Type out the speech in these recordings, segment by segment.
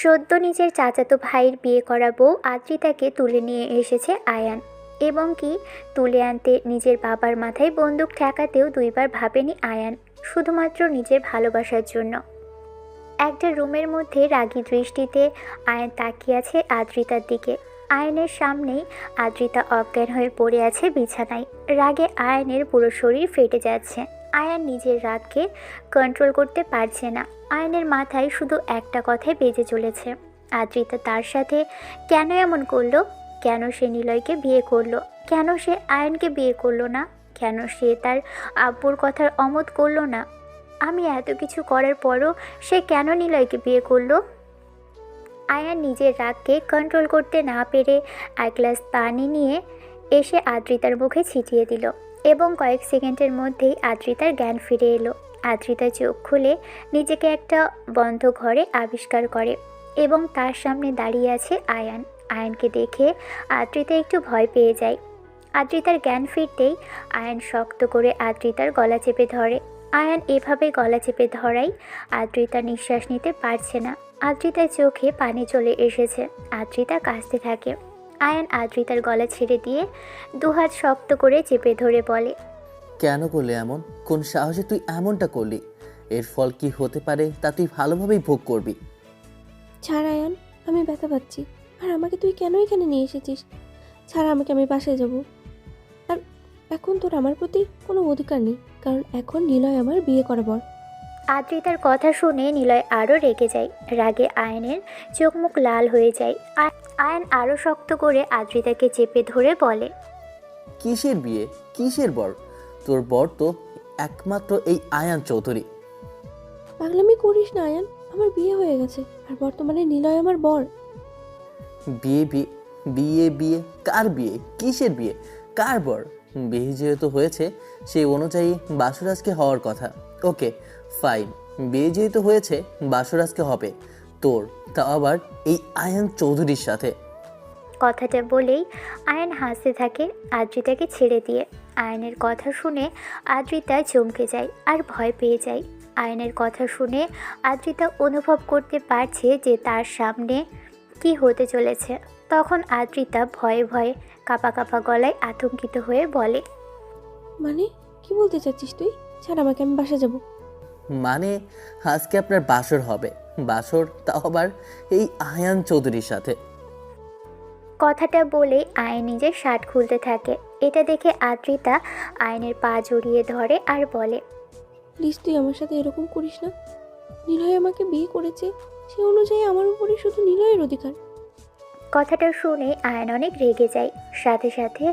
সদ্য নিজের চাচাতো ভাইয়ের বিয়ে করা বউ আদ্রিতাকে তুলে নিয়ে এসেছে আয়ান, এবং কি তুলে আনতে নিজের বাবার মাথায় বন্দুক ঠেকাতেও দুইবার ভাবেনি আয়ান, শুধুমাত্র নিজের ভালোবাসার জন্য। একটা রুমের মধ্যে রাগী দৃষ্টিতে আয়ান তাকিয়ে আছে আদ্রিতার দিকে। আয়নের সামনেই আদ্রিতা অজ্ঞান হয়ে পড়ে আছে বিছানায়। রাগে আয়নের পুরো শরীর ফেটে যাচ্ছে। আয়ান নিজের রাগকে কন্ট্রোল করতে পারছে না। আয়নের মাথায় শুধু একটা কথাই বেজে চলেছে, আদ্রিতা তার সাথে কেন এমন করলো? কেন সে নিলয়কে বিয়ে করলো? কেন সে আয়নকে বিয়ে করলো না? কেন সে তার আব্বুর কথার অমত করলো না? আমি এত কিছু করার পরও সে কেন নিলয়কে বিয়ে করলো? আয়ান নিজের রাগকে কন্ট্রোল করতে না পেরে এক গ্লাস পানি নিয়ে এসে আদ্রিতার মুখে ছিটিয়ে দিল, এবং কয়েক সেকেন্ডের মধ্যেই আদ্রিতার জ্ঞান ফিরে এলো। আদ্রিতা চোখ খুলে নিজেকে একটা বন্ধ ঘরে আবিষ্কার করে, এবং তার সামনে দাঁড়িয়ে আছে আয়ান। আয়ানকে দেখে আদ্রিতা একটু ভয় পেয়ে যায়। আদ্রিতার জ্ঞান ফিরতেই আয়ান শক্ত করে আদ্রিতার গলা চেপে ধরে। আয়ান এভাবে গলা চেপে ধরাই আদ্রিতা নিঃশ্বাস নিতে পারছে না। আদ্রিতার চোখে পানি চলে এসেছে। আদ্রিতা কাঁদতে থাকে। আয়ান আদ্রিতার গলা ছেড়ে দিয়ে দুহাত শক্ত করে চেপে ধরে বলে, কেন করলে এমন? কোন সাহসে তুই এমনটা করলি? এর ফল কি হতে পারে তা তুই ভালোভাবেই ভোগ করবি। ছাড় আয়ান, আমি ব্যথা পাচ্ছি। আর আমাকে তুই কেন এখানে নিয়ে এসেছিস? ছাড় আমাকে, আমি বাসায় যাব। আর এখন তোর আমার প্রতি কোনো অধিকার নেই, কারণ এখন নিলয় আমার বিয়ে করা বর। আদ্রিতার কথা শুনে নিলয় আরও রেগে যায়। রাগে আয়নের চোখ মুখ লাল হয়ে যায়। আয়ন আরও শক্ত করে আদ্রিতাকে চেপে ধরে বলে, কিসের বিয়ে? কিসের বর? তোর বর তো একমাত্র এই আয়ান চৌধুরী। পাগলামি করিস না আয়ান, আমার বিয়ে হয়ে গেছে আর বর্তমানে নিলয় আমার বর। বিয়ে বিয়ে বিয়ে বিয়ে? কার বিয়ে? কিসের বিয়ে? কার বর? বিয়ে যেহেতু হয়েছে সেই অনুযায়ী বাসর আজকে হওয়ার কথা। ওকে ফাইন, বিয়ে যেহেতু হয়েছে বাসর আজকে হবে তোর, তা আবার এই আয়ান চৌধুরীর সাথে। কথাটা বলেই আয়ন হাসতে থাকে আদ্রিতাকে ছেড়ে দিয়ে। আয়নের কথা শুনে আদ্রিতা চমকে যায় আর ভয় পেয়ে যায়। আয়নের কথা শুনে আদ্রিতা অনুভব করতে পারছে যে তার সামনে কি হতে চলেছে। তখন আদ্রিতা ভয়ে ভয়ে কাঁপা কাঁপা গলায় আতঙ্কিত হয়ে বলে, মানে কি বলতে চাচ্ছিস তুই? ছাড় আমাকে, আমি বাসা যাব। মানে আজকে আপনার বাসর হবে। বাসর তাও আবার এই আয়ান চৌধুরীর সাথে। কথাটা বলেই আয়ন নিজের শার্ট খুলতে থাকে। এটা দেখে আদ্রিতা আয়নের পা জড়িয়ে ধরে আর বলে, প্লিজ তুই আমার সাথে এরকম করিস না। নিলয় আমাকে বিয়ে করেছে, সে অনুযায়ী আমার উপরে শুধু নিলয়ের অধিকার। কথাটা শুনে আয়ন অনেক রেগে যায়। সাথে সাথে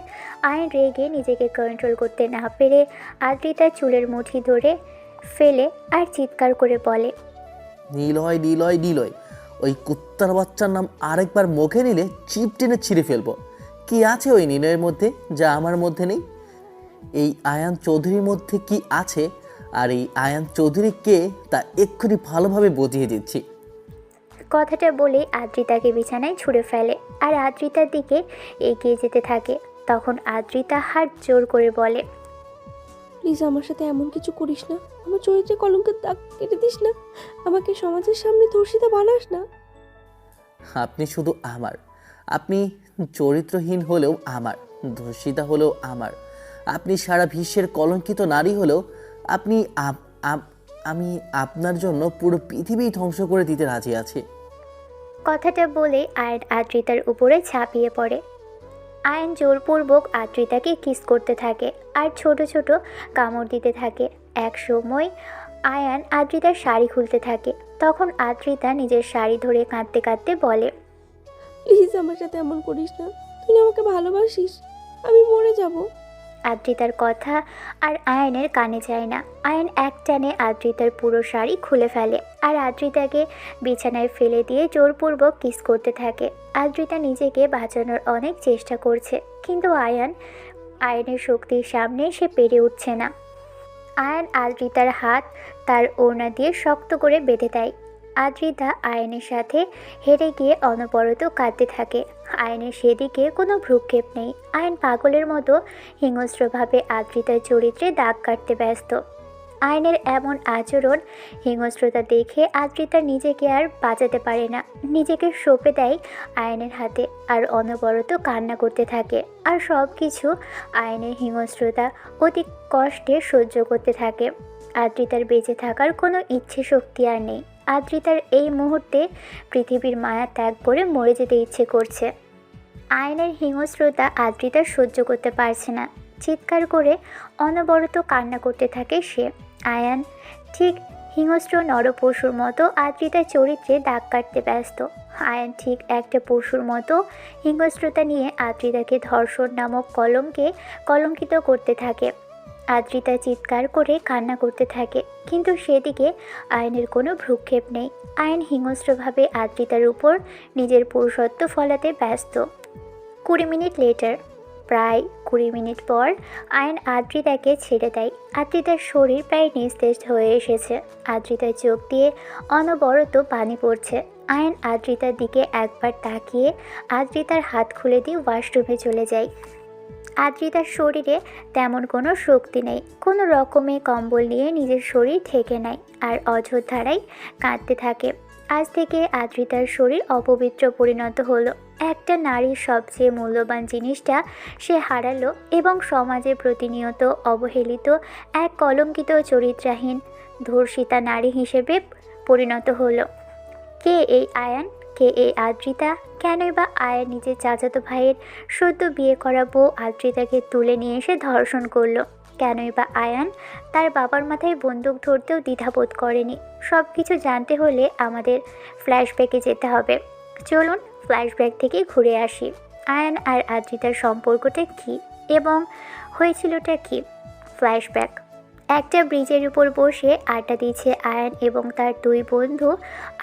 আয়ন রেগে নিজেকে কন্ট্রোল করতে না পেরে আদ্রিতার চুলের মুঠি ধরে ফেলে আর চিৎকার করে বলে, নিলয় নিলয় নিলয়, ওই কুত্তার বাচ্চার নাম আরেকবার মুখে নিলে চিপ টেনে ছিঁড়ে ফেলবো। কি আছে ওই নিলয়ের মধ্যে যা আমার মধ্যে নেই? এই আয়ান চৌধুরীর মধ্যে কি আছে আর এই আয়ান চৌধুরী কে তা এক্ষুনি ভালোভাবে বুঝিয়ে দিচ্ছি। কথাটা বলে আদ্রিতাকে বিছানায় ছুঁড়ে ফেলে আর আদ্রিতার দিকে এগিয়ে যেতে থাকে। তখন আদ্রিতা হাত জোর করে বলে, প্লিজ আমার সাথে এমন কিছু করিস না। আমার চরিত্রে কলঙ্কের দাগ কেটে দিস না। আমাকে সমাজের সামনে ধর্ষিতা বানাস না। আপনি শুধু আমার, আপনি চরিত্রহীন হলেও আমার, ধর্ষিতা হলেও আমার, আপনি সারা বিশ্বের কলঙ্কিত নারী হলেও আপনি আমি আপনার জন্য পুরো পৃথিবী ধ্বংস করে দিতে রাজি আছি। কথাটা বলে আয়ন আদ্রিতার উপরে ঝাঁপিয়ে পড়ে। আয়ন জোরপূর্বক আদ্রিতাকে কিস করতে থাকে আর ছোট ছোট কামড় দিতে থাকে। এক সময় আয়ান আদ্রিতার শাড়ি খুলতে থাকে। তখন আদ্রিতা নিজের শাড়ি ধরে কাঁদতে কাঁদতে বলে, প্লিজ আমার সাথে এমন করিস না। তুই আমাকে ভালোবাসিস, আমি মরে যাব। আদ্রিতার কথা আর আয়নের কানে যায় না। আয়ন এক টানে আদ্রিতার পুরো শাড়ি খুলে ফেলে আর আদ্রিতাকে বিছানায় ফেলে দিয়ে জোরপূর্বক কিস করতে থাকে। আদ্রিতা নিজেকে বাঁচানোর অনেক চেষ্টা করছে, কিন্তু আয়নের শক্তির সামনে সে পেরে উঠছে না। আয়ন আদ্রিতার হাত তার ওড়না দিয়ে শক্ত করে বেঁধে দেয়। আদ্রিতা আয়নের সাথে হেরে গিয়ে অনবরত কাঁদতে থাকে। আয়নের সেদিকে কোনো ভ্রুক্ষেপ নেই। আয়ন পাগলের মতো হিংস্রভাবে আদ্রিতার চরিত্রে দাগ কাটতে ব্যস্ত। আয়নের এমন আচরণ হিংস্রতা দেখে আদ্রিতা নিজেকে আর বাঁচাতে পারে না, নিজেকে সঁপে দেয় আয়নের হাতে আর অনবরত কান্না করতে থাকে। আর সব কিছু আয়নের হিংস্রতা অতি কষ্টে সহ্য করতে থাকে। আদ্রিতার বেঁচে থাকার কোনো ইচ্ছে শক্তি আর নেই। আদ্রিতার এই মুহূর্তে পৃথিবীর মায়া ত্যাগ করে মরে যেতে ইচ্ছে করছে। আয়নের হিংস্রতা আদ্রিতা সহ্য করতে পারছে না, চিৎকার করে অনবরত কান্না করতে থাকে সে। আয়ান ঠিক হিংস্র নরপশুর মতো আদ্রিতার চরিত্রে দাগ কাটতে ব্যস্ত। আয়ান ঠিক একটা পশুর মতো হিংস্রতা নিয়ে আদ্রিতাকে ধর্ষণ নামক কলঙ্কে কলঙ্কিত করতে থাকে। আদ্রিতা চিৎকার করে কান্না করতে থাকে, কিন্তু সেদিকে আয়নের কোনো ভ্রুক্ষেপ নেই। আয়ন হিংস্রভাবে আদ্রিতার উপর নিজের পুরুষত্ব ফলাতে ব্যস্ত। 20 মিনিট লেটার, প্রায় 20 মিনিট পর আয়ন আদ্রিতাকে ছেড়ে দেয়। আদ্রিতার শরীর প্রায় নিস্তেজ হয়ে এসেছে। আদ্রিতার চোখ দিয়ে অনবরত পানি পড়ছে। আয়ন আদ্রিতার দিকে একবার তাকিয়ে আদ্রিতার হাত খুলে দিয়ে ওয়াশরুমে চলে যায়। আদ্রিতার শরীরে তেমন কোনো শক্তি নেই, কোনো রকমে কম্বল নিয়ে নিজের শরীর ঢেকে নেয় আর অঝোরধারায় কাঁদতে থাকে। আজ থেকে আদ্রিতার শরীর অপবিত্র পরিণত হলো। একটা নারীর সবচেয়ে মূল্যবান জিনিসটা সে হারালো এবং সমাজে প্রতিনিয়ত অবহেলিত এক কলঙ্কিত চরিত্রহীন ধর্ষিতা নারী হিসেবে পরিণত হলো। কে এই আয়ান? কে এই আদ্রিতা? কেনই বা আয়ান নিজের চাচাতো ভাইয়ের সদ্য বিয়ে করা বউ আদ্রিতাকে তুলে নিয়ে এসে ধর্ষণ করলো? কেনই বা আয়ান তার বাবার মাথায় বন্দুক ধরতেও দ্বিধাবোধ করেনি? সব কিছু জানতে হলে আমাদের ফ্ল্যাশব্যাকে যেতে হবে। চলুন ফ্ল্যাশব্যাক থেকে ঘুরে আসি। আয়ান আর আদ্রিতার সম্পর্কটা কী এবং হয়েছিলটা কী? ফ্ল্যাশব্যাক। একটা ব্রিজের উপর বসে আড্ডা দিচ্ছে আয়ান এবং তার দুই বন্ধু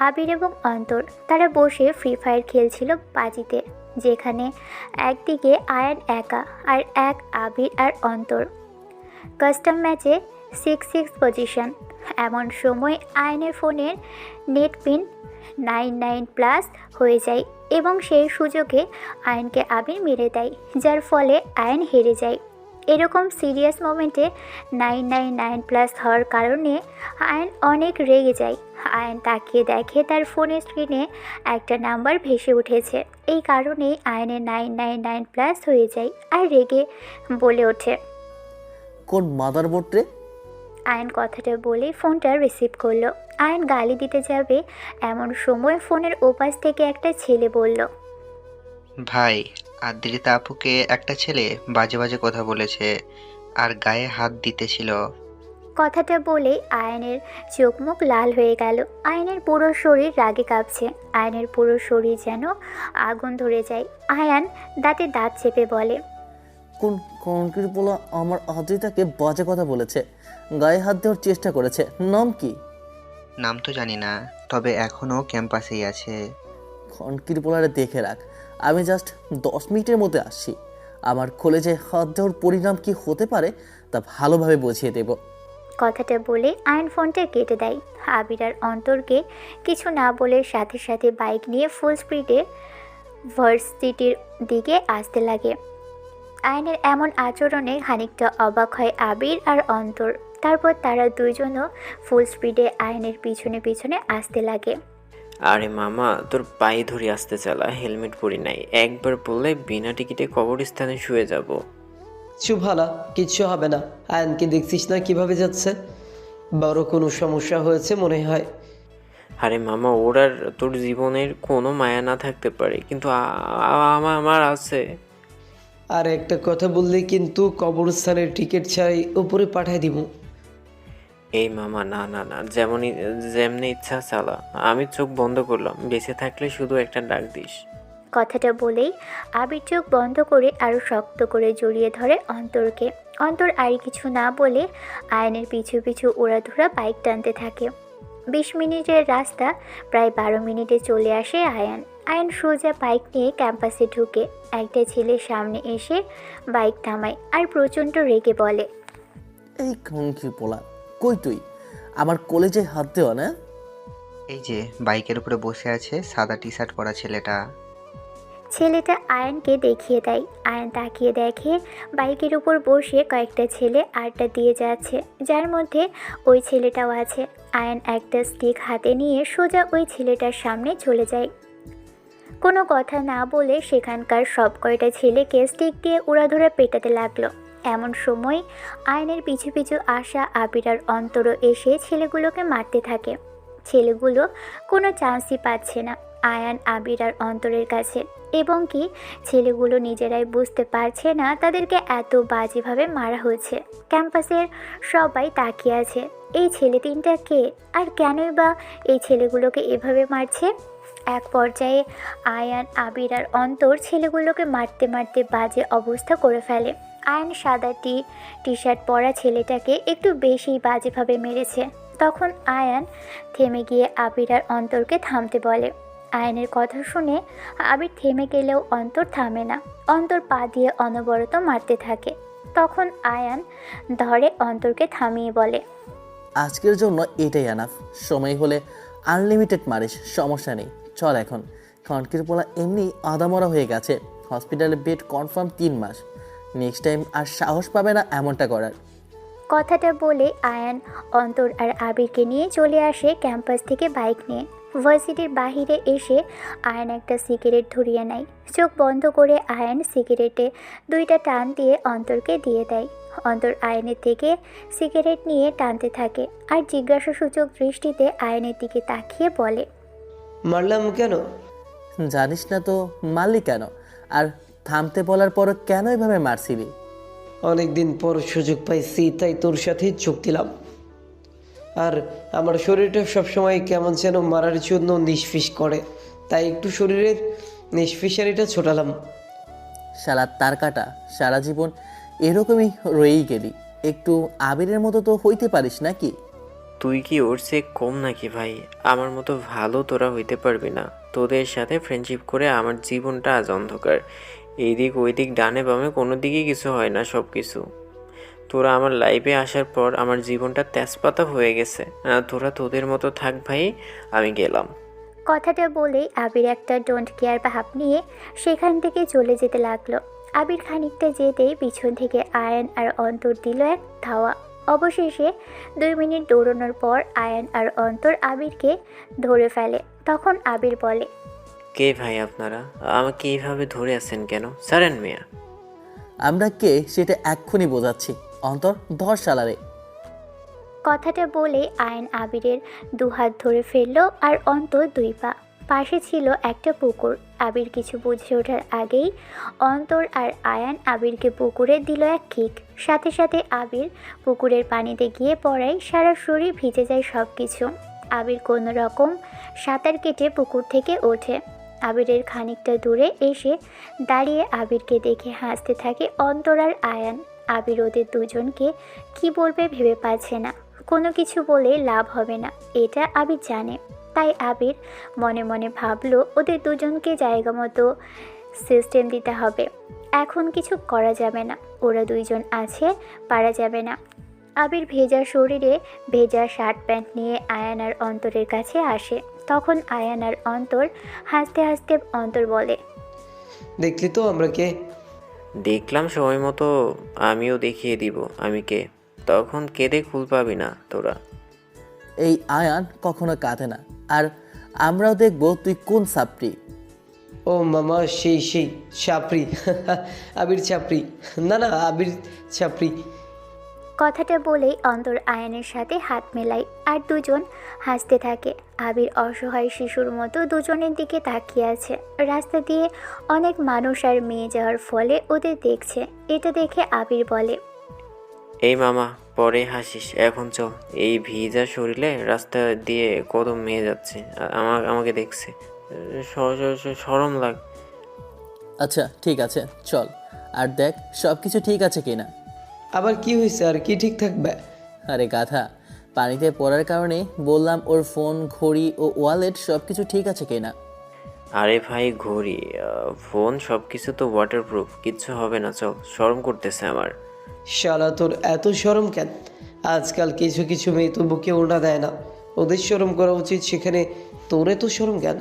আবির এবং অন্তর। তারা বসে ফ্রি ফায়ার খেলছিল বাজিতে, যেখানে একদিকে আয়ান একা আর এক আবির আর অন্তর। কাস্টম ম্যাচে 6-6 পজিশন। এমন সময় আয়নের ফোনের নেট পিন 99+ হয়ে যায় এবং সেই সুযোগে আয়নকে আবির মেরে দেয়, যার ফলে আয়ন হেরে যায়। এরকম সিরিয়াস মোমেন্টে 999+ হওয়ার কারণে আয়ন অনেক রেগে যায়। আয়ন তাকিয়ে দেখে তার ফোনের স্ক্রিনে একটা নাম্বার ভেসে উঠেছে। এই কারণেই আয়নের 999+ হয়ে যায় আর রেগে বলে ওঠে, কোন মাদারবোর্ড রে? আয়ন কথাটা বলে ফোনটা রিসিভ করলো। আয়ন গালি দিতে যাবে এমন সময় ফোনের ওপাশ থেকে একটা ছেলে বলল, ভাই, আদ্রিতা আপুকে একটা ছেলে বাজে বাজে কথা বলেছে আর গায়ে হাত দিতেছিল। কথাটা বলেই আয়নের চোখ মুখ লাল হয়ে গেল। আয়নের পুরো শরীর রাগে কাঁপছে। আয়নের পুরো শরীর যেন আগুন ধরে যায়। আয়ান দাঁতে দাঁত চেপে বলে, কোন কনক্রিট পোলা আমার আদ্রিতাকে বাজে কথা বলেছে, গায়ে হাত দেওয়ার চেষ্টা করেছে? নাম কি? নাম তো জানি না, তবে এখনো ক্যাম্পাসেই আছে। কনক্রিট পোলারে দেখে রাখ, আমি জাস্ট 10 মিনিটের মধ্যে আসছি। আমার কলেজে হাত দেওয়ার পরিণাম কি হতে পারে তা ভালোভাবে বুঝিয়ে দেব। কথাটা বলে আয়ন ফোনটা কেটে দেয়। আবির আর অন্তরকে কিছু না বলে সাথে সাথে বাইক নিয়ে ফুল স্পিডে ভার্সিটির দিকে আসতে লাগে। আয়নের এমন আচরণে খানিকটা অবাক হয় আবির আর অন্তর। তারপর তারা দুইজনও ফুল স্পিডে আয়নের পিছনে পিছনে আসতে লাগে। আরে মামা, তোর পায়ে ধরে আসতে চালা, হেলমেট পরি নাই। একবার বললে বিনা টিকিটে কবরস্থানে শুয়ে যাব। চুপ কিচ্ছু হবে না। আয়নকে দেখছিস না কিভাবে যাচ্ছে? বড় কোনো সমস্যা হয়েছে মনে হয়। আরে মামা, ওর আর তোর জীবনের কোনো মায়া না থাকতে পারে, কিন্তু আমার আছে। আর একটা কথা বললে কিন্তু কবরস্থানের টিকিট ছাড়াই উপরে পাঠাই দিব। এই মামা, না না না, যেমনি ইচ্ছা চালা। আমি চোখ বন্ধ করলাম, বেঁচে থাকলে শুধু একটা ডাক দিস। কথাটা বলেই আবির চোখ বন্ধ করে আরও শক্ত করে জড়িয়ে ধরে অন্তরকে। অন্তর আর কিছু না বলে আয়নের পিছু পিছু উড়াধুরা বাইক টানতে থাকে। 20 মিনিটের রাস্তা প্রায় 12 মিনিটে চলে আসে আয়ান। আয়ন সোজা বাইক নিয়ে ক্যাম্পাসে ঢুকে একটা ছেলের সামনে এসে বাইক থামায় আর প্রচণ্ড রেগে বলে, এই কনক্রিট পোলা, কই তুই? আমার কলেজে হাত দেওয়া না? এই যে বাইকের উপরে বসে আছে সাদা টি শার্ট পরা ছেলেটা। ছেলেটা আয়ানকে দেখিয়ে দেয়। আয়ান তাকিয়ে দেখে বাইকের উপর বসে কয়েকটা ছেলে আড্ডা দিয়ে যাচ্ছে, যার মধ্যে ওই ছেলেটাও আছে। আয়ান একটা স্টিক হাতে নিয়ে সোজা ওই ছেলেটার সামনে চলে যায়। কোনো কথা না বলে সেখানকার সব কয়টা ছেলেকে স্টিক দিয়ে উড়াধুরা পেটাতে লাগলো। এমন সময় আয়নের পিছু পিছু আসা আবির আর অন্তরও এসে ছেলেগুলোকে মারতে থাকে। ছেলেগুলো কোনো চান্সই পাচ্ছে না আয়ান, আবির আর অন্তরের কাছে, এবং কি ছেলেগুলো নিজেরাই বুঝতে পারছে না তাদেরকে এত বাজেভাবে মারা হয়েছে। ক্যাম্পাসের সবাই তাকিয়ে আছে, এই ছেলে তিনটা কে আর কেনই বা এই ছেলেগুলোকে এভাবে মারছে। এক পর্যায়ে আয়ান, আবির আর অন্তর ছেলেগুলোকে মারতে মারতে বাজে অবস্থা করে ফেলে। আয়ান সাদা টি শার্ট পরা ছেলেটাকে একটু বেশিই বাজেভাবে মেরেছে। তখন আয়ান থেমে গিয়ে আবির আর অন্তরকে থামতে বলে। আয়ানের কথা শুনে আবির থেমে গেলেও অন্তর থামে না। অন্তর পা দিয়ে অনবরত মারতে থাকে। তখন আয়ান ধরে অন্তরকে থামিয়ে বলে, আজকের জন্য এটাই আনাফ। সময় হলে আনলিমিটেড মারিস, সমস্যা নেই। চল এখন। খনকির পোলা এমনি আদামরা হয়ে গেছে। হসপিটালে বেড কনফার্ম 3 মাস। নেক্সট টাইম আর সাহস পাবে না এমনটা করার। কথাটা বলে আয়ান অন্তর আর আবিরকে নিয়ে চলে আসে ক্যাম্পাস থেকে বাইক নিয়ে। ভার্সিটির বাহিরে এসে আয়ান একটা সিগারেট ধরিয়ে নেয়। চোখ বন্ধ করে আয়ান সিগারেটে 2টা টান দিয়ে অন্তরকে দিয়ে দেয়। অন্তর আয়নের থেকে সিগারেট নিয়ে টানতে থাকে আর জিজ্ঞাসাসূচক দৃষ্টিতে আয়নের দিকে তাকিয়ে বলে, মারলাম কেন? জানিস না তো মারলি কেন? আর থামতে বলার পরও কেন এভাবে মারছিলি? অনেকদিন পর সুযোগ পাইছি তাই তোর সাথে যোগ দিলাম। আর আমার শরীরটা সবসময় কেমন যেন মারার জন্য নিষ্ফিস করে, তাই একটু শরীরের নিষ্ফিসারিটা ছোটালাম। শালা তার কাটা, সারা জীবন এরকমই রয়েই গেলি। একটু আবিরের মতো তো হইতে পারিস নাকি? তুই কি ওর চেয়ে কম নাকি ভাই? আমার মতো ভালো তোরা হইতে পারবি না। তোদের সাথে ফ্রেন্ডশিপ করে আমার জীবনটা আজ অন্ধকার। এইদিক ওইদিক ডানে বামে কোনো দিকেই কিছু হয় না, সব কিছু। তোরা আমার লাইফে আসার পর আমার জীবনটা তেজপাতা হয়ে গেছে। তোরা তোদের মতো থাক ভাই, আমি গেলাম। কথাটা বলেই আবির একটা ডোন্ট কেয়ার ভাব নিয়ে সেখান থেকে চলে যেতে লাগলো। আবির খানিকটা যেতেই পিছন থেকে আয়ান আর অন্তর দিল এক ধাওয়া। অবশেষে 2 মিনিট দৌড়ানোর পর আয়ান আর অন্তর আবিরকে ধরে ফেলে। তখন আবির বলে, কে ভাই আপনারা? আমাকে এইভাবে ধরে আছেন কেন? সারেন মিয়া। আমরা কে সেটা এক্ষুনি বোঝাচ্ছি। অন্তর ধর শালারে। কথাটা বলে আয়ান আবিরের 2 হাত ধরে ফেললো আর অন্তর 2 পা। পাশে ছিল একটা পুকুর। আবির কিছু বুঝে ওঠার আগেই অন্তর আর আয়ান আবিরকে পুকুরে দিল এক কিক। সাথে সাথে আবির পুকুরের পানিতে গিয়ে পড়ায় সারা শরীর ভিজে যায় সব কিছু। আবির কোনো রকম সাঁতার কেটে পুকুর থেকে ওঠে। আবিরের খানিকটা দূরে এসে দাঁড়িয়ে আবিরকে দেখে হাসতে থাকে অন্তর আর আয়ান। আবির ওদের দুজনকে কি বলবে ভেবে পাচ্ছে না। কোনো কিছু বলে লাভ হবে না, এটা আবির জানে। তাই আবির মনে মনে ভাবলো ওদের দুজনকে জায়গা মতো সিস্টেম দিতে হবে। এখন কিছু করা যাবে না, ওরা 2 জন আছে, পারা যাবে না। আবির ভেজা শরীরে ভেজা শার্ট প্যান্ট নিয়ে আয়ান আর অন্তরের কাছে আসে। তখন আয়ান আর অন্তর হাসতে হাসতে অন্তর বলে, দেখলি তো আমরা কে? দেখলাম সময় মতো, আমিও দেখিয়ে দিব আমি কে। তখন কেঁদে কুল পাবি না তোরা। এই আয়ান কখনো কাঁদে না। আর আমরাও দেখবো তুই কোন সাপড়ি। ও মামা, সেই চাপড়ি। আবির চাপড়ি। না না, আবির চাপড়ি। কথাটা বলেই অন্তর আয়ানের সাথে হাত মেলায় আর 2 জন হাসতে থাকে। আবির অসহায় শিশুর মতো দুজনের দিকে তাকিয়ে আছে। রাস্তা দিয়ে অনেক মানুষ আর মেয়ে যাওয়ার ফলে ওদের দেখছে। এটা দেখে আবির বলে, এই মামা, পরে হাসিস, এখন চল। এই ভিজা শরীরে রাস্তা দিয়ে কত মেয়ে যাচ্ছে, আমাকে দেখছে, শরম লাগ। আচ্ছা ঠিক আছে চল। আর দেখ সব কিছু ঠিক আছে কিনা। আবার কি হয়েছে? আর কি ঠিক থাকবে? আরে গাধা, পানিতে পড়ার কারণে বললাম ওর ফোন, ঘড়ি ও ওয়ালেট সব কিছু ঠিক আছে কিনা। আরে ভাই, ঘড়ি ফোন সব কিছু তো ওয়াটারপ্রুফ, কিচ্ছু হবে না, চল। শরম করতেছে আমার। শালা তোর এত শরম কেন? আজকাল কিছু কিছু মেয়ে তো বুকে ওড়না দেয় না, ওদের শরম করা উচিত, সেখানে তোর এত শরম কেন?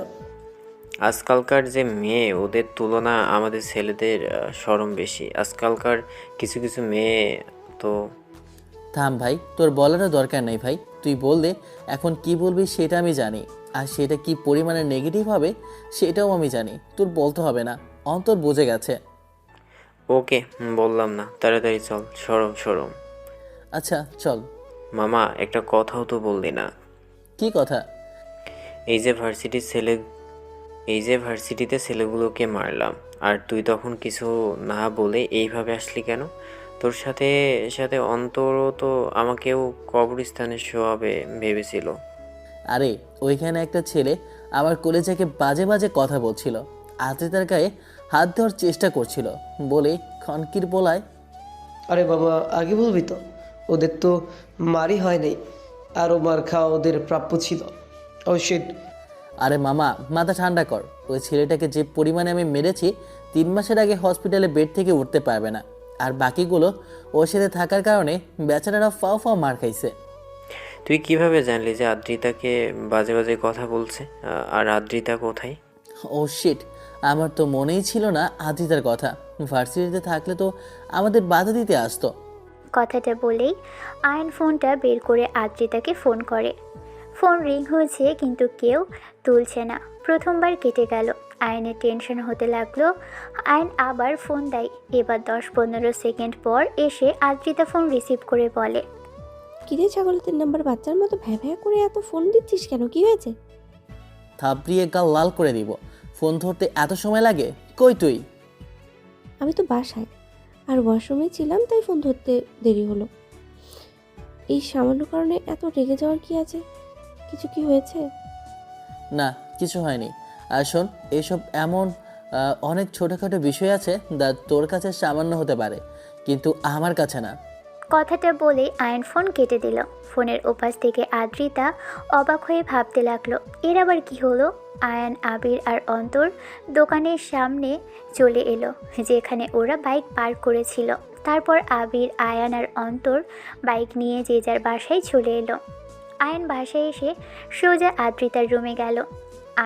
আজকালকার যে মেয়ে ওদের তুলনা আমাদের ছেলেদের শরম বেশি। আজকালকার কিছু কিছু মেয়ে তো থাম ভাই, তোর বলারও দরকার নেই ভাই। তুই বললে এখন কি বলবি সেটা আমি জানি, আর সেটা কি পরিমাণে নেগেটিভ হবে সেটাও আমি জানি। তোর বলতে হবে না, অন্তর বুঝে গেছে। ওকে, বললাম না, তাড়াতাড়ি চল, সরম সরম। আচ্ছা চল। মামা, একটা কথাও তো বললি না। কি কথা? এই যে ভার্সিটির ছেলে এই যে ভার্সিটিতে ছেলেগুলোকে মারলাম, আর তুই তখন কিছু না বলে এইভাবে আসলি কেন? তোর সাথে সাথে অন্তরও তো আমাকেও কবরস্থানে শোয়াবে ভেবেছিল। আরে ওইখানে একটা ছেলে আমার কলেজাকে বাজে বাজে কথা বলছিল, আদ্রিতার গায়ে হাত দেওয়ার চেষ্টা করছিল বলে খনকির বলায়। আরে বাবা, আগে বলবি তো, ওদের তো মারই হয় নাই, আরও মার খাওয়া ওদের প্রাপ্য ছিল। ও শিট। আরে মামা, মাথা ঠান্ডা কর। ওই ছেলেটাকে যে পরিমাণে আমি মেরেছি, 3 মাসের আগে হসপিটালে বেড থেকে উঠতে পারবে না। আর বাকিগুলো ওর সাথে থাকার কারণে বেচারারা ফাও ফাও মার খাইছে। তুই কিভাবে জানলি যে আদ্রিতাকে বাজে বাজে কথা বলছে? আর আদ্রিতা কোথায়? ও শিট, আমার তো মনেই ছিল না আদ্রিতার কথা। ভার্সিটিতে থাকলে তো আমাদের বাধা দিতে আসতো। কথাটা বলেই আয়ন ফোনটা বের করে আদ্রিতাকে ফোন করে। ফোন রিং হয়েছে কিন্তু কেউ তুলছে না। প্রথমবার কেটে গেল। আয়নের টেনশন হতে লাগলো। আয়ন আবার ফোন দেয়। এবার 10-15 সেকেন্ড পর এসে আদ্রিতা ফোন রিসিভ করে বলে, কিরে ছাগল, 3 নম্বর বাচ্চার মতো ভ্যা ভ্যা করে এত ফোন দিচ্ছিস কেন? কি হয়েছে? থাপড়িয়ে গাল লাল করে দিব। ফোন ধরতে এত সময় লাগে? কই তুই? আমি তো বাসায় আর ওয়াশরুমে ছিলাম, তাই ফোন ধরতে দেরি হলো। এই সামান্য কারণে এত রেগে যাওয়ার কি আছে? কিছু কি হয়েছে? না, কিছু হয়নি। আর শোন, এসব এমন অনেক ছোটোখাটো বিষয় আছে যা তোর কাছে সামান্য হতে পারে, কিন্তু আমার কাছে না। কথাটা বলেই আয়ন ফোন কেটে দিল। ফোনের ওপাশ থেকে আদ্রিতা অবাক হয়ে ভাবতে লাগলো, এর আবার কি হলো? আয়ান, আবির আর অন্তর দোকানের সামনে চলে এলো, যেখানে ওরা বাইক পার্ক করেছিল। তারপর আবির, আয়ান আর অন্তর বাইক নিয়ে যে যার বাসায় চলে এলো। আয়ান বাসায় এসে সোজা আদ্রিতার রুমে গেল।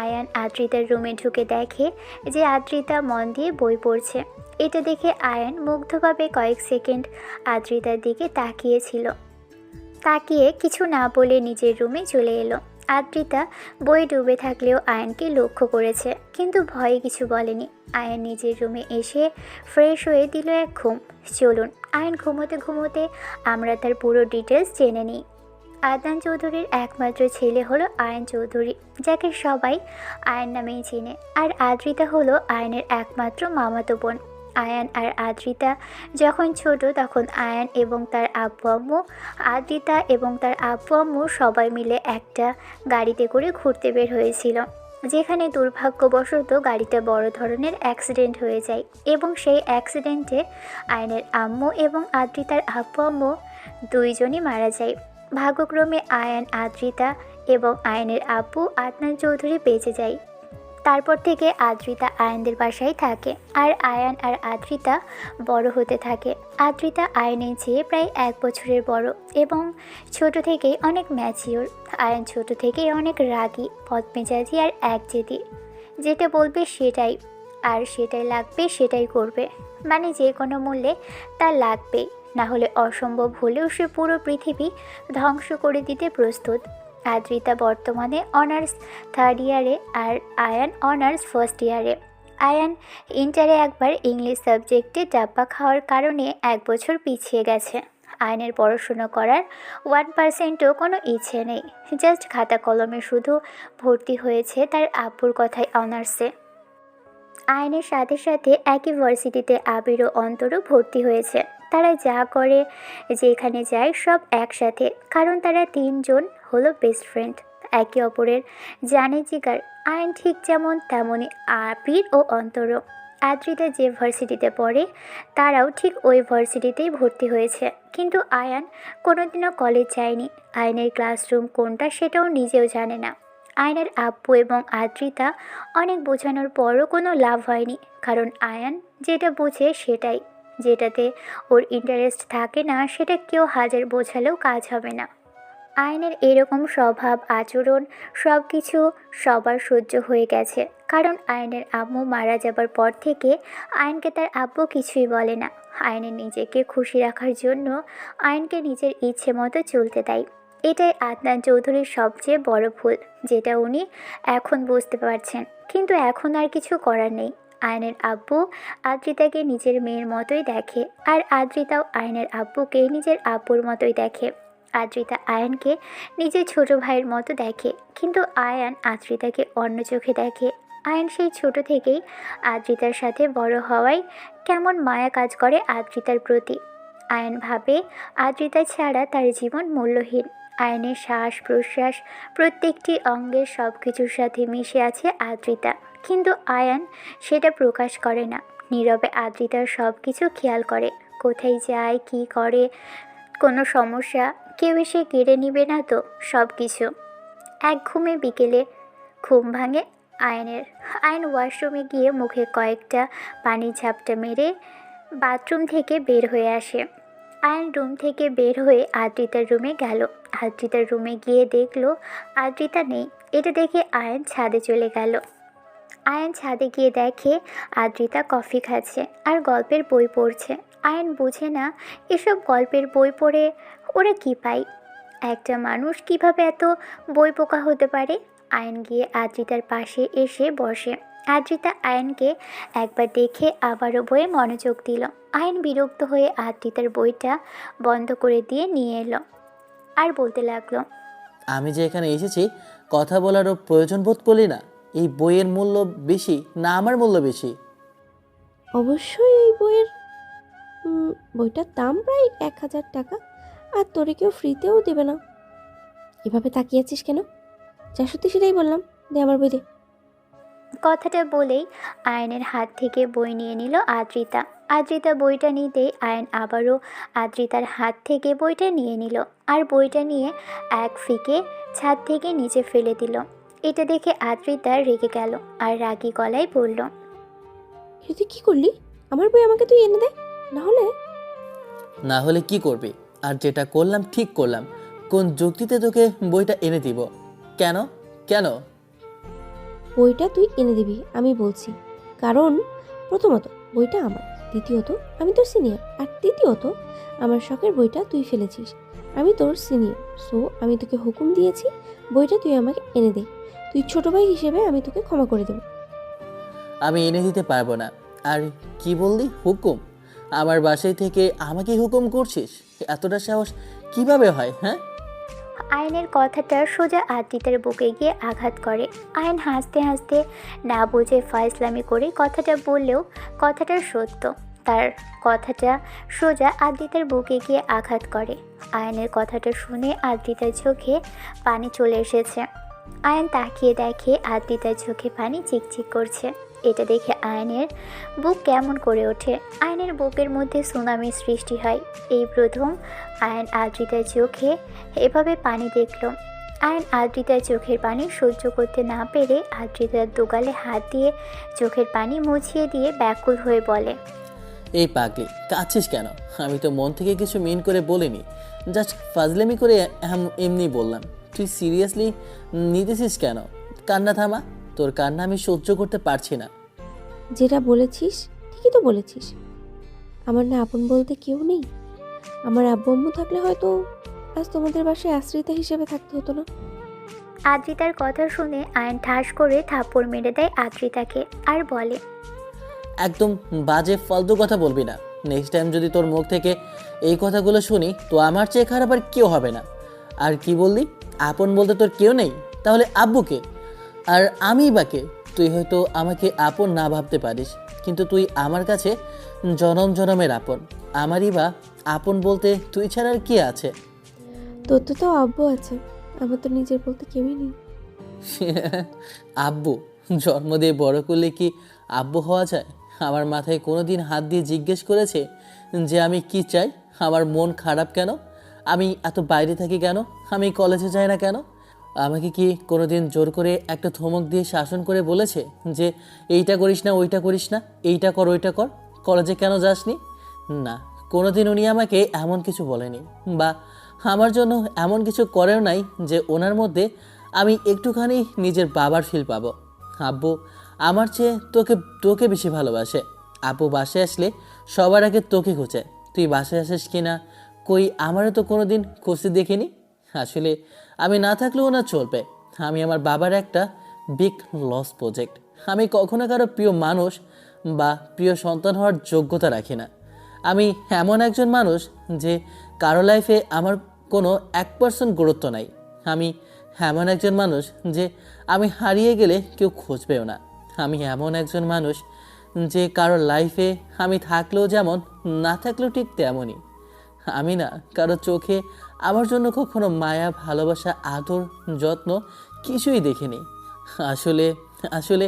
আয়ান আদ্রিতার রুমে ঢুকে দেখে যে আদ্রিতা মন দিয়ে বই পড়ছে। এটা দেখে আয়ান মুগ্ধভাবে কয়েক সেকেন্ড আদ্রিতার দিকে তাকিয়েছিল। তাকিয়ে কিছু না বলে নিজের রুমে চলে এলো। আদ্রিতা বই ডুবে থাকলেও আয়ানকে লক্ষ্য করেছে, কিন্তু ভয়ে কিছু বলেনি। আয়ান নিজের রুমে এসে ফ্রেশ হয়ে দিল এক ঘুম। চলুন আয়ান ঘুমোতে ঘুমোতে আমরা তার পুরো ডিটেলস জেনে নিই। আদনান চৌধুরীর একমাত্র ছেলে হলো আয়ন চৌধুরী, যাকে সবাই আয়ন নামেই চেনে। আর আদ্রিতা হলো আয়নের একমাত্র মামাতো বোন। আয়ান আর আদ্রিতা যখন ছোট তখন আয়ান এবং তার আব্বু আম্মু, আদ্রিতা এবং তার আব্বু আম্মু সবাই মিলে একটা গাড়িতে করে ঘুরতে বের হয়েছিল, যেখানে দুর্ভাগ্যবশত গাড়িটা বড় ধরনের অ্যাক্সিডেন্ট হয়ে যায় এবং সেই অ্যাক্সিডেন্টে আয়নের আম্মু এবং আদ্রিতার আব্বু আম্মু দুইজনই মারা যায়। ভাগ্যক্রমে আয়ান, আদ্রিতা এবং আয়নের আব্বু আদনান চৌধুরী বেঁচে যায়। তারপর থেকে আদ্রিতা আয়ানদের বাসায় থাকে আর আয়ান আর আদ্রিতা বড় হতে থাকে। আদ্রিতা আয়নের চেয়ে প্রায় 1 বছরের বড় এবং ছোট থেকেই অনেক ম্যাচিওর। আয়ান ছোট থেকেই অনেক রাগী, বদমেজাজি আর একজেদি। যেটা বলবে সেটাই, আর সেটাই লাগবে সেটাই করবে, মানে যে কোনো মূল্যে তার লাগবেই, না হলে অসম্ভব হলেও সে পুরো পৃথিবী ধ্বংস করে দিতে প্রস্তুত। আদ্রিতা বর্তমানে অনার্স 3rd ইয়ারে আর আয়ান অনার্স 1st ইয়ারে। আয়ান ইন্টারে একবার ইংলিশ সাবজেক্টে ডাব্বা খাওয়ার কারণে 1 বছর পিছিয়ে গেছে। আয়নের পড়াশুনো করার 1%ও কোনো ইচ্ছে নেই, জাস্ট খাতা কলমে শুধু ভর্তি হয়েছে তার আব্বুর কথায় অনার্সে। আয়নের সাথে সাথে একই ভার্সিটিতে আবির ও অন্তরও ভর্তি হয়েছে। তারা যা করে, যেখানে যায় সব একসাথে, কারণ তারা 3 জন হলো বেস্ট ফ্রেন্ড, একে অপরের জানে জিগার। আয়ন ঠিক যেমন তেমনই আবির ও অন্তরও। আদ্রিতা যে ভার্সিটিতে পড়ে তারাও ঠিক ওই ভার্সিটিতেই ভর্তি হয়েছে, কিন্তু আয়ান কোনোদিনও কলেজ যায়নি। আয়নের ক্লাসরুম কোনটা সেটাও নিজেও জানে না। আয়নের আব্বু এবং আদ্রিতা অনেক বোঝানোর পরও কোনো লাভ হয়নি, কারণ আয়ান যেটা বোঝে সেটাই, যেটাতে ওর ইন্টারেস্ট থাকে না সেটা কেউ হাজার বোঝালেও কাজ হবে না। আয়নের এরকম স্বভাব আচরণ সব কিছু সবার সহ্য হয়ে গেছে, কারণ আয়নের আম্মু মারা যাবার পর থেকে আয়নকে তার আব্বু কিছুই বলে না। আয়নের নিজেকে খুশি রাখার জন্য আয়নকে নিজের ইচ্ছে মতো চলতে দেয়। এটাই আদনান চৌধুরীর সবচেয়ে বড় ভুল, যেটা উনি এখন বুঝতে পারছেন। কিন্তু এখন আর কিছু করার নেই। আয়নের আব্বু আদ্রিতাকে নিজের মেয়ের মতোই দেখে, আর আদ্রিতাও আয়নের আব্বুকে নিজের আব্বুর মতোই দেখে। আদ্রিতা আয়ানকে নিজের ছোট ভাইয়ের মতো দেখে, কিন্তু আয়ান আদ্রিতাকে অন্য চোখে দেখে। আয়ান সেই ছোট থেকেই আদ্রিতার সাথে বড় হওয়ায় কেমন মায়া কাজ করে আদ্রিতার প্রতি। আয়ান ভাবে আদ্রিতা ছাড়া তার জীবন মূল্যহীন। আয়নের শ্বাস প্রশ্বাস প্রত্যেকটি অঙ্গের সব কিছুর সাথে মিশে আছে আদ্রিতা, কিন্তু আয়ান সেটা প্রকাশ করে না। নীরবে আদ্রিতার সব কিছু খেয়াল করে, কোথায় যায়, কি করে, কোনো সমস্যা কেউ এসে কেড়ে নিবে না তো সব কিছু। এক ঘুমে বিকেলে ঘুম ভাঙে আয়নের। আয়ন ওয়াশরুমে গিয়ে মুখে কয়েকটা পানির ঝাপটা মেরে বাথরুম থেকে বের হয়ে আসে। আয়ন রুম থেকে বের হয়ে আদ্রিতার রুমে গেল। আদ্রিতার রুমে গিয়ে দেখলো আদ্রিতা নেই। এটা দেখে আয়ন ছাদে চলে গেল। আয়ন ছাদে গিয়ে দেখে আদ্রিতা কফি খাচ্ছে আর গল্পের বই পড়ছে। আয়ন বোঝে না এসব গল্পের বই পড়ে ওরা কী পায়। একটা মানুষ কিভাবে এত বই পোকা হতে পারে। আয়ন গিয়ে আদ্রিতার পাশে এসে বসে। আদ্রিতা আয়নকে একবার দেখে আবারও বইয়ে মনোযোগ দিল। আয়ন বিরক্ত হয়ে আদ্রিতার বইটা বন্ধ করে দিয়ে নিয়ে এলো আর বলতে লাগলো, আমি যে এখানে এসেছি কথা বলারও প্রয়োজন বোধ করলি না? এই বইয়ের মূল্য বেশি না আমার মূল্য বেশি? অবশ্যই এই বইটার দাম প্রায় 1000 টাকা, আর তোরে কেউ ফ্রিতেও দেবে না। এভাবে তাকিয়েছিস কেন? যা সত্যি সেটাই বললাম, দে আমার বই দে। কথাটা বলেই আয়নের হাত থেকে বই নিয়ে নিল আদ্রিতা। আদ্রিতা বইটা নিতেই আয়ন আবারও আদ্রিতার হাত থেকে বইটা নিয়ে নিল আর বইটা নিয়ে এক ফিকে ছাদ থেকে নিচে ফেলে দিল। এটা দেখে আদ্রিতা রেগে গেল আর রাগী গলায় বলল, এ তুই কী করলি? আমার বই আমাকে তুই এনে দে, না হলে কি করবি? আর যেটা করলাম ঠিক করলাম। কোন যুক্তিতে তোকে বইটা এনে দিব? কেন কেন? বইটা তুই এনে দিবি আমি বলছি। কারণ প্রথমত বইটা আমার, দ্বিতীয়ত আমি তোর সিনিয়র, আর তৃতীয়ত আমার শখের বইটা তুই ফেলেছিস। আমি তোর সিনিয়র, সো আমি তোকে হুকুম দিয়েছি বইটা তুই আমাকে এনে দে। তুই ছোট ভাই হিসেবে আমি তোকে ক্ষমা করে দেব। আমি এনে দিতে পারবো না। আর কি বললি? হুকুম? আমার বাসায় থেকে আমাকে হুকুম করছিস? এতটা সাহস কিভাবে হয়? হ্যাঁ, আয়নের কথাটা সোজা আদ্রিতার বুকে গিয়ে আঘাত করে। আয়ন হাসতে হাসতে না বুঝে ফাইজলামি করে কথাটা বললেও কথাটা সত্য। তার কথাটা সোজা আদ্রিতার বুকে গিয়ে আঘাত করে। আয়নের কথাটা শুনে আদ্রিতার চোখে পানি চলে এসেছে। আয়ন তাকিয়ে দেখে আদ্রিতার চোখে পানি চিকচিক করছে। এটা দেখে আয়নের বুক কেমন করে ওঠে। আয়নের বুকের মধ্যে সুনামির সৃষ্টি হয়। এই প্রথম আয়ন আদ্রিতার চোখে এভাবে পানি দেখল। আয়ন আদ্রিতার চোখের পানি সহ্য করতে না পেরে আদ্রিতার দুগালে হাত দিয়ে চোখের পানি মুছিয়ে দিয়ে ব্যাকুল হয়ে বলে, এই পাগলি কাঁদছিস কেন? আমি তো মন থেকে কিছু মিন করে বলিনি, জাস্ট ফাজলামি করে এমনি বললাম। তুই সিরিয়াসলি নিতেছিস কেন? কান্না থামা, তোর কান্না আমি সহ্য করতে পারছি না। যেটা বলেছিস ঠিকই তো বলেছিস। আমার না আপন বলতে কেউ নেই। আমার আব্বু আম্মু থাকলে হয়তো আজ তোমাদের বাসায় আশ্রিতা হিসেবে থাকতে হতো না। আদ্রিতার কথা শুনে আয়ন ঠাস করে থাপ্পড় মেরে দেয় আদ্রিতাকে আর বলে, একদম বাজে ফালতু কথা বলবি না। নেক্সট টাইম যদি তোর মুখ থেকে এই কথাগুলো শুনি তো আমার চেয়ে খারাপ আর কেউ হবে না। আর কি বললি? আপন বলতে তোর কেউ নেই? তাহলে আব্বুকে আর আমিই বাকে। তুই হয়তো আমাকে আপন না ভাবতে পারিস, কিন্তু তুই আমার কাছে জনম জনমের আপন। আমারই বা আপন বলতে তুই ছাড়া আর কে আছে? তোর তো তাও আব্বু আছে, আমার তো নিজের বলতে কেউই নেই। আব্বু? জন্ম দিয়ে বড় করলে কি আব্বু হওয়া যায়? আমার মাথায় কোনো দিন হাত দিয়ে জিজ্ঞেস করেছে যে আমি কি চাই? আমার মন খারাপ কেন? আমি এত বাইরে থাকি কেন? আমি কলেজে যাই না কেন? আমাকে কি কোনো দিন জোর করে একটা ধমক দিয়ে শাসন করে বলেছে যে এইটা করিস না, ওইটা করিস না, এইটা কর, ওইটা কর, কলেজে কেন যাসনি? না, কোনো দিন উনি আমাকে এমন কিছু বলেনি বা আমার জন্য এমন কিছু করেও নাই যে ওনার মধ্যে আমি একটুখানি নিজের বাবার ফিল পাবো। আব্বু আমার চেয়ে তোকে তোকে বেশি ভালোবাসে। আব্বু বাসায় আসলে সবার আগে তোকে খোঁজে। তুই বাসায় আসিস কি না, কই আমারও তো কোনো দিন খুঁজতে দেখিনি। আসলে আমি না থাকলেও ওনার চলবে। আমি আমার বাবার একটা বিগ লস প্রজেক্ট। আমি কখনো কারো প্রিয় মানুষ বা প্রিয় সন্তান হওয়ার যোগ্যতা রাখি না। আমি এমন একজন মানুষ যে কারো লাইফে আমার কোনো 1% গুরুত্ব নাই। আমি এমন একজন মানুষ যে আমি হারিয়ে গেলে কেউ খুঁজবেও না। আমি এমন একজন মানুষ যে কারো লাইফে আমি থাকলেও যেমন, না থাকলেও ঠিক তেমনই। আমি না কারো চোখে আমার জন্য কখনো মায়া, ভালোবাসা, আদর, যত্ন কিছুই দেখিনি। আসলে আসলে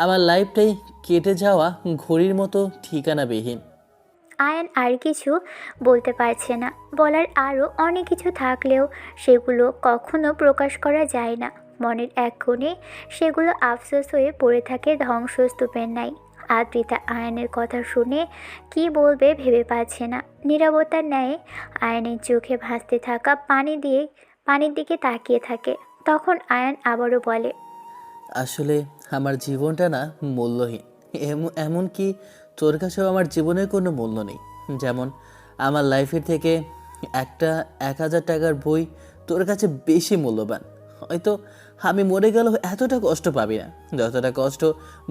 আমার লাইফটাই কেটে যাওয়া ঘড়ির মতো ঠিকানাবিহীন। আয়ান আর কিছু বলতে পারছে না। বলার আরও অনেক কিছু থাকলেও সেগুলো কখনো প্রকাশ করা যায় না। মনের এক কোণে সেগুলো আফসোস হয়ে পড়ে থাকে ধ্বংসস্তূপের ন্যায়। আদ্রিতা আয়ানের কথা শুনে কি বলবে ভেবে পাচ্ছে না। নীরবতার ন্যায় আয়ানের চোখে ভাসতে থাকা পানির দিকে তাকিয়ে থাকে। তখন আয়ান আবারও বলে, আসলে আমার জীবনটা না মূল্যহীন। এমনকি তোর কাছেও আমার জীবনের কোনো মূল্য নেই। যেমন আমার লাইফের থেকে একটা 1,000 টাকার বই তোর কাছে বেশি মূল্যবান। হয়তো আমি মরে গেলেও এতটা কষ্ট পাবি না যতটা কষ্ট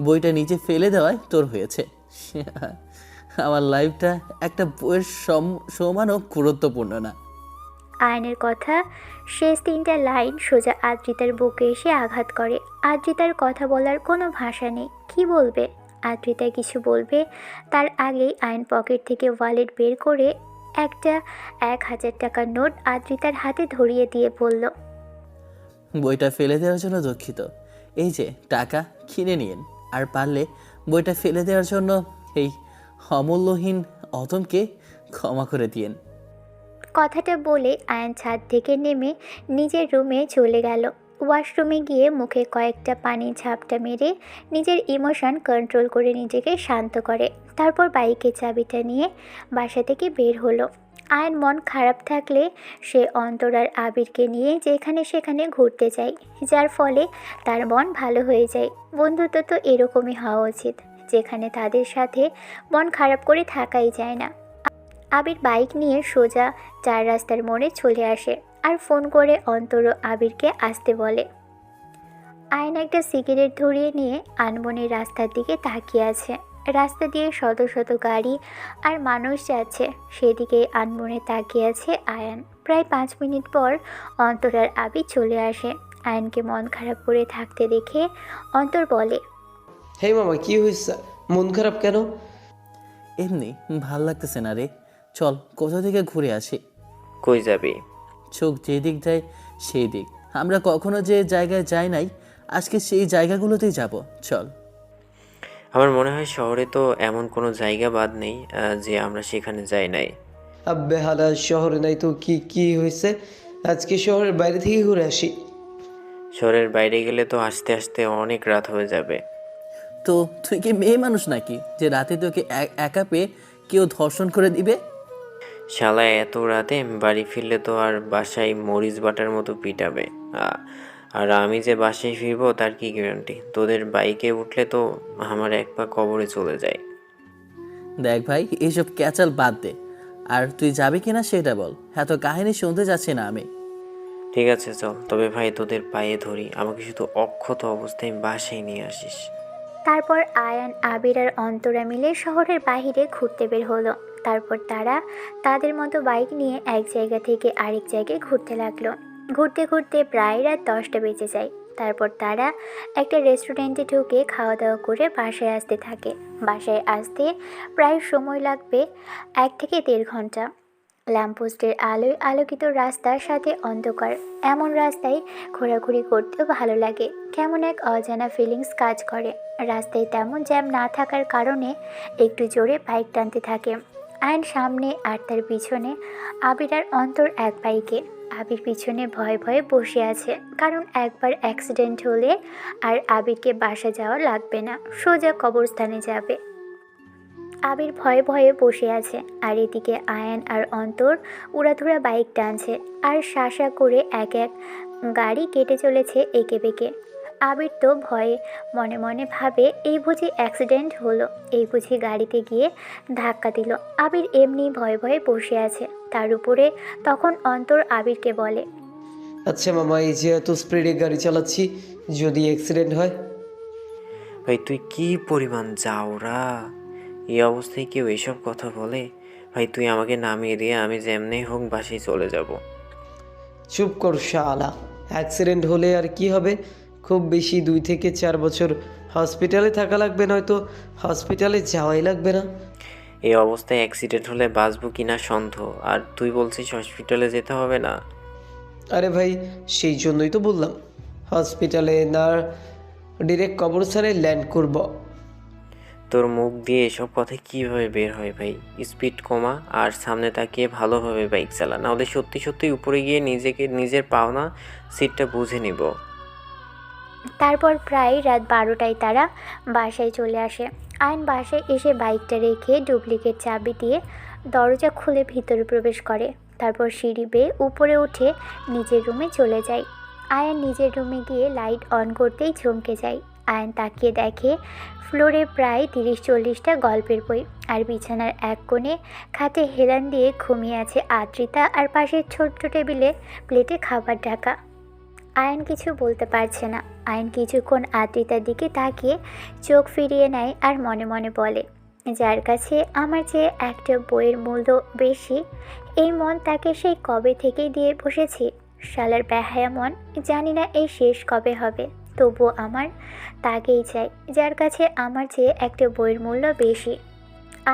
বইটা নিচে ফেলে দেওয়ায় তোর হয়েছে। আমার লাইফটা একটা বইয়ের সমানও গুরুত্বপূর্ণ না। আয়নের কথা শেষ তিনটা লাইন সোজা আদ্রিতার বুকে এসে আঘাত করে। আদ্রিতার কথা বলার কোনো ভাষা নেই। কি বলবে? আদ্রিতা কিছু বলবে তার আগেই আয়ন পকেট থেকে ওয়ালেট বের করে একটা 1,000 টাকার নোট আদ্রিতার হাতে ধরিয়ে দিয়ে বলল, বইটা ফেলে দেওয়ার জন্য দুঃখিত। এই যে টাকা, কিনে নিন। আর পারলে বইটা ফেলে দেওয়ার জন্য এই অমূল্যহীন অদমকে ক্ষমা করে দিয়েন। কথাটা বলে আয়ন ছাদ থেকে নেমে নিজের রুমে চলে গেল। ওয়াশরুমে গিয়ে মুখে কয়েকটা পানির ঝাপটা মেরে নিজের ইমোশন কন্ট্রোল করে নিজেকে শান্ত করে। তারপর বাইকের চাবিটা নিয়ে বাসা থেকে বের হলো। আয়ন মন খারাপ থাকলে সে অন্তর আর আবিরকে নিয়ে যেখানে সেখানে ঘুরতে যায়, যার ফলে তার মন ভালো হয়ে যায়। বন্ধুত্ব তো এরকমই হওয়া উচিত, যেখানে তাদের সাথে মন খারাপ করে থাকাই যায় না। আবির বাইক নিয়ে সোজা 4 রাস্তার মোড়ে চলে আসে আর ফোন করে অন্তর ও আবিরকে আসতে বলে। আয়ন একটা সিগারেট ধরিয়ে নিয়ে আনমনে রাস্তার দিকে তাকিয়ে আছে। রাস্তা দিয়ে শত শত গাড়ি আর মানুষ যাচ্ছে, সেদিকে আনমনে তাকিয়ে আছে আয়ান। প্রায় 5 মিনিট পর অন্তর আর আবির চলে আসে। আয়নকে মন খারাপ করে থাকতে দেখে অন্তর বলে, হে মামা, কি হয়েছে? মন খারাপ কেন? এমনি ভাল লাগতেছে না রে। চল কোথা থেকে ঘুরে আসি। কই যাবি? চোখ যেদিক যায় সেই দিক। আমরা কখনো যে জায়গায় যাই নাই, আজকে সেই জায়গাগুলোতেই যাব। চল। আমার মনে হয় শহরে তো এমন কোনো জায়গা বাদ নেই যে আমরা সেখানে যাই নাই। আব্বে হালা, শহরে নাই তো কি কি হয়েছে? আজকে শহরের বাইরে থেকে ঘুরে আসি। শহরের বাইরে গেলে তো আস্তে আস্তে অনেক রাত হয়ে যাবে। তো তুই কি মেয়ে মানুষ নাকি যে রাতে তোকে একা পেয়ে কেউ ধর্ষণ করে দিবে? শালা এত রাতে বাড়ি ফিরলে তো আর বাসায় মরিচ বাটার মতো পিটাবে। আর আমি যে বাসায় ফিরবো তার কি গ্যারান্টি? তোদের বাইকে উঠলে তো আমার এক পা কবরে চলে যায়। দেখ ভাই, এইসব ক্যাচাল বাদ দে। আর তুই যাবি কিনা সেটা বল। এত কাহিনী শুনতে যাচ্ছি না আমি। ঠিক আছে চল, তবে ভাই তোদের পায়ে ধরি, আমাকে শুধু অক্ষত অবস্থায় বাসায় নিয়ে আসিস। তারপর আয়ান, আবির আর অন্তরা মিলে শহরের বাইরে ঘুরতে বের হলো। তারপর তারা তাদের মতো বাইক নিয়ে এক জায়গা থেকে আরেক জায়গায় ঘুরতে লাগলো। ঘুরতে ঘুরতে প্রায় রাত 10টা বেজে যায়। তারপর তারা একটা রেস্টুরেন্টে ঢুকে খাওয়া দাওয়া করে বাসায় আসতে থাকে। বাসায় আসতে প্রায় সময় লাগবে 1 থেকে 1.5 ঘন্টা। ল্যাম্পপোস্টের আলোয় আলোকিত রাস্তার সাথে অন্ধকার এমন রাস্তায় ঘোরাঘুরি করতেও ভালো লাগে। কেমন এক অজানা ফিলিংস কাজ করে। রাস্তায় তেমন জ্যাম না থাকার কারণে একটু জোরে বাইক টানতে থাকে আয়ন সামনে, আর তার পিছনে আবির আর অন্তর এক বাইকে। আবির পিছনে ভয়ে ভয়ে বসে আছে, কারণ একবার অ্যাক্সিডেন্ট হলে আর আবিরকে বাসা যাওয়া লাগবে না, সোজা কবরস্থানে যাবে। আবির ভয়ে ভয়ে বসে আছে, আর এদিকে আয়ান আর অন্তর উড়াধুরা বাইক টানছে আর শাসা করে এক এক গাড়ি কেটে চলেছে এঁকে বেঁকে। আবির তো ভয়ে মনে মনে ভাবে এই বুঝি অ্যাক্সিডেন্ট হলো, এই বুঝি গাড়িতে গিয়ে ধাক্কা দিল। আবির এমনি ভয়ে ভয়ে বসে আছে, তার উপরে তখন অন্তর আবিরকে বলে, আচ্ছা মামা, এই যে এত স্পিডে গাড়ি চালাচ্ছি, যদি অ্যাক্সিডেন্ট হয়? ভাই তুই কি পরিমাণ যাওরা! এই অবস্থায় কেউ এসব কথা বলে? ভাই তুই আমাকে নামিয়ে দিয়ে আমি যেমনি হোক বাসায় চলে যাব। চুপ কর শালা। অ্যাক্সিডেন্ট হলে আর কি হবে? খুব বেশি 2 থেকে 4 বছর হসপিটালে থাকা লাগবে, নয়তো হসপিটালে যাওয়াই লাগবে না। এই অবস্থায় অ্যাক্সিডেন্ট হলে বাঁচবো কিনা সন্দেহ, আর তুই বলছিস হসপিটালে যেতে হবে না? আরে ভাই, সেই জন্যই তো বললাম হসপিটালে না, ডিরেক্ট কবরস্থানে ল্যান্ড করব। তোর মুখ দিয়ে এসব কথা কিভাবে বের হয় ভাই? স্পিড কমা আর সামনে তাকিয়ে ভালোভাবে বাইক চালা, নাহলে সত্যি সত্যি উপরে গিয়ে নিজের পাওনা সিটটা বুঝে নিব। তারপর প্রায় রাত 12টায় তারা বাসায় চলে আসে। আয়ন বাসায় এসে বাইকটা রেখে ডুপ্লিকেট চাবি দিয়ে দরজা খুলে ভিতরে প্রবেশ করে। তারপর সিঁড়ি বেয়ে উপরে উঠে নিজের রুমে চলে যায়। আয়ন নিজের রুমে গিয়ে লাইট অন করতেই চমকে যায়। আয়ন তাকিয়ে দেখে ফ্লোরে প্রায় 30-40টা গল্পের বই, আর বিছানার এক কোণে খাটে হেলান দিয়ে ঘুমিয়ে আছে আদ্রিতা, আর পাশের ছোট্ট টেবিলে প্লেটে খাবার ঢাকা। আয়ন কিছু বলতে পারছে না। আয়ন কিছুক্ষণ আদ্রিতার দিকে তাকিয়ে চোখ ফিরিয়ে নেয় আর মনে মনে বলে, যার কাছে আমার চেয়ে একটা বইয়ের মূল্য বেশি, এই মন তাকে সেই কবে থেকেই দিয়ে বসেছি। শালার বেহায়া মন, জানি না এই শেষ কবে হবে, তবুও আমার তাকেই চাই যার কাছে আমার চেয়ে একটা বইয়ের মূল্য বেশি।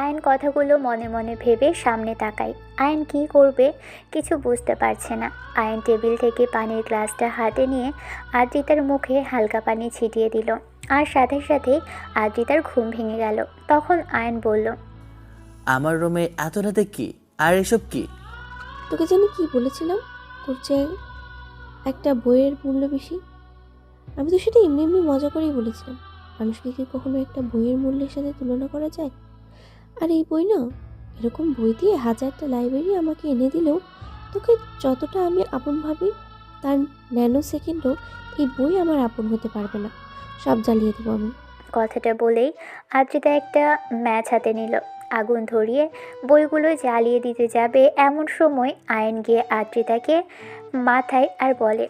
আয়ন কথাগুলো মনে মনে ভেবে সামনে তাকায়। আয়ন কী করবে কিছু বুঝতে পারছে না। আয়ন টেবিল থেকে পানির গ্লাসটা হাতে নিয়ে আদ্রিতার মুখে হালকা পানি ছিটিয়ে দিল, আর সাথে সাথেই আদ্রিতার ঘুম ভেঙে গেল। তখন আয়ন বলল, আমার রুমে এত রাতে কি আর এসব কি? তোকে জানি কি বলেছিলাম, তোর চেয়ে একটা বইয়ের মূল্য বেশি। আমি তো সেটা এমনি এমনি মজা করেই বলেছিলাম। মানুষকে কি কখনো একটা বইয়ের মূল্যের সাথে তুলনা করা যায়? আর এই বই না, এরকম বই দিয়ে 1000টা লাইব্রেরি আমাকে এনে দিলেও তোকে যতটা আমি আপন ভাবি, তার ন্যানো সেকেন্ডও এই বই আমার আপন হতে পারবে না। সব জ্বালিয়ে দেবো আমি। কথাটা বলেই আদ্রিতা একটা ম্যাচ হাতে নিল। আগুন ধরিয়ে বইগুলো জ্বালিয়ে দিতে যাবে, এমন সময় আয়ন গিয়ে আদ্রিতাকে মাথায় আর বলে,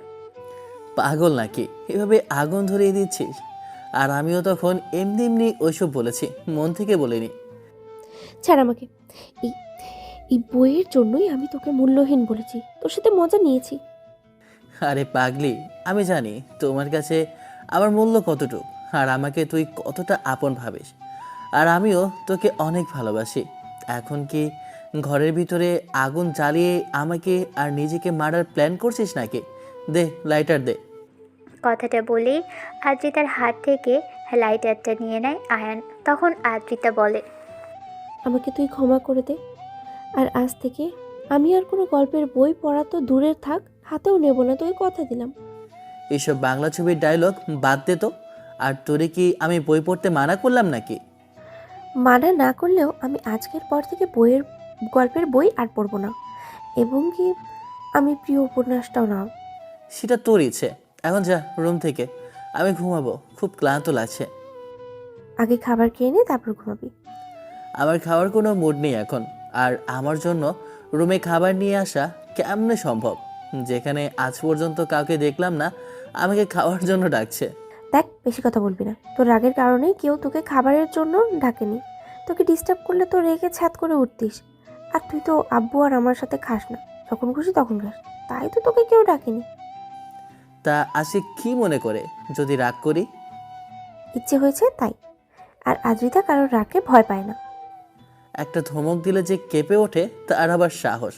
পাগল নাকি এভাবে আগুন ধরিয়ে দিচ্ছিস? আর আমিও তখন এমনি এমনি ওইসব বলেছি, মন থেকে বলিনি। ছাড় আমাকে। এই এই বইয়ের জন্যই আমি তোকে মূল্যহীন বলেছি, তোর সাথে মজা নিয়েছি। আরে পাগলি, আমি জানি তোমার কাছে আমার মূল্য কতটুকু, আর আমাকে তুই কতটা আপন ভাবিস, আর আমিও তোকে অনেক ভালোবাসি। এখন কি ঘরের ভিতরে আগুন জ্বালিয়ে আমাকে আর নিজেকে মারার প্ল্যান করছিস নাকি? দে লাইটার দে। কথাটা বলেই আদ্রিতার হাত থেকে লাইটারটা নিয়ে নেয় আয়ান। তখন আদ্রিতা বলে, আমাকে তুই ক্ষমা করে দে। আর আজ থেকে আমি আর কোনো গল্পের বই পড়া তো দূরের থাক, হাতেও নেব না, তোকে কথা দিলাম। এইসব বাংলা ছবির ডায়লগ বাদ দে তো। আর তোরে কি আমি বই পড়তে মানা করলাম নাকি? মানা না করলেও আমি আজকের পর থেকে গল্পের বই আর পড়বো না, এবং কি আমি প্রিয় উপন্যাসটাও না। সেটা তোর ইচ্ছে। এখন যা রুম থেকে, আমি ঘুমাবো, খুব ক্লান্ত লাগছে। আগে খাবার খেয়ে নে, তারপর ঘুমাবি। আমার খাওয়ার কোনো মুড নেই এখন, আর আমার জন্য রুমে খাবার নিয়ে আসা কেমনে সম্ভব, যেখানে আজ পর্যন্ত কাউকে দেখলাম না আমাকে খাওয়ার জন্য ডাকছে। দেখ, বেশি কথা বলবি না। তোর রাগের কারণেই কেউ তোকে খাবারের জন্য ডাকেনি। তোকে ডিস্টার্ব করলে তো রেগে ছ্যাদ করে উঠতিস। আর তুই তো আব্বু আর আমার সাথে খাস না, যখন খুশি তখন খাস, তাই তো তোকে কেউ ডাকেনি। তা আজকে কি মনে করে যদি রাগ করি? ইচ্ছে হয়েছে তাই। আর আদ্রিতা কারোর রাগকে ভয় পায় না। একটা ধমক দিলে যে কেঁপে ওঠে তার আবার সাহস।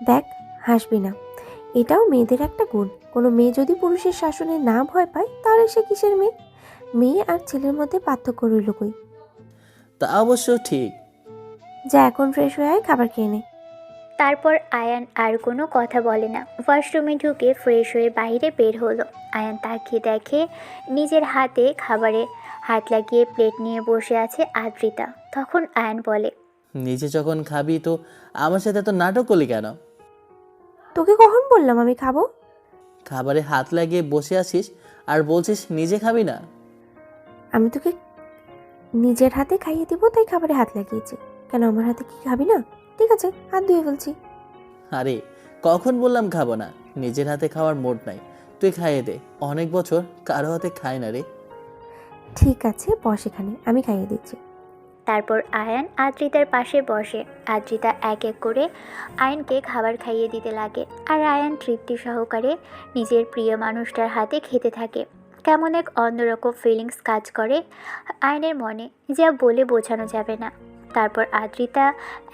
দেখ, হাসবি না। এটাও মেয়েদের একটা গুণ। কোনো মেয়ে যদি পুরুষের শাসনে না ভয় পায়, তাহলে সে কিসের মেয়ে? মেয়ে আর ছেলের মধ্যে পার্থক্য রইল কই? তা অবশ্য ঠিক। যা এখন ফ্রেশ হয়ে আয়, খাবার খেয়ে নে। তারপর আয়ান আর কোনো কথা বলে না, ওয়াশরুমে ঢুকে ফ্রেশ হয়ে বাইরে বের হলো। আয়ান তাকিয়ে দেখে নিজের হাতে খাবারে হাত লাগিয়ে প্লেট নিয়ে বসে আছে আদ্রিতা। তখন আয়ান বলে, নিজে যখন খাবি তো আমার সাথে তো নাটক করলি কেন? তোকে কখন বললাম আমি খাবো? খাবারে হাত লাগিয়ে বসে আছিস আর বলছিস নিজে খাবি না। আমি তোকে নিজের হাতে খাইয়ে দিব তাই খাবারে হাত লাগিয়েছি। কেন আমার হাতে কি খাবি না? ঠিক আছে, হাত ধুয়ে ফেলছি। আরে কখন বললাম খাবো না? নিজের হাতে খাওয়ার মোড নাই, তুই খাইয়ে দে। অনেক বছর কারো হাতে খায় না রে। ঠিক আছে, বস এখানে, আমি খাইয়ে দিচ্ছি। তারপর আয়ান আদ্রিতার পাশে বসে। আদ্রিতা এক এক করে আয়ানকে খাবার খাইয়ে দিতে লাগে, আর আয়ান তৃপ্তি সহকারে নিজের প্রিয় মানুষটার হাতে খেতে থাকে। কেমন এক অন্যরকম ফিলিংস কাজ করে আয়ানের মনে, যা বলে বোঝানো যাবে না। তারপর আদ্রিতা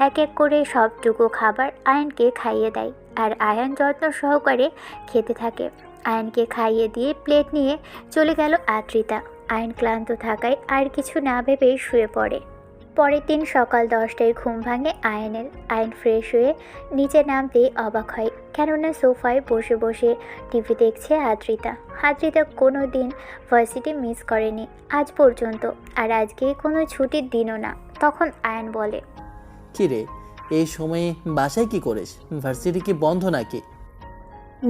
এক এক করে সবটুকু খাবার আয়ানকে খাইয়ে দেয়, আর আয়ান যত্ন সহকারে খেতে থাকে। আয়ানকে খাইয়ে দিয়ে প্লেট নিয়ে চলে গেল আদ্রিতা। আয়ান ক্লান্ত থাকায় আর কিছু না ভেবেই শুয়ে পড়ে। পরের দিন সকাল 10টায় ঘুম ভাঙে আয়ানের। আয়ান ফ্রেশ হয়ে নিচে নামতেই অবাক হয়, কেননা সোফায় বসে বসে টিভি দেখছে আদ্রিতা। আদ্রিতা কোনো দিন ভার্সিটি মিস করেনি আজ পর্যন্ত, আর আজকে কোনো ছুটির দিনও না। তখন আয়ান বলে, কি রে, এই সময়ে বাসায় কি করিস? ভার্সিটি কি বন্ধ নাকি?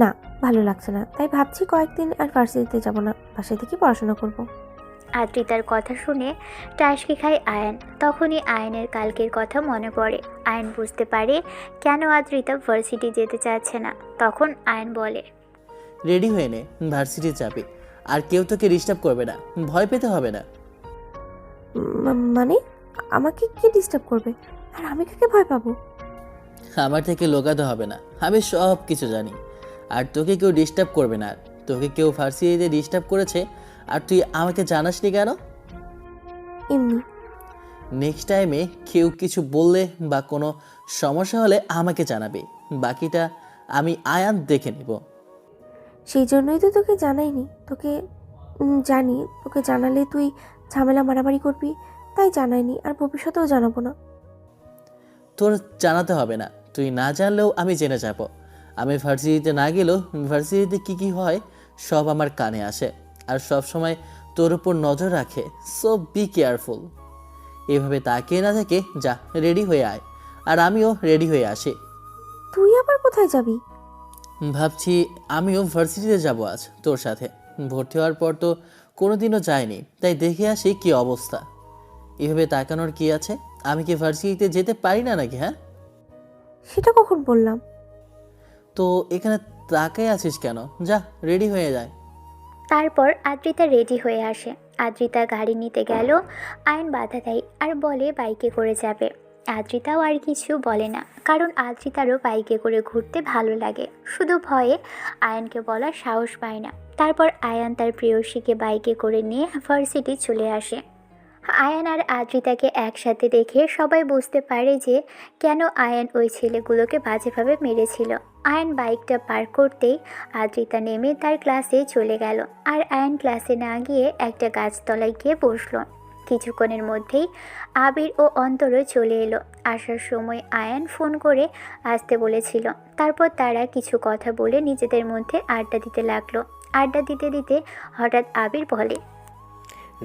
না, ভালো লাগছে না, তাই ভাবছি কয়েকদিন আর ভার্সিটিতে যাব না, বাসায় থেকে পড়াশোনা করব। আদ্রিতার কথা শুনে টাসকি খায় আয়ান। তখনই আয়ানের কালকের কথা মনে পড়ে। আয়ান বুঝতে পারে কেন আদ্রিতা ভার্সিটি যেতে চাচ্ছে না। তখন আয়ান বলে, রেডি হয়ে নে, ভার্সিটি যাবি। আর কেউ তোকে ডিস্টার্ব করবে না, ভয় পেতে হবে না। মানে আমাকে কে ডিস্টার্ব করবে? আর আমি কাকে ভয় পাবো? আমার থেকে লোকাতে হবে না, আমি সব কিছু জানি। আর তোকে কেউ ডিস্টার্ব করবে না। আর তোকে কেউ ভার্সিটিতে ডিস্টার্ব করেছে আর তুই আমাকে জানাসনি কেন? এমনি। নেক্সট টাইমে কেউ কিছু বললে বা কোনো সমস্যা হলে আমাকে জানাবে, বাকিটা আমি আয়ান দেখে নেব। সেই জন্যই তো তোকে জানাইনি। তোকে জানি, তোকে জানালে তুই ঝামেলা মারামারি করবি, তাই জানাইনি, আর ভবিষ্যতেও জানাবো না। তোর জানাতে হবে না, তুই না জানলেও আমি জেনে যাব। আমি ভার্সিটিতে না গেলেও ভার্সিটিতে কী কী হয় সব আমার কানে আসে, আর সব সময় তোর উপর নজর রাখে। So be careful. এভাবে তাকিয়ে না থেকে যা, রেডি হয়ে আয়। আর আমিও রেডি হয়ে আসি। তুই আবার কোথায় যাবি? ভাবছি আমিও ভার্সিটিতে যাব আজ তোর সাথে। ভর্তি হওয়ার পর তো কোনোদিনও যাইনি, তাই দেখে আসি কি অবস্থা। এভাবে তাকানোর কি আছে? আমি কি ভার্সিটিতে যেতে পারি না নাকি? হ্যাঁ, সেটা কখন বললাম? তো এখানে তাকাই আছিস কেন? যা, রেডি হয়ে যায়। তারপর আদ্রিতা রেডি হয়ে আসে। আদ্রিতা গাড়ি নিতে গেল, আয়ন বাধা দেয় আর বলে বাইকে করে যাবে। আদ্রিতাও আর কিছু বলে না, কারণ আদ্রিতারও বাইকে করে ঘুরতে ভালো লাগে, শুধু ভয়ে আয়নকে বলার সাহস পায় না। তারপর আয়ান তার প্রেয়সীকে বাইকে করে নিয়ে ভার্সিটি চলে আসে। আয়ান আর আদ্রিতাকে একসাথে দেখে সবাই বুঝতে পারে যে কেন আয়ান ওই ছেলেগুলোকে বাজেভাবে মেরেছিল। আয়ান বাইকটা পার করতেই আদ্রিতা নেমে তার ক্লাসে চলে গেল, আর আয়ান ক্লাসে না গিয়ে একটা গাছতলায় গিয়ে বসলো। কিছুক্ষণের মধ্যেই আবির ও অন্তরও চলে এলো। আসার সময় আয়ান ফোন করে আসতে বলেছিল। তারপর তারা কিছু কথা বলে নিজেদের মধ্যে আড্ডা দিতে লাগলো। আড্ডা দিতে দিতে হঠাৎ আবির বলে,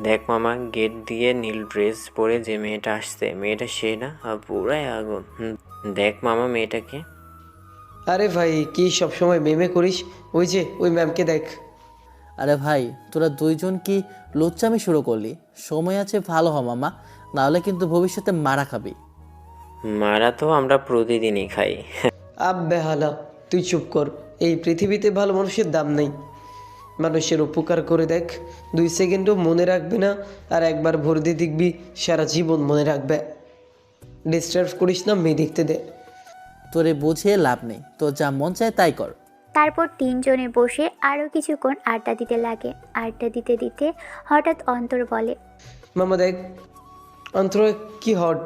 দেখ মামা, গেট দিয়ে নীল ড্রেস পরে যে মেয়েটা আসছে, মেয়েটা সে না? পুরাই আগুন। দেখ মামা মেয়েটাকে। আরে ভাই, কি সব সময় মেমে করিস? ওই যে ওই ম্যামকে দেখ। আরে ভাই, তোরা দুইজন কি লুচ্চামি শুরু করলি? সময় আছে ভালো হ মামা, নাহলে কিন্তু ভবিষ্যতে মারা খাবি। মারা তো আমরা প্রতিদিনই খাই। আব্বে হালা, তুই চুপ কর। এই পৃথিবীতে ভালো মানুষের দাম নেই। মানুষের উপকার করে দেখ, 2 সেকেন্ডও মনে রাখবে না, আর একবার ভোর দিয়ে দেখবি সারা জীবন মনে রাখবে। ডিস্টার্ব করিস না, মেয়ে দেখতে দে। তোরে বুঝিয়ে লাভ নেই, তোর যা মন চায় তাই কর। তারপর তিনজনে বসে আরও কিছুক্ষণ আড্ডা দিতে লাগে। আড্ডা দিতে দিতে হঠাৎ অন্তর বলে, মামা দেখ, অন্তর কি হট।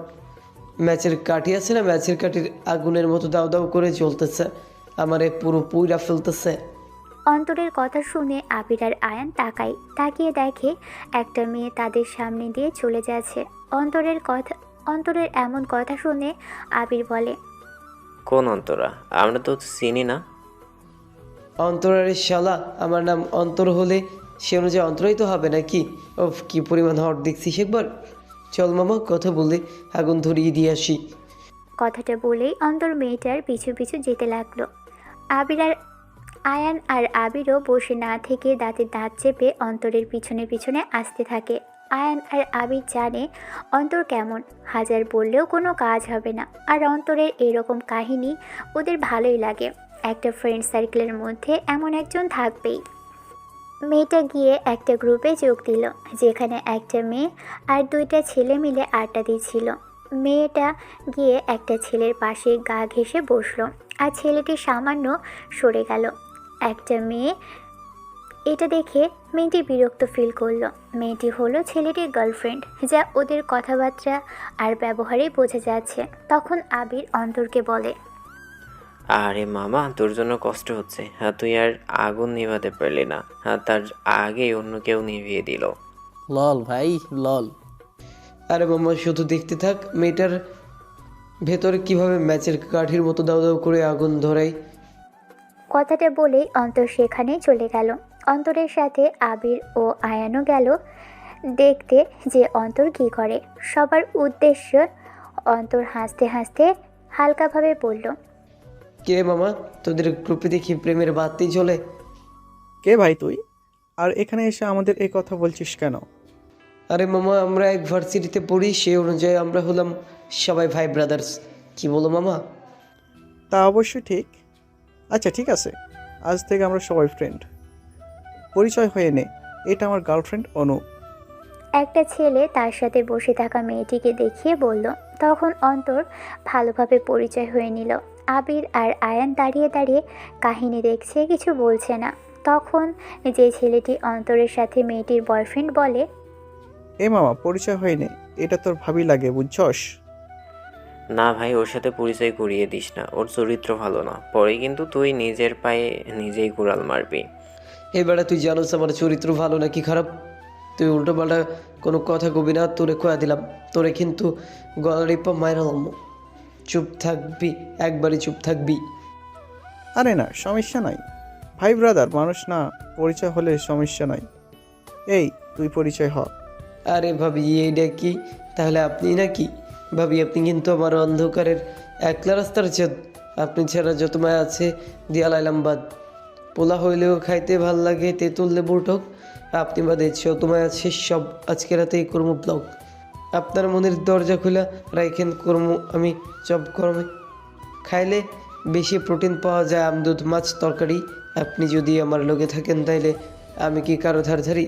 ম্যাচের কাঠি আছে না, ম্যাচের কাঠির আগুনের মতো দাও দাও করে জ্বলতেছে, আমারে পুরো পুইরা ফেলতেছে। অন্তরের কথা শুনে আবির আর আয়ান তাকিয়ে দেখে একটা মেয়ে তাদের সামনে দিয়ে চলে যাচ্ছে। অন্তরের এমন কথা শুনে আবির বলে, কোন অন্তরা? আমরা তো চিনি না। অন্তরারের শালা, আমার নাম অন্তর হলে সে অনুযায়ী অন্তরাই তো হবে নাকি? ওফ, কি পরিমাণ হট দেখছিস একবার। চল মামা, কথা বলে আগুন ধরিয়ে দিয়ে আসি। কথাটা বলেই অন্তর মেয়েটার পিছু পিছু যেতে লাগলো। আয়ান আর আবিরও বসে না থেকে দাঁতে দাঁত চেপে অন্তরের পিছনে পিছনে আসতে থাকে। আয়ান আর আবির জানে অন্তর কেমন, হাজার বললেও কোনো কাজ হবে না। আর অন্তরের এরকম কাহিনী ওদের ভালোই লাগে। একটা ফ্রেন্ড সার্কেলের মধ্যে এমন একজন থাকবেই। মেয়েটা গিয়ে একটা গ্রুপে যোগ দিল, যেখানে একটা মেয়ে আর দুইটা ছেলে মিলে আড্ডা দিচ্ছিল। মেয়েটা গিয়ে একটা ছেলের পাশে গা ঘেঁষে বসলো, আর ছেলেটি সামান্য সরে গেল। একটা মেয়ে এটা দেখে মেয়েটি বিরক্ত ফিল করলো। মেয়েটি হলো ছেলেটির গার্লফ্রেন্ড, যা ওদের কথাবার্তা আর ব্যবহারেই বোঝা যাচ্ছে। তখন আবির অন্তরকে বলে, আরে মামা, তোর জন্য কষ্ট হচ্ছে। হ্যাঁ, তুই আর আগুন নিভাতে পারলি না, হ্যাঁ তার আগেই অন্য কেউ নিভিয়ে দিল। লল ভাই লল। আরে মামা, শুধু দেখতে থাক মেয়েটার ভেতরে কিভাবে ম্যাচের কাঠির মতো দাউ দাউ করে আগুন ধরায়। কথাটা বলেই অন্তর সেখানেই চলে গেল। অন্তরের সাথে আবির ও আয়ানও গেল দেখতে যে অন্তর কী করে। সবার উদ্দেশ্য অন্তর হাসতে হাসতে হালকাভাবে বলল, কে মামা, তোদের গ্রুপে দেখি প্রেমের বাতি জ্বলে। কে ভাই তুই? আর এখানে এসে আমাদের এই কথা বলছিস কেন? আরে মামা, আমরা এক ভার্সিটিতে পড়ি, সেই অনুযায়ী আমরা হলাম সবাই ভাই ব্রাদার্স। কি বলো মামা? তা অবশ্যই ঠিক। আচ্ছা ঠিক আছে, আজ থেকে আমরা সবাই ফ্রেন্ড। পরিচয় হয়ে নে, এটা আমার গার্লফ্রেন্ড অনু। একটা ছেলে তার সাথে বসে থাকা মেয়েটিকে দেখিয়ে বলল। তখন অন্তর ভালোভাবে পরিচয় হয়ে নিল। আবির আর আয়ান দাঁড়িয়ে দাঁড়িয়ে কাহিনী দেখছে, কিছু বলছে না। তখন যে ছেলেটি অন্তরের সাথে মেয়েটির বয়ফ্রেন্ড বলে, এ মামা, পরিচয় হয়ে নে, এটা তোর ভাবি লাগে বুঝছস। না ভাই, ওর সাথে পরিচয় করিয়ে দিস না, ওর চরিত্র ভালো না। পরে কিন্তু তুই নিজের পায়ে নিজেই কুড়াল মারবি। এবারে তুই জানোস আমার চরিত্র ভালো নাকি খারাপ? তুই উল্টো পাল্টা কোনো কথা কবি না, তোরে খোয়া দিলাম। তোরে কিন্তু গলা রিপা মাইরালাম। চুপ থাকবি, একবারই চুপ থাকবি। আরে না, সমস্যা নাই। ভাই ব্রাদার মানুষ না, পরিচয় হলে সমস্যা নাই। এই তুই পরিচয় হ। আরে ভাবি, এইটা কি তাহলে আপনি নাকি? ভাবি, আপনি কিন্তু আমার অন্ধকারের একলা রাস্তার চাঁদ। আপনি ছাড়া যত মায় আছে দিয়া লাইলাম বাদ। পোলা হইলেও খাইতে ভাল লাগে, তেঁতুল লেবুর টক। আপনি বাদে যত মায় আছে সব আজকে রাতেই কর্ম ব্লগ। আপনার মনের দরজা খোলা রাইখেন, কর্ম আমি চপ কর্মে। খাইলে বেশি প্রোটিন পাওয়া যায়, আমদুধ মাছ তরকারি। আপনি যদি আমার লগে থাকেন তাইলে আমি কি কারো ধার ধারি?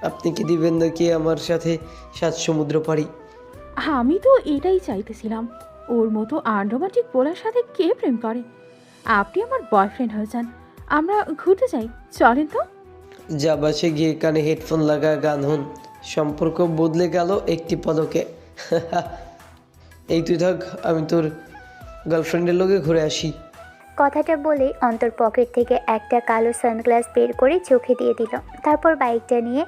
আপনি কি দিবেন নাকি আমার সাথে 7 সমুদ্র পাড়ি? আমি তো এটাই চাইতেছিলাম, ওর মতো আন্ডোমাটিক পোলার সাথে কে প্রেম করে। আপনি আমার বয়ফ্রেন্ড হয়ে যান, আমরা ঘুরতে যাই, চলেন তো। যা বাসে গিয়ে কানে হেডফোন লাগা গান হন। সম্পর্ক বদলে গেল একটি পদকে। এই তুই থাক, আমি তোর গার্লফ্রেন্ডের লগে ঘুরে আসি। কথাটা বলেই অন্তর পকেট থেকে একটা কালো সানগ্লাস বের করে চোখে দিয়ে দিল। তারপর বাইকটা নিয়ে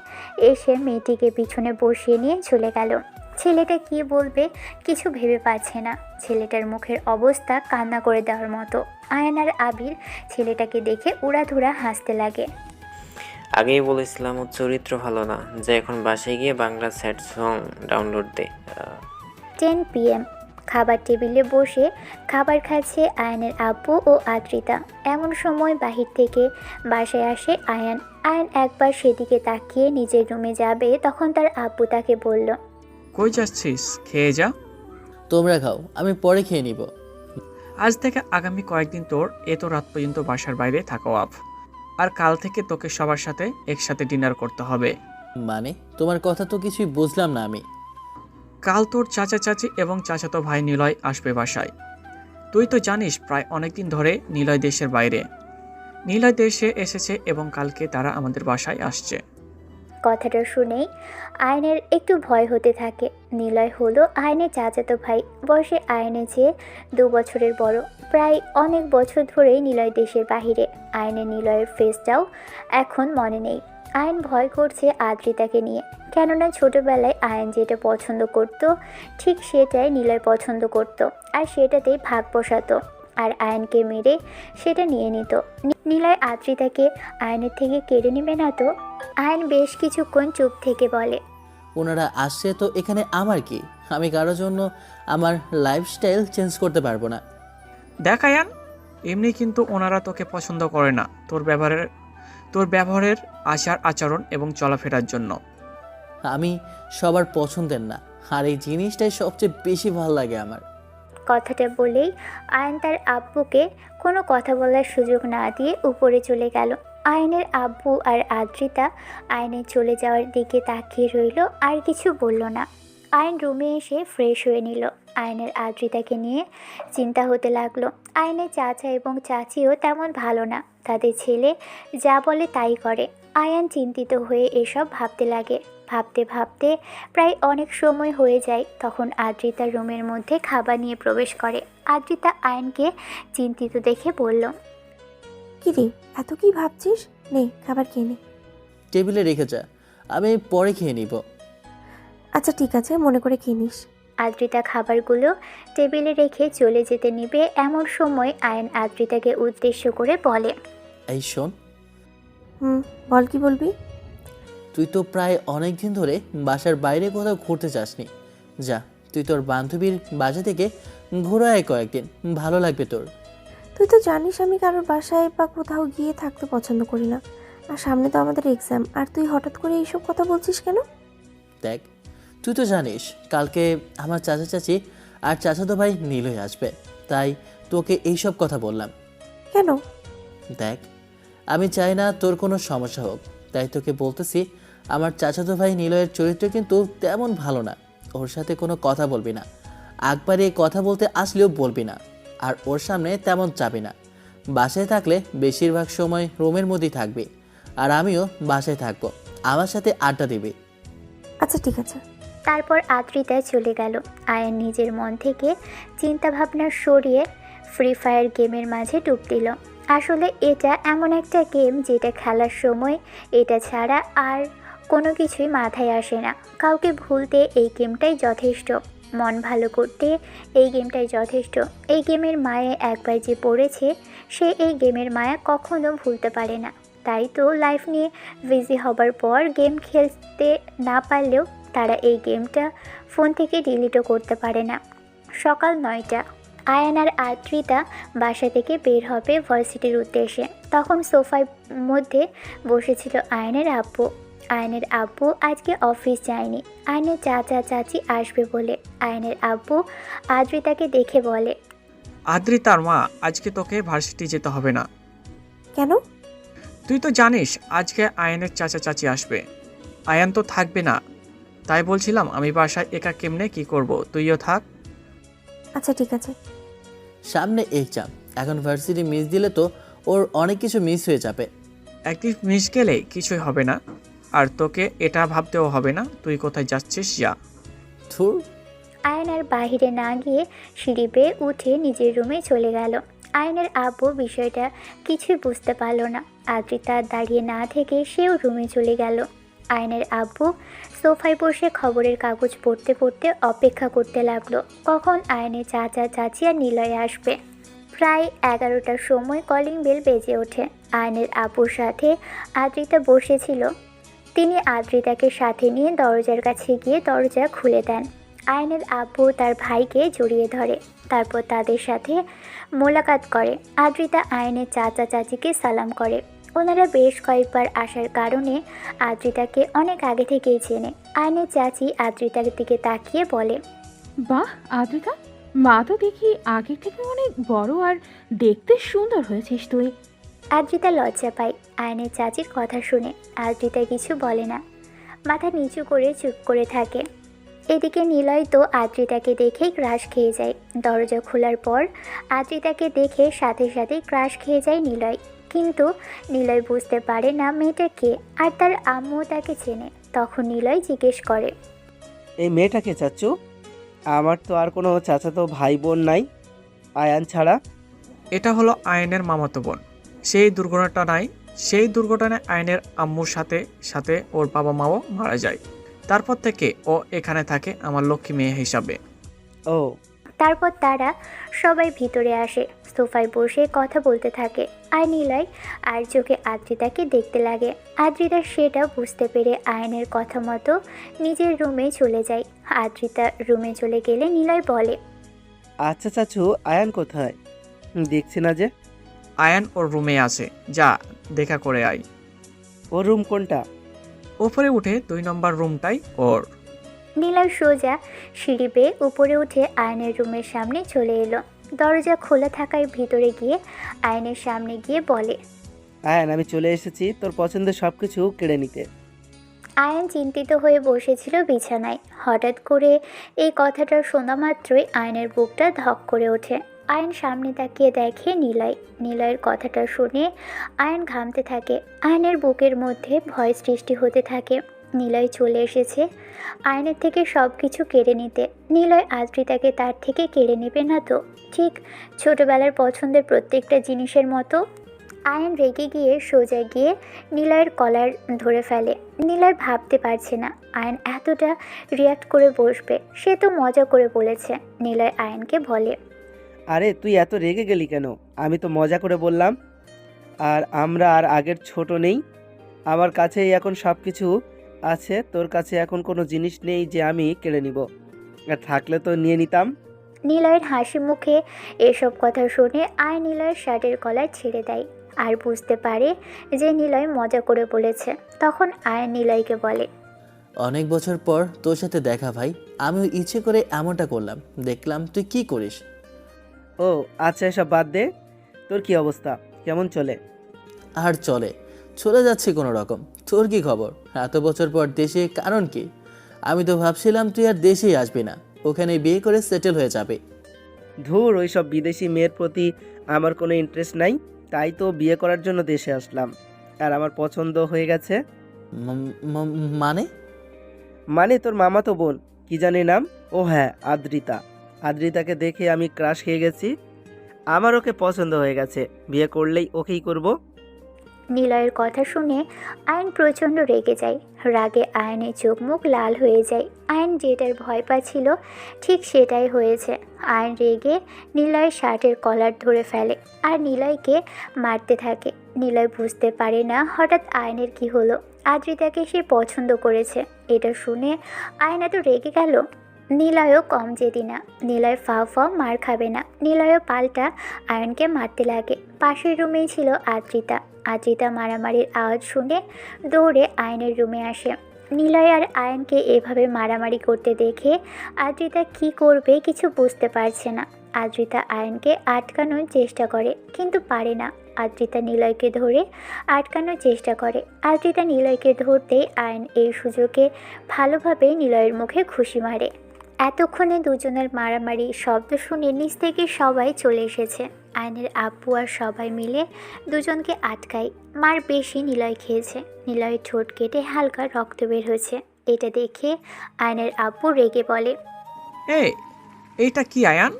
এসে মেয়েটিকে পিছনে বসিয়ে নিয়ে চলে গেল। ছেলেটা কি বলবে কিছু ভেবে পাচ্ছে না। ছেলেটার মুখের অবস্থা কান্না করে দেওয়ার মতো। আয়ান আর আবির ছেলেটাকে দেখে উড়াধুরা হাসতে লাগে। আগেই বলেছিলাম ওর চরিত্র ভালো না, যে এখন বাসায় গিয়ে বাংলা স্যাড সং ডাউনলোড দে। 10 PM খাবার টেবিলে বসে খাবার খাচ্ছে আয়ানের আব্বু ও আদ্রিতা। এমন সময় বাহির থেকে বাসায় আসে আয়ান। আয়ান একবার সেদিকে তাকিয়ে নিজের রুমে যাবে, তখন তার আব্বু তাকে বলল, কই যাচ্ছিস? খেয়ে যা। তোমরা খাও, আমি পরে খেয়ে নিব। আজ থেকে আগামী কয়েকদিন তোর এত রাত পর্যন্ত বাসার বাইরে থাকো আপ। আর কাল থেকে তোকে সবার সাথে একসাথে ডিনার করতে হবে। মানে তোমার কথা তো কিছুই বুঝলাম না আমি। কাল তোর চাচা চাচি এবং চাচাতো ভাই নিলয় আসবে বাসায়। তুই তো জানিস প্রায় অনেকদিন ধরে নিলয় দেশের বাইরে। নিলয় দেশে এসেছে এবং কালকে তারা আমাদের বাসায় আসছে। কথাটা শুনেই আয়নের একটু ভয় হতে থাকে। নিলয় হলো আয়নের চাচাতো ভাই, বয়সে আয়নের চেয়ে 2 বছরের বড়। প্রায় অনেক বছর ধরেই নিলয় দেশের বাহিরে। আয়নের নিলয়ের ফেসটাও এখন মনে নেই। আয়ন ভয় করছে আদ্রিতাকে নিয়ে, কেননা ছোটবেলায় আয়ন যেটা পছন্দ করত ঠিক সেটাই নিলয় পছন্দ করত, আর সেটাতেই ভাগ বসাতো। আর আয়নকে মেরে সেটা নিয়ে নিত। নিলয় আদ্রিতাকে আয়নের থেকে কেড়ে নেবে না তো? আয়ন বেশ কিছুক্ষণ চুপ থেকে বলে, ওনারা আসছে তো এখানে আমার কি? আমি কারোর জন্য আমার লাইফস্টাইল চেঞ্জ করতে পারবো না। দেখ আয়ান, এমনি কিন্তু ওনারা তোকে পছন্দ করে না তোর ব্যবহারের আচার আচরণ এবং চলাফেরার জন্য। আমি সবার পছন্দের না, আর এই জিনিসটাই সবচেয়ে বেশি ভালো লাগে আমার। কথাটা বলেই আয়ন তার আব্বুকে কোনো কথা বলার সুযোগ না দিয়ে উপরে চলে গেল। আয়নের আব্বু আর আদ্রিতা আয়নের চলে যাওয়ার দিকে তাকিয়ে রইল, আর কিছু বলল না। আয়ন রুমে এসে ফ্রেশ হয়ে নিল। আয়নের আদ্রিতাকে নিয়ে চিন্তা হতে লাগলো। আয়নের চাচা এবং চাচিও তেমন ভালো না, তাদের ছেলে যা বলে তাই করে। আয়ান চিন্তিত হয়ে এসব ভাবতে লাগে। ভাবতে ভাবতে প্রায় অনেক সময় হয়ে যায়। তখন আদ্রিতা রুমের মধ্যে খাবার নিয়ে প্রবেশ করে। আদ্রিতা আয়নকে চিন্তিত দেখে বলল, কি রে, এত কি ভাবছিস? নে খাবার খেয়ে নে। টেবিলে রেখে যা, আমি পরে খেয়ে নিব। আচ্ছা ঠিক আছে, মনে করে খেয়ে নিস। আদ্রিতা খাবারগুলো টেবিলে রেখে চলে যেতে নিবে এমন সময় আয়ন আদ্রিতাকে উদ্দেশ্য করে বলে, এই শোন, বল, কি বলবি? তুই তো প্রায় অনেক দিন ধরে বাসার বাইরে কোথাও ঘুরতে যাসনি। যা, তুই তোর বান্ধবীর বাসা থেকে ঘুরে আয় কয়েকদিন, ভালো লাগবে তোর। তুই তো জানিস আমি কারোর বাসায় বা কোথাও গিয়ে থাকতে পছন্দ করি না। আর সামনে তো আমাদের এক্সাম, আর তুই হঠাৎ করে এইসব কথা বলছিস কেন? দেখ, তুই তো জানিস কালকে আমার চাচা চাচি আর চাচাতো ভাই নীলই আসবে, তাই তোকে এইসব কথা বললাম। কেন? দেখ, আমি চাই না তোর কোনো সমস্যা হোক, তাই তোকে বলতেছি আমার চাচাতো ভাই নিলয়ের চরিত্র কিন্তু তেমন ভালো না। ওর সাথে কোনো কথা বলবি না, একবারে কথা বলতে আসলেও বলবি না, আর ওর সামনে তেমন যাবি না। বাসায় থাকলে বেশিরভাগ সময় রুমের মধ্যেই থাকবি, আর আমিও বাসায় থাকবো, আমার সাথে আড্ডা দিবি। আচ্ছা ঠিক আছে। তারপর আদ্রিতা চলে গেল। আয়ন নিজের মন থেকে চিন্তাভাবনা সরিয়ে ফ্রি ফায়ার গেমের মাঝে ডুব দিল। আসলে এটা এমন একটা গেম যেটা খেলার সময় এটা ছাড়া আর কোনো কিছুই মাথায় আসে না। কাউকে ভুলতে এই গেমটাই যথেষ্ট, মন ভালো করতে এই গেমটাই যথেষ্ট। এই গেমের মায়ে একবার যে পড়েছে সে এই গেমের মায়া কখনো ভুলতে পারে না। তাই তো লাইফ নিয়ে বিজি হবার পর গেম খেলতে না পারলেও তারা এই গেমটা ফোন থেকে ডিলিটও করতে পারে না। সকাল 9টা। আয়ান আর আদ্রিতা বাসা থেকে বের হবে ভার্সিটির উদ্দেশ্যে। তখন সোফার মধ্যে বসেছিল আয়নের আব্বু। আয়নের আব্বু আজকে অফিস যায়নি, আয়নের চাচা চাচি আসবে বলে। আয়নের আব্বু আদ্রিতাকে দেখে বলে, আদ্রিতার মা, আজকে তোকে ভার্সিটি যেতে হবে না। কেন? তুই তো জানিস আজকে আয়ানের চাচা চাচি আসবে, আয়ান তো থাকবে না। তাই বলছিলাম আমি বাসায় একা কেমনে কি করব, তুইও থাক। আচ্ছা ঠিক আছে। সামনে এক্সাম, এখন ভার্সিটি মিস দিলে তো ওর অনেক কিছু মিস হয়ে যাবে। একদিন মিস গেলে কিছুই হবে না, আর তোকে এটা ভাবতেও হবে না তুই কোথায় যাচ্ছিস, যা। থুর। আয়ন আর বাহিরে না গিয়ে সিঁড়ি বেয়ে উঠে নিজের রুমে চলে গেল। আয়নের আব্বু বিষয়টা কিছুই বুঝতে পারল না। আদ্রিতা দাঁড়িয়ে না থেকে সেও রুমে চলে গেল। আয়নের আব্বু সোফায় বসে খবরের কাগজ পড়তে পড়তে অপেক্ষা করতে লাগলো কখন আয়নের চাচা চাচি আর নিলয় আসবে। প্রায় 11টার সময় কলিং বেল বেজে ওঠে। আয়নের আব্বুর সাথে আদ্রিতা বসেছিল। তিনি আদ্রিতাকে সাথে নিয়ে দরজার কাছে গিয়ে দরজা খুলে দেন। আয়নের আব্বু তার ভাইকে জড়িয়ে ধরে, তারপর তাদের সাথে মোলাকাত করে। আদ্রিতা আয়নের চাচা চাচিকে সালাম করে। ওনারা বেশ কয়েকবার আসার কারণে আদ্রিতাকে অনেক আগে থেকেই চেনে। আয়নের চাচি আদ্রিতার দিকে তাকিয়ে বলে, বাহ আদ্রিতা, মা তো দেখি আগের থেকে অনেক বড় আর দেখতে সুন্দর হয়েছিস তুই। আদ্রিতা লজ্জা পায় আয়নের চাচির কথা শুনে। আদ্রিতা কিছু বলে না, মাথা নিচু করে চুপ করে থাকে। এদিকে নিলয় তো আদ্রিতাকে দেখেই ক্রাশ খেয়ে যায়। দরজা খোলার পর আদ্রিতাকে দেখে সাথে সাথে ক্রাশ খেয়ে যায় নিলয়। কিন্তু নিলয় বুঝতে পারে না মেয়েটা কে, আর তার আম্মু তাকে চেনে। তখন নিলয় জিজ্ঞেস করে, এই মেয়েটাকে চাচ্চু? আমার তো আর কোনো চাচাতো ভাই বোন নাই আয়ান ছাড়া। এটা হলো আয়নের মামাতো বোন। সেই দুর্ঘটনায় আয়নের আম্মুর সাথে সাথে ওর বাবা মাও মারা যায়। তারপর থেকে ও এখানে থাকে আমার লক্ষ্মী মেয়ে হিসাবে। ও, তারপর তারা সবাই ভিতরে আসে, সোফায় বসে কথা বলতে থাকে। আর নিলয় আর চোখে আদ্রিতাকে দেখতে লাগে। আদ্রিতা সেটা বুঝতে পেরে আয়নের কথা মতো নিজের রুমে চলে যায়। আদ্রিতা রুমে চলে গেলে নিলয় বলে, আচ্ছা চাচু, আয়ান কোথায়? দেখছি না যে। আয়ান ওর রুমে আছে, যা দেখা করে আয়। ওর রুম কোনটা? উপরে উঠে 2 নম্বর রুমটাই ওর। নিলয় সোজা সিঁড়ি বেয়ে উপরে উঠে আয়নের রুমের সামনে চলে এলো। দরজা খোলা থাকায় ভিতরে গিয়ে আয়নের সামনে গিয়ে বলে, আয়ান, আমি চলে এসেছি তোর পছন্দের সব কিছু কেড়ে নিতে। আয়ন চিন্তিত হয়ে বসেছিল বিছানায়। হঠাৎ করে এই কথাটা শোনা মাত্রই আয়নের বুকটা ধক করে ওঠে। আয়ন সামনে তাকিয়ে দেখে নিলয়। নিলয়ের কথাটা শুনে আয়ন ঘামতে থাকে। আয়নের বুকের মধ্যে ভয় সৃষ্টি হতে থাকে। নিলয় চলে এসেছে আয়নের থেকে সব কিছু কেড়ে নিতে। নিলয় আদ্রিতাকে তার থেকে কেড়ে নেবে না তো? ঠিক ছোটবেলার পছন্দের প্রত্যেকটা জিনিসের মতো। আয়ন রেগে গিয়ে সোজা গিয়ে নিলয়ের কলার ধরে ফেলে। নিলয় ভাবতে পারছে না আয়ন এতটা রিয়াক্ট করে বসবে। সে তো মজা করে বলেছে। নিলয় আয়নকে বলে, আরে তুই এত রেগে গেলি কেন? আমি তো মজা করে বললাম। আর আমরা আর আগের ছোট নেই। আমার কাছেই এখন সব কিছু আছে, তোর কাছে এখন কোনো জিনিস নেই যে আমি কেড়ে নিব। আর থাকলে তো নিয়ে নিতাম। নিলয়ের হাসি মুখে এসব কথা শুনে আয়ন নিলয়ের শার্টের কলার ছেড়ে দেয় আর বুঝতে পারে যে নিলয় মজা করে বলেছে। তখন আয়ন নিলয়কে বলে, অনেক বছর পর তোর সাথে দেখা ভাই। আমিও ইচ্ছে করে এমনটা করলাম, দেখলাম তুই কি করিস। ও আচ্ছা, এসব বাদ দে। তোর কি অবস্থা? কেমন চলে? আর চলে যাচ্ছে কোনো রকম। তোর কি খবর? এত বছর পর দেশে, কারণ কি? আমি তো ভাবছিলাম তুই আর দেশেই আসবি না, ওখানে বিয়ে করে সেটেল হয়ে যাবে। ধুর, ওই সব বিদেশি মেয়ের প্রতি আমার কোনো ইন্টারেস্ট নাই। তাই তো বিয়ে করার জন্য দেশে আসলাম। আর আমার পছন্দ হয়ে গেছে। মানে? মানে তোর মামাতো বোন, কি জানি নাম। ও হ্যাঁ, আদ্রিতা। আদ্রিতাকে দেখে আমি ক্রাশ খেয়ে গেছি। আমার ওকে পছন্দ হয়ে গেছে। বিয়ে করলেই ওকেই করব। নিলয়ের কথা শুনে আয়ন প্রচণ্ড রেগে যায়। রাগে আয়নের চোখ মুখ লাল হয়ে যায়। আয়ন যেটার ভয় পাচ্ছিল ঠিক সেটাই হয়েছে। আয়ন রেগে নিলয়ের শার্টের কলার ধরে ফেলে আর নিলয়কে মারতে থাকে। নিলয় বুঝতে পারে না হঠাৎ আয়নের কি হলো। আদ্রিতাকে সে পছন্দ করেছে, এটা শুনে আয়ন এত রেগে গেল। নিলয়ও কম জেদি না। নিলয় ফাও মার খাবে না। নিলয়ও পাল্টা আয়নকে মারতে লাগে। পাশের রুমেই ছিল আদ্রিতা। আদ্রিতা মারামারির আওয়াজ শুনে দৌড়ে আয়নের রুমে আসে। নিলয় আর আয়নকে এভাবে মারামারি করতে দেখে আদ্রিতা কি করবে কিছু বুঝতে পারছে না। আদ্রিতা আয়নকে আটকানোর চেষ্টা করে কিন্তু পারে না। আদ্রিতা নিলয়কে ধরে আটকানোর চেষ্টা করে। আদ্রিতা নিলয়কে ধরতেই আয়ন এই সুযোগে ভালোভাবে নিলয়ের মুখে ঘুষি মারে। এতক্ষণে দুজনের মারামারি শব্দ শুনে নিচ থেকে সবাই চলে এসেছে। আয়নের আব্বু আর সবাই মিলে দুজনকে আটকায়। মার বেশি নিলয় খেয়েছে। নিলয়ের ঠোঁট কেটে হালকা রক্ত বের হয়েছে। এটা দেখে আয়নের আব্বু রেগে বলে, এইটা কি আয়ান?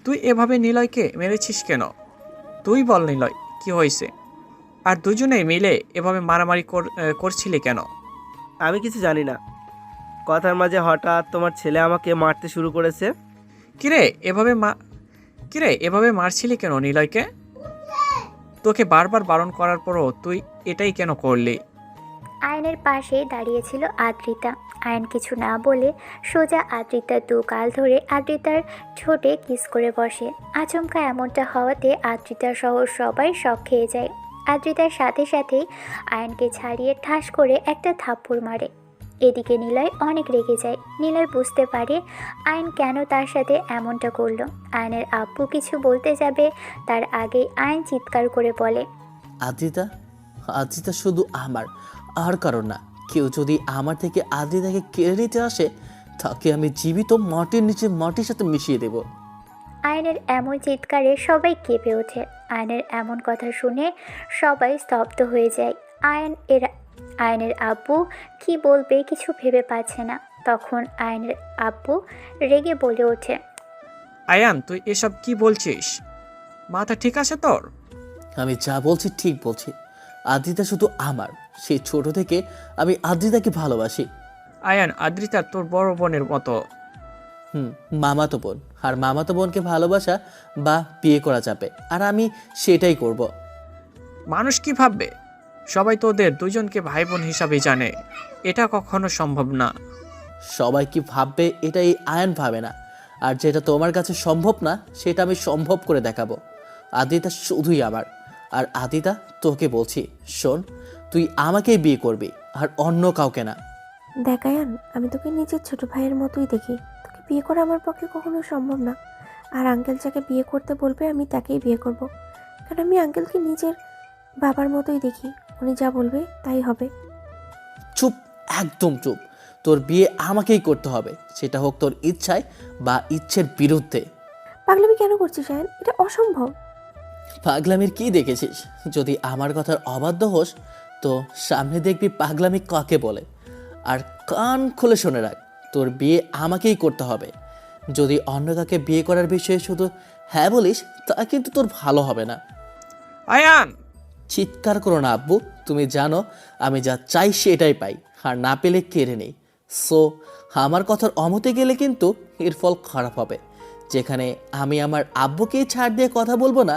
তুই এভাবে নিলয়কে মেরেছিস কেন? তুই বল নিলয়, কি হয়েছে? আর দুজনে মিলে এভাবে মারামারি করছিলি কেন? আমি কিছু জানি না। কথার মাঝে হঠাৎ তোমার ছেলে আমাকে মারতে শুরু করেছে। কিরে এভাবে মারছিলি কেন নিলয়কে? তোকে বারবার বারণ করার পরও তুই এটাই কেন করলি? আয়নের পাশেই দাঁড়িয়েছিল আদ্রিতা। আয়ন কিছু না বলে সোজা আদ্রিতার দু গাল ধরে আদ্রিতার ঠোঁটে কিস করে বসে। আচমকা এমনটা হওয়াতে আদ্রিতা সহ সবাই শক খেয়ে যায়। আদ্রিতার সাথে সাথেই আয়নকে ছাড়িয়ে ঠাস করে একটা থাপ্পড় মারে। এদিকে নিলয় অনেক রেগে যায়। নিলয় বুঝতে পারে আয়ন কেন তার সাথে এমনটা করলো। আয়নের আব্বু কিছু বলতে যাবে তার আগেই আয়ন চিৎকার করে বলে, আদ্রিতা শুধু আমার, আর কারণ না। কেউ যদি আমার থেকে আদ্রিতাকে কেড়ে নিতে আসে তাকে আমি জীবিত মাটির নিচে মাটির সাথে মিশিয়ে দেব। আয়নের এমন চিৎকারে সবাই কেঁপে ওঠে। আয়নের এমন কথা শুনে সবাই স্তব্ধ হয়ে যায়। আয়নের আব্বু কি বলবে কিছু ভেবে পাচ্ছে না। তখন আয়নের আব্বু রেগে বলে ওঠে, আয়ান, তুই এসব কি বলছিস? মাথা ঠিক আছে তোর? আমি যা বলছি ঠিক বলছি। আদ্রিতা শুধু আমার। সেই ছোট থেকে আমি আদ্রিতাকে ভালোবাসি। আয়ান, আদ্রিতা তোর বড় বোনের মতো। মামাতো বোন, আর মামাতো বোনকে ভালোবাসা বা বিয়ে করা যাবে, আর আমি সেটাই করব। মানুষ কি ভাববে? সবাই তোদের দুজনকে ভাই বোন হিসাবে জানে। এটা কখনো সম্ভব না। সবাই কি ভাববে এটা এই আয়ান ভাবে না, আর যেটা তোমার কাছে সম্ভব না সেটা আমি সম্ভব করে দেখাবো। আদিতা শুধুই আমার, আর আদিতা তোকে বলছি, শোন, তুই আমাকেই বিয়ে করবি আর অন্য কাউকে না। দেখ আয়ান, আমি তোকে নিজের ছোট ভাইয়ের মতোই দেখি। তোকে বিয়ে করা আমার পক্ষে কখনো সম্ভব না। আর আঙ্কেল যাকে বিয়ে করতে বলবে আমি তাকেই বিয়ে করব। কারণ আমি আঙ্কেলকে নিজের বাবার মতোই দেখি। উনি যা বলবে তাই হবে। চুপ, একদম চুপ। তোর বিয়ে আমাকেই করতে হবে, সেটা হোক তোর ইচ্ছায় বা ইচ্ছের বিরুদ্ধে। পাগলামি কেন করছিস আয়ান? এটা অসম্ভব। পাগলামির কি দেখেছিস? যদি আমার কথার অবাধ্য হোস তো সামনে দেখবি পাগলামি কাকে বলে। আর কান খুলে শুনে রাখ, তোর বিয়ে আমাকেই করতে হবে। যদি অন্য কাকে বিয়ে করার বিষয়ে শুধু হ্যাঁ বলিস, তা কিন্তু তোর ভালো হবে না। আয়ান! চিৎকার করো না আব্বু, তুমি জানো আমি যা চাই সেটাই পাই, আর না পেলে কেড়ে নেই। সো আমার কথার অমতে গেলে কিন্তু এর ফল খারাপ হবে, যেখানে আমি আমার আব্বুকেই ছাড় দিয়ে কথা বলবো না।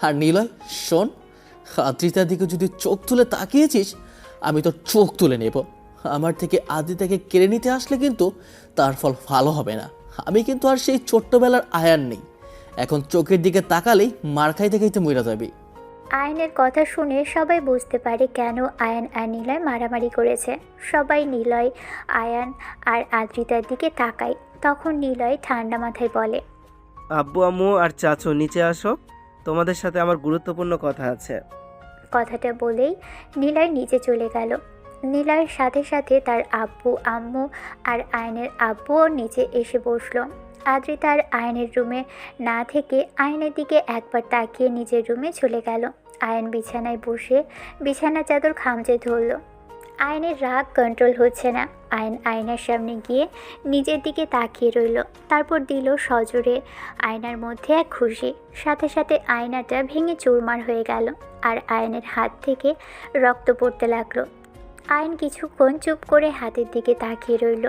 আর নিলয় শোন, আদ্রিতার দিকে যদি চোখ তুলে তাকিয়েছিস, আমি তোর চোখ তুলে নেব। আমার থেকে আদ্রিতাকে কেড়ে নিতে আসলে কিন্তু তার ফল ভালো হবে না। আমি কিন্তু আর সেই ছোট্টবেলার আয়ান নেই। এখন চোখের দিকে তাকালেই মার খাইতে খাইতে মইরা যাবি। আয়নের কথা শুনে সবাই বুঝতে পারে কেন আয়ান আর নিলয় মারামারি করেছে। সবাই নিলয়, আয়ান আর আদ্রিতার দিকে তাকায়। তখন নিলয় ঠান্ডা মাথায় বলে, আব্বু আম্মু আর চাচু নিচে আসো, তোমাদের সাথে আমার গুরুত্বপূর্ণ কথা আছে। কথাটা বলেই নিলয় নিচে চলে গেল। নিলয়ের সাথে সাথে তার আব্বু আম্মু আর আয়নের আব্বুও নিচে এসে বসলো। আদ্রিতা আর আয়নের রুমে না থেকে আয়নের দিকে একবার তাকিয়ে নিজের রুমে চলে গেল। আয়ন বিছানায় বসে বিছানা চাদর খামচে ধরল। আয়নের রাগ কন্ট্রোল হচ্ছে না। আয়ন আয়নার সামনে গিয়ে নিজের দিকে তাকিয়ে রইল। তারপর দিল সজোরে আয়নার মধ্যে এক খুশি। সাথে সাথে আয়নাটা ভেঙে চুরমার হয়ে গেল, আর আয়নের হাত থেকে রক্ত পড়তে লাগলো। আয়ন কিছুক্ষণ চুপ করে হাতের দিকে তাকিয়ে রইল।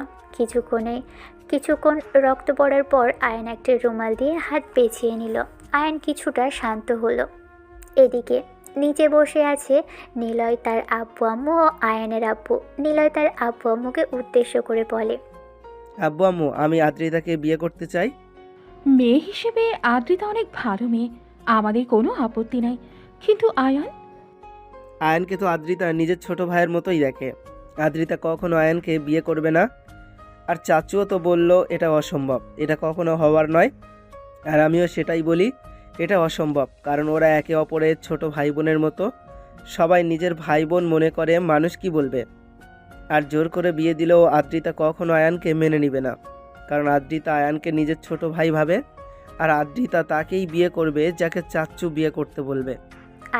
কিছুক্ষণ রক্ত পড়ার পর আয়ন একটা রুমাল দিয়ে হাত পেঁচিয়ে নিল। আয়ন কিছুটা শান্ত হলো। এদিকে নিচে বসে আছে নিলয়, তার আব্বু আম্মু ও আয়নের আব্বু। নিলয় তার আব্বু আম্মুকে উদ্দেশ্য করে বলে, আব্বু আম্মু, আমি আদ্রিতাকে বিয়ে করতে চাই। মেয়ে হিসেবে আদ্রিতা অনেক ভালো মেয়ে, আমাদের কোনো আপত্তি নাই। কিন্তু আয়ান? আয়ানকে তো আদ্রিতা নিজের ছোট ভাইয়ের মতোই দেখে। আদ্রিতা কখনো আয়ানকে বিয়ে করবে না। আর চাচুও তো বলল এটা অসম্ভব, এটা কখনো হওয়ার নয়। আর আমিও সেটাই বলি, এটা অসম্ভব, কারণ ওরা একে অপরের ছোট ভাই বোনের মতো। সবাই নিজের ভাই বোন মনে করে, মানুষ কি বলবে। আর জোর করে বিয়ে দিলেও আদ্রিতা কখনো আয়ানকে মেনে নিবে না, কারণ আদ্রিতা আয়ানকে নিজের ছোট ভাই ভাবে। আর আদ্রিতা তাকেই বিয়ে করবে যাকে চাচ্চু বিয়ে করতে বলবে।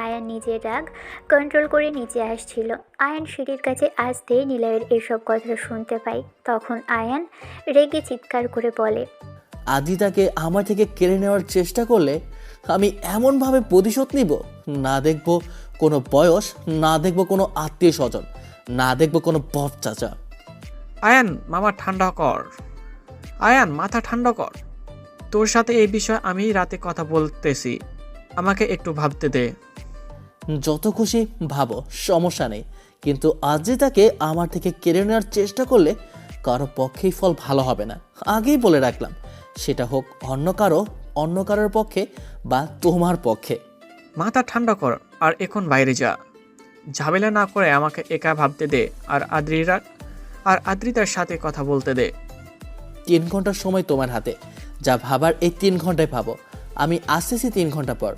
আয়ান নিজের রাগ কন্ট্রোল করে নিচে আসছিল। আয়ান সিঁড়ির কাছে আসতেই নিলয়ের এসব কথা শুনতে পায়। তখন আয়ান রেগে চিৎকার করে বলে, আদিতাকে আমার থেকে কেড়ে নেওয়ার চেষ্টা করলে আমি এমনভাবে প্রতিশোধ নিব, না দেখব কোনো বয়স, না দেখব কোনো আত্মীয় স্বজন, না দেখব কোনো বপ চাচা। আয়ান মামা ঠান্ডা কর। আয়ান মাথা ঠান্ডা কর। তোর সাথে এই বিষয়ে আমি রাতে কথা বলতেছি, আমাকে একটু ভাবতে দে। যত খুশি ভাবো, সমস্যা নেই, কিন্তু আদ্রিতাকে আমার থেকে কেড়ে নেওয়ার চেষ্টা করলে কারো পক্ষেই ফল ভালো হবে না। আগেই বলে রাখলাম, সেটা হোক অন্য কারোর পক্ষে বা তোমার পক্ষে। মাথা ঠান্ডা কর আর এখন বাইরে যা। ঝামেলা না করে আমাকে একা ভাবতে দে, আর আদ্রিতার সাথে কথা বলতে দে। 3 ঘন্টার সময় তোমার হাতে, যা ভাবার এই 3 ঘন্টায় ভাবো। আমি আসতেছি 3 ঘন্টা পর।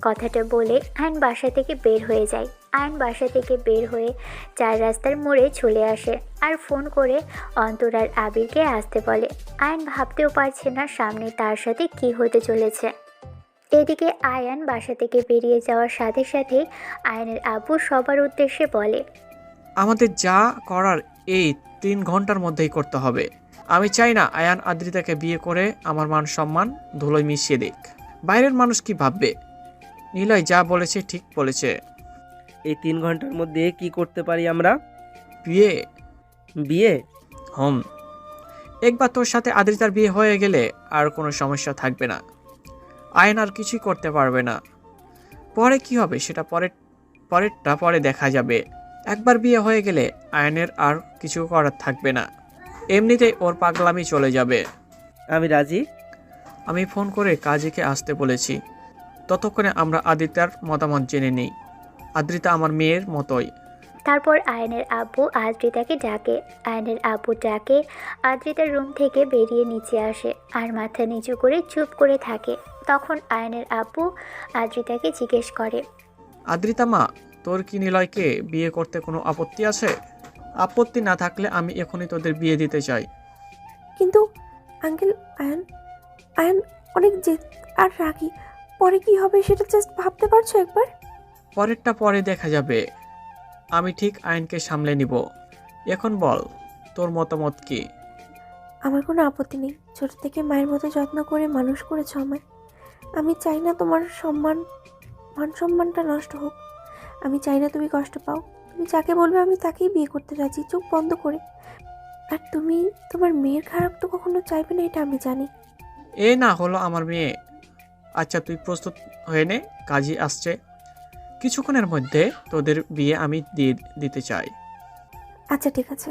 কথাটা বলে আয়ন বাসা থেকে বের হয়ে যায়। আয়ন বাসা থেকে বের হয়ে 4 রাস্তার মোড়ে চলে আসে আর ফোন করে অন্তর আর আবিরকে আসতে বলে। আয়ন ভাবতেও পারছে না সামনে তার সাথে কি হতে চলেছে। এদিকে আয়ান বাসা থেকে বেরিয়ে যাওয়ার সাথে সাথে আয়নের আব্বু সবার উদ্দেশ্যে বলে, আমাদের যা করার এই 3 ঘন্টার মধ্যেই করতে হবে। আমি চাই না আয়ান আদ্রিতাকে বিয়ে করে আমার মান সম্মান ধুলোয় মিশিয়ে দিক। বাইরের মানুষ কি ভাববে? নিলয় যা বলেছে ঠিক বলেছে। এই 3 ঘন্টার মধ্যে কি করতে পারি আমরা? বিয়ে। বিয়ে? একবার তোর সাথে আদ্রিতার বিয়ে হয়ে গেলে আর কোনো সমস্যা থাকবে না। আয়ন আর কিছুই করতে পারবে না। পরে কি হবে সেটা পরেরটা পরে দেখা যাবে। একবার বিয়ে হয়ে গেলে আয়নের আর কিছু করার থাকবে না। এমনিতেই ওর পাগলামি চলে যাবে। আমি রাজি। আমি ফোন করে কাজীকে আসতে বলেছি। ততক্ষণে আমরা আদ্রিতার মতামত জেনে নিই। আদ্রিতা আমার মেয়ের মতোই। তারপর আয়নের আব্বু আদ্রিতাকে ডাকে। আয়নের আব্বু ডাকে আদ্রিতার রুম থেকে বেরিয়ে নিচে আসে আর মাথা নিচু করে চুপ করে থাকে। তখন আয়নের আব্বু আদ্রিতাকে জিজ্ঞেস করে, আদ্রিতা মা, তোর কি নিলয়কে বিয়ে করতে কোনো আপত্তি আছে? আপত্তি না থাকলে আমি এখনই তোদের বিয়ে দিতে চাই। কিন্তু আঙ্কেল, আয়ান আয়ান অনেক জেদ আর রাগী। পরে কি হবে সেটা জাস্ট ভাবতে পারছো একবার? পরেরটা পরে দেখা যাবে। আমি ঠিক আইনকে সামলে নিব। এখন বল, তোর মতামত কি? আমার কোনো আপত্তি নেই। ছোট থেকে মায়ের মতো যত্ন করে মানুষ করেছো আমায়। আমি চাই না তোমার মান সম্মানটা নষ্ট হোক। আমি চাই না তুমি কষ্ট পাও। তুমি যাকে বলবে আমি তাকেই বিয়ে করতে রাজি, চোখ বন্ধ করে। আর তুমি তোমার মেয়ের খারাপ তো কখনো চাইবে না, এটা আমি জানি। এ না হলো আমার মেয়ে। আচ্ছা, তুই প্রস্তুত হয়ে নে, কাজী আসছে। কিছুক্ষণের মধ্যে তোদের বিয়ে আমি দিয়ে দিতে চাই। আচ্ছা ঠিক আছে।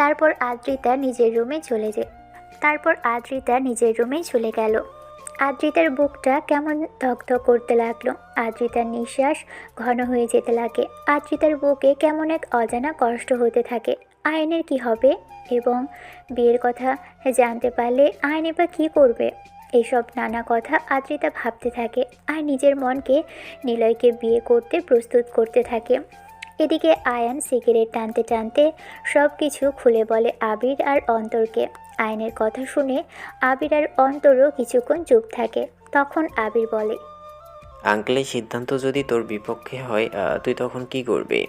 তারপর আদ্রিতা নিজের রুমে চলে গেল। আদ্রিতার বুকটা কেমন ধকধক করতে লাগলো। আদ্রিতার নিঃশ্বাস ঘন হয়ে যেতে লাগে। আদ্রিতার বুকে কেমন এক অজানা কষ্ট হতে থাকে। আয়নের কি হবে এবং বিয়ের কথা জানতে পারলে আয়নে বা কী করবে? এইসব নানা কথা আদ্রিতা ভাবতে থাকে আর নিজের মনকে নিলয়কে বিয়ে করতে প্রস্তুত করতে থাকে। এদিকে আয়ান সিগারেট টানতে টানতে সব কিছু খুলে বলে আবির আর অন্তরকে। আয়নের কথা শুনে আবির আর অন্তরও কিছুক্ষণ চুপ থাকে। তখন আবির বলে, আঙ্কেলের সিদ্ধান্ত যদি তোর বিপক্ষে হয় তুই তখন কি করবি?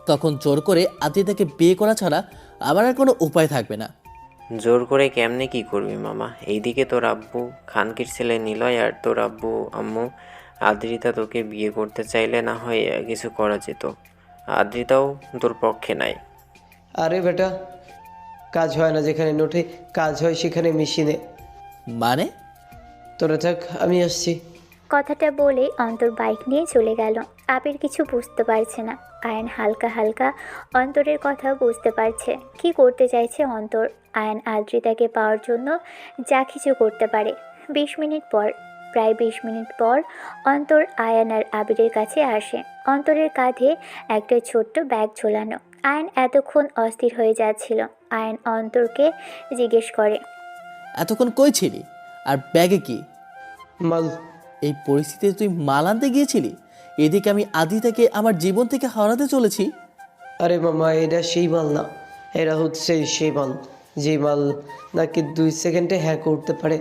তখন জোর করে আদ্রিতাকে বিয়ে করা ছাড়া আমার আর কোনো উপায় থাকবে না। জোর করে কেমনে কি করবি মামা? এইদিকে তোর আব্বু খানকির ছেলে নিলয় আর তোর আব্বু আম্মু আদ্রিতা তোকে বিয়ে করতে চাইলে না হয় কিছু করা যেত। আদ্রিতাও তোর পক্ষে নাই। আরে বেটা, কাজ হয় না যেখানে নোটে, কাজ হয় সেখানে মেশিনে। মানে? তোরা থাক, আমি আসছি। কথাটা বলে অন্তর বাইক নিয়ে চলে গেল। আবির কিছু বুঝতে পারছে না। আয়ান হালকা হালকা অন্তরের কথা বুঝতে পারছে। কি করতে চাইছে অন্তর? আয়ান আদ্রিতাকে পাওয়ার জন্য যা কিছু করতে পারে। প্রায় 20 মিনিট পর অন্তর আয়ান আর আবিরের কাছে আসে। অন্তরের কাঁধে একটা ছোট্ট ব্যাগ ঝোলানো। আয়ান এতক্ষণ অস্থির হয়ে যাচ্ছিল। আয়ান অন্তরকে জিজ্ঞেস করে, এতক্ষণ কই ছিলি? আর ব্যাগে কি? মাল। এই পরিস্থিতিতে তুই মাল আনতে গিয়েছিলি? এদিকে আমি আদ্রিতাকে আমার জীবন থেকে হারাতে চলেছি। আরে মামা, এটা সেই মাল না। এরা হচ্ছে সেই মাল, যে মাল নাকি 2 সেকেন্ডে হ্যাক করতে পারে।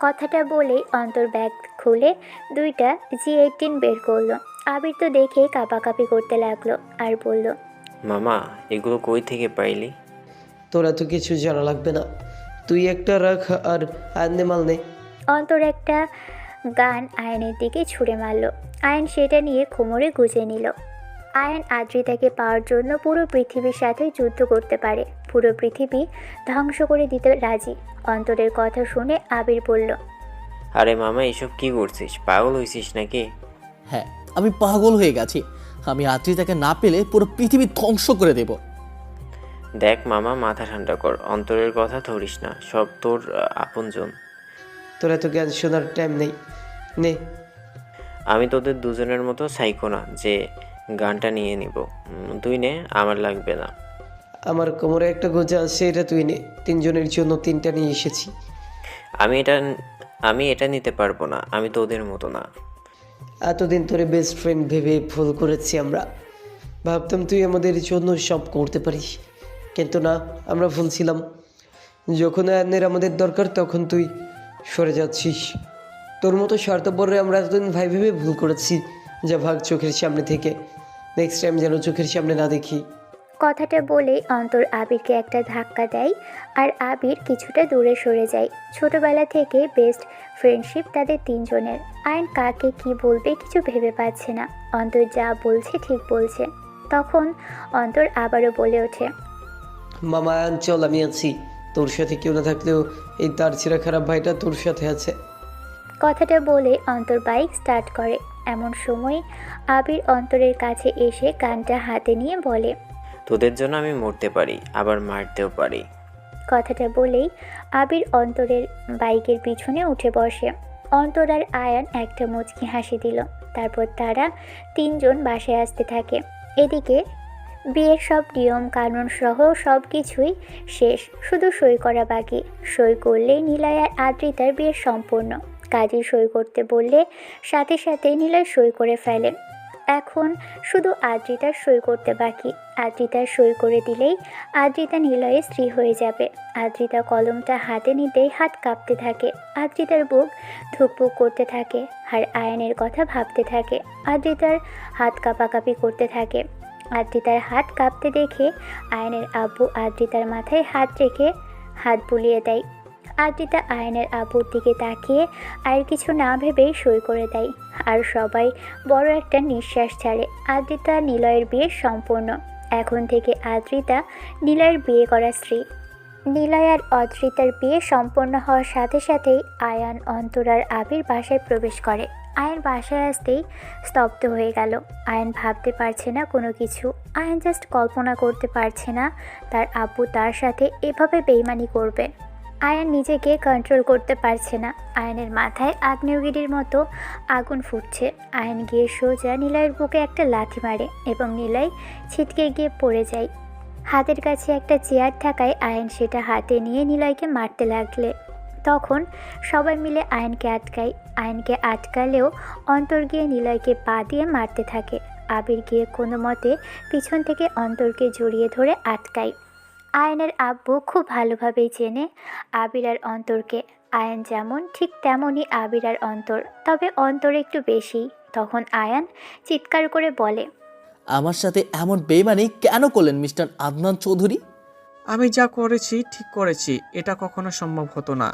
কথাটা বলেই অন্তর ব্যাগ খুলে 2টা G18 বের করলো। আবির তো দেখে কাঁপাকাঁপি করতে লাগলো আর বলল, মামা, এগুলো কই থেকে পাইলি? তোরা তো কিছু জানা লাগবে না, তুই একটা রাখ আর আননে মাল নে। অন্তর একটা গান আয়নের দিকে ছুঁড়ে মারল। আয়ন সেটা নিয়ে কোমরে গুজে নিল। আয়ন আদ্রিতাকে পাওয়ার জন্য পুরো পৃথিবীর সাথে যুদ্ধ করতে পারে। পুরো পৃথিবী ধ্বংস করে দিতে রাজি। অন্তরের কথা শুনে আবির বলল, আরে মামা, এসব কি করছিস? পাগল হয়েছিস নাকি? হ্যাঁ, আমি পাগল হয়ে গেছি। আমি আদ্রিতাকে না পেলে পুরো পৃথিবী ধ্বংস করে দেব। দেখ মামা, মাথা ঠান্ডা কর। অন্তরের কথা ধরিস না, সব তোর আপনজন। তোরা তো জ্ঞান শোনার টাইম নেই, নে। আমি তোদের দুজনের মতো সাইকো না যে গানটা নিয়ে নিব। তুই নে, আমার লাগবে না। আমার কোমরে একটা গোজা আছে, এটা তুই নে। 3 জনের জন্য 3টা নিয়ে এসেছি। আমি এটা নিতে পারবো না। আমি তোদের মতো না। এতদিন তোরে বেস্ট ফ্রেন্ড ভেবে ভুল করেছি আমরা। ভাবতাম তুই আমাদের জন্য সব করতে পারিস, কিন্তু না, আমরা ভুল ছিলাম। যখন আয়নের আমাদের দরকার তখন তুই সরে যাচ্ছিস। তোর মতো স্বার্থপরে আমরা এতদিন ভাই ভেবে ভুল করেছি। যা ভাগ চোখের সামনে থেকে, নেক্সট টাইম যেন চোখের সামনে না দেখি। কথাটা বলেই অন্তর আবিরকে একটা ধাক্কা দেয় আর আবির কিছুটা দূরে সরে যায়। ছোটবেলা থেকে বেস্ট ফ্রেন্ডশিপ তাদের 3 জনের। আয়ন কাকে কি বলবে কিছু ভেবে পাচ্ছে না। অন্তর যা বলছে ঠিক বলছে। তখন অন্তর আবারও বলে ওঠে, মামা আয়ন চল, আমি আছি, তোর সাথে কেউ না থাকলেও এই তার ছেঁড়া খারাপ ভাইটা তোর সাথে আছে। কথাটা বলে অন্তর বাইক স্টার্ট করে। এমন সময় আবির অন্তরের কাছে এসে গানটা হাতে নিয়ে বলে, তোদের জন্য আমি মরতে পারি, আবার মারতেও পারি। কথাটা বলেই আবির অন্তরের বাইকের পিছনে উঠে বসে। অন্তর আর আয়ান একটা মুচকি হাসি দিল। তারপর তারা তিনজন বাসায় আসতে থাকে। এদিকে বিয়ের সব নিয়ম কানুন সহ সব কিছুই শেষ, শুধু সই করা বাকি। সই করলেই নিলয় আর আদ্রিতার বিয়ে সম্পূর্ণ। কাজী সই করতে বললে সাথে সাথে নিলয় সই করে ফেলে। এখন শুধু আদ্রিতার সই করতে বাকি। আদ্রিতার সই করে দিলেই আদ্রিতা নিলয়ের স্ত্রী হয়ে যাবে। আদ্রিতা কলমটা হাতে নিতেই হাত কাঁপতে থাকে। আদ্রিতার বুক ধুকপুক করতে থাকে আর আয়নের কথা ভাবতে থাকে। আদ্রিতার হাত কাঁপাকাঁপি করতে থাকে। আদ্রিতার হাত কাঁপতে দেখে আয়নের আব্বু আদ্রিতার মাথায় হাত রেখে হাত বুলিয়ে দেয়। আদ্রিতা আয়নের আব্বুর দিকে তাকিয়ে আর কিছু না ভেবেই সই করে দেয়। আর সবাই বড় একটা নিঃশ্বাস ছাড়ে। আদ্রিতা নিলয়ের বিয়ে সম্পূর্ণ। এখন থেকে আদ্রিতা নিলয়ের বিয়ে করা স্ত্রী। নিলয় আর অদ্রিতার বিয়ে সম্পন্ন হওয়ার সাথে সাথেই আয়ান, অন্তর আর আবির বাসায় প্রবেশ করে। আয়ন বাসায় আসতেই স্তব্ধ হয়ে গেল। আয়ন ভাবতে পারছে না কোনো কিছু। আয়ন জাস্ট কল্পনা করতে পারছে না তার আব্বু তার সাথে এভাবে বেইমানি করবে। আয়ন নিজেকে কন্ট্রোল করতে পারছে না। আয়নের মাথায় আগ্নেয়গিরির মতো আগুন ফুটছে। আয়ন গিয়ে সোজা নিলয়ের বুকে একটা লাথি মারে এবং নিলয় ছিটকে গিয়ে পড়ে যায়। হাতের কাছে একটা চেয়ার থাকায় আয়ন সেটা হাতে নিয়ে নিলয়কে মারতে লাগলে তখন সবাই মিলে আয়নকে আটকায়। আয়নকে আটকালেও অন্তর গিয়ে নিলয়কে পা দিয়ে মারতে থাকে। আবির গিয়ে কোনো মতে পিছন থেকে অন্তরকে জড়িয়ে ধরে আটকায়। আয়নের আব্বু খুব ভালোভাবেই চেনে আবির আর অন্তরকে। আয়ন যেমন ঠিক তেমনই আবির আর অন্তর, তবে অন্তর একটু বেশি। তখন আয়ান চিৎকার করে বলে, আমার সাথে এমন বেইমানি কেন করলেন মিস্টার আদনান চৌধুরী? আমি যা করেছি ঠিক করেছি, এটা কখনো সম্ভব হতো না।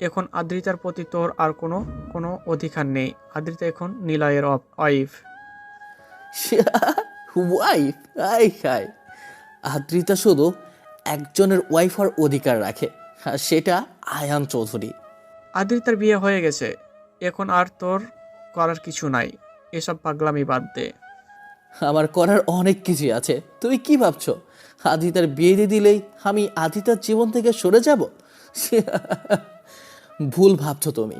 এখন আদ্রিতার প্রতি তোর আর কোনো কোনো অধিকার নেই। আদ্রিতা এখন নিলয়ের ওয়াইফ। ওয়াইফ? আই খায়। আদ্রিতা শুধু একজনের ওয়াইফ হওয়ার অধিকার রাখে, আর সেটা আয়ান চৌধুরী। আদ্রিতার বিয়ে হয়ে গেছে, এখন আর তোর করার কিছু নাই। এসব পাগলামি বাদ দে। আমার করার অনেক কিছু আছে। তুমি কি ভাবছো আদিতার বিয়ে দিয়ে দিলেই আমি আদিতার জীবন থেকে সরে যাব? ভুল ভাবছো তুমি।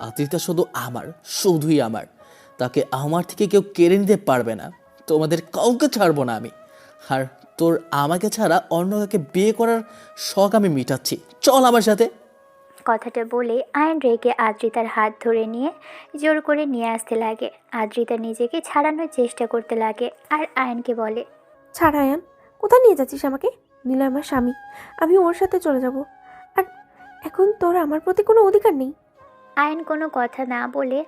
আদিতা শুধু আমার, শুধুই আমার। তাকে আমার থেকে কেউ কেড়ে নিতে পারবে না। তোমাদের কাউকে ছাড়বো না আমি। আর তোর আমাকে ছাড়া অন্য কাউকে বিয়ে করার শখ আমি মিটাচ্ছি। চল আমার সাথে। কথাটা বলে আয়ন রেগে আদ্রিতার হাত ধরে নিয়ে জোর করে নিয়ে আসতে লাগে। আদ্রিতা নিজেকে ছাড়ানোর চেষ্টা করতে লাগে আর আয়নকে বলে, ছাড় আয়ান, কোথায় নিয়ে যাচ্ছিস আমাকে? নিলয় আমার স্বামী, আমি ওর সাথে চলে যাব। আর এখন তোর আমার প্রতি কোনো অধিকার নেই। আয়ন কোনো কথা না বলে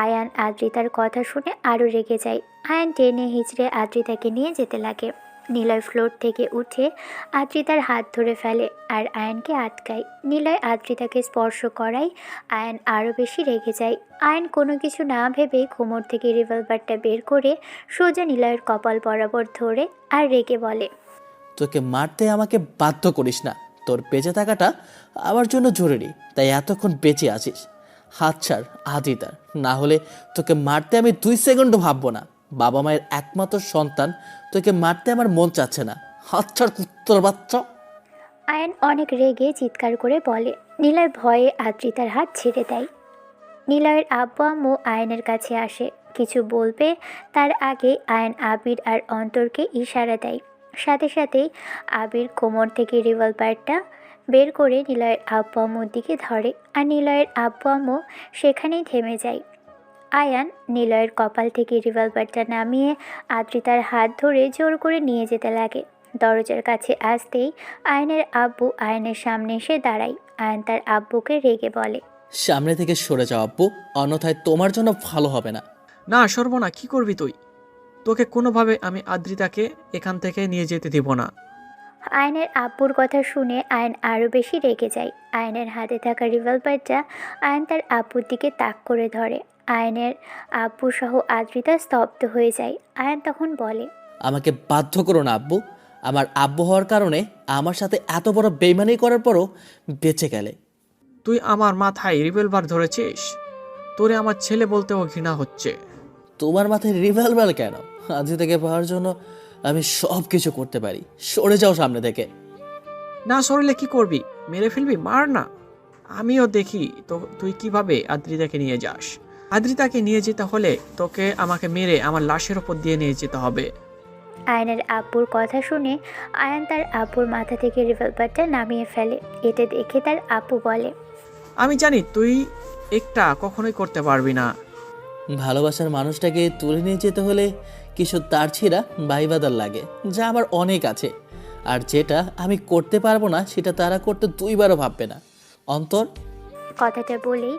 আয়ান আদ্রিতার কথা শুনে আরও রেগে যায়। আয়ন টেনে হিচড়ে আদ্রিতাকে নিয়ে যেতে লাগে। নিলয় ফ্লোর থেকে উঠে আদ্রিতার হাত ধরে ফেলে আর আয়নকে আটকায়। নিলয় আদ্রিতাকে স্পর্শ করায় আয়ন আরও বেশি রেগে যায়। আয়ন কোনো কিছু না ভেবে কোমর থেকে রিভলভারটা বের করে সোজা নিলয়ের কপাল বরাবর ধরে আর রেগে বলে, তোকে মারতে আমাকে বাধ্য করিস না। তোর বেঁচে থাকাটা আমার জন্য জরুরি, তাই এতক্ষণ বেঁচে আছিস। হাত ছাড় আদিতার, না হলে তোকে মারতে আমি 2 সেকেন্ডও ভাববো না। বাবা মায়ের একমাত্র সন্তান, তোকে মারতে আমার মন চাচ্ছে না। হাত ছাড় কুত্তর বাচ্চা। আয়ন অনেক রেগে চিৎকার করে বলে। নিলয় ভয়ে আদ্রিতার হাত ছেড়ে দেয়। নিলয়ের আব্বু আম্মু আয়নের কাছে আসে। কিছু বলবে তার আগে আয়ন আবির আর অন্তরকে ইশারা দেয়। সাথে সাথেই আবির কোমর থেকে রিভলভারটা বের করে নিলয়ের আব্বু আম্মুর দিকে ধরে আর নিলয়ের আব্বু আম্মু সেখানেই থেমে যায়। আয়ান নিলয়ের কপাল থেকে রিভলভারটা নামিয়ে আদ্রিতার হাত ধরে জোর করে নিয়ে যেতে লাগে। দরজার কাছে আসতেই আয়নের আব্বু আয়নের সামনে এসে দাঁড়ায়। আয়ন তার আব্বুকে রেগে বলে, সামনে থেকে সরে যাও আব্বু, অন্যথায় তোমার জন্য ভালো হবে না। না সর্বনা, কি করবি তুই? তোকে কোনোভাবে আমি আদ্রিতাকে এখান থেকে নিয়ে যেতে দিব না। আয়নের আব্বুর কথা শুনে আয়ন আরও বেশি রেগে যায়। আয়নের হাতে থাকা রিভলভারটা আয়ন তার আব্বুর দিকে তাক করে ধরে। আয়নের আব্বু সহ আদ্রিতা স্তব্ধ হয়ে যায়। আয়ন তখন বলে, আমাকে বাধ্য করো না আব্বু। আমার আব্বু হওয়ার কারণে আমার সাথে এত বড় বেইমানি করার পরও বেঁচে গেলে। তুই আমার মাথায় রিভলভার ধরেছিস? তোরে আমার ছেলে বলতেও ঘৃণা হচ্ছে। তোমার মাথায় রিভলভার কেন? আজ থেকে পাওয়ার জন্য আমি সব কিছু করতে পারি। সরে যাও সামনে থেকে। না সরলে কি করবি? মেরে ফেলবি? মার না। আমিও দেখি তো তুই কিভাবে আদ্রিতাকে নিয়ে যাস। আদ্রিতাকে নিয়ে যেতে হলে তোকে আমাকে মেরে আমার লাশের ওপর দিয়ে নিয়ে যেতে হবে। আয়নের আব্বুর কথা শুনে আয়ান তার আব্বুর মাথা থেকে রিভলভারটা নামিয়ে ফেলে। এটা দেখে তার আব্বু বলে, আমি জানি তুই একটা কখনোই করতে পারবি না। ভালোবাসার মানুষটাকে তুলে নিয়ে যেতে হলে কিছু তার ছিঁড়া বাইবাদার লাগে, যা আমার অনেক আছে। আর যেটা আমি করতে পারবো না সেটা তারা করতে দুইবারও ভাববে না। অন্তর। কথাটা বলেই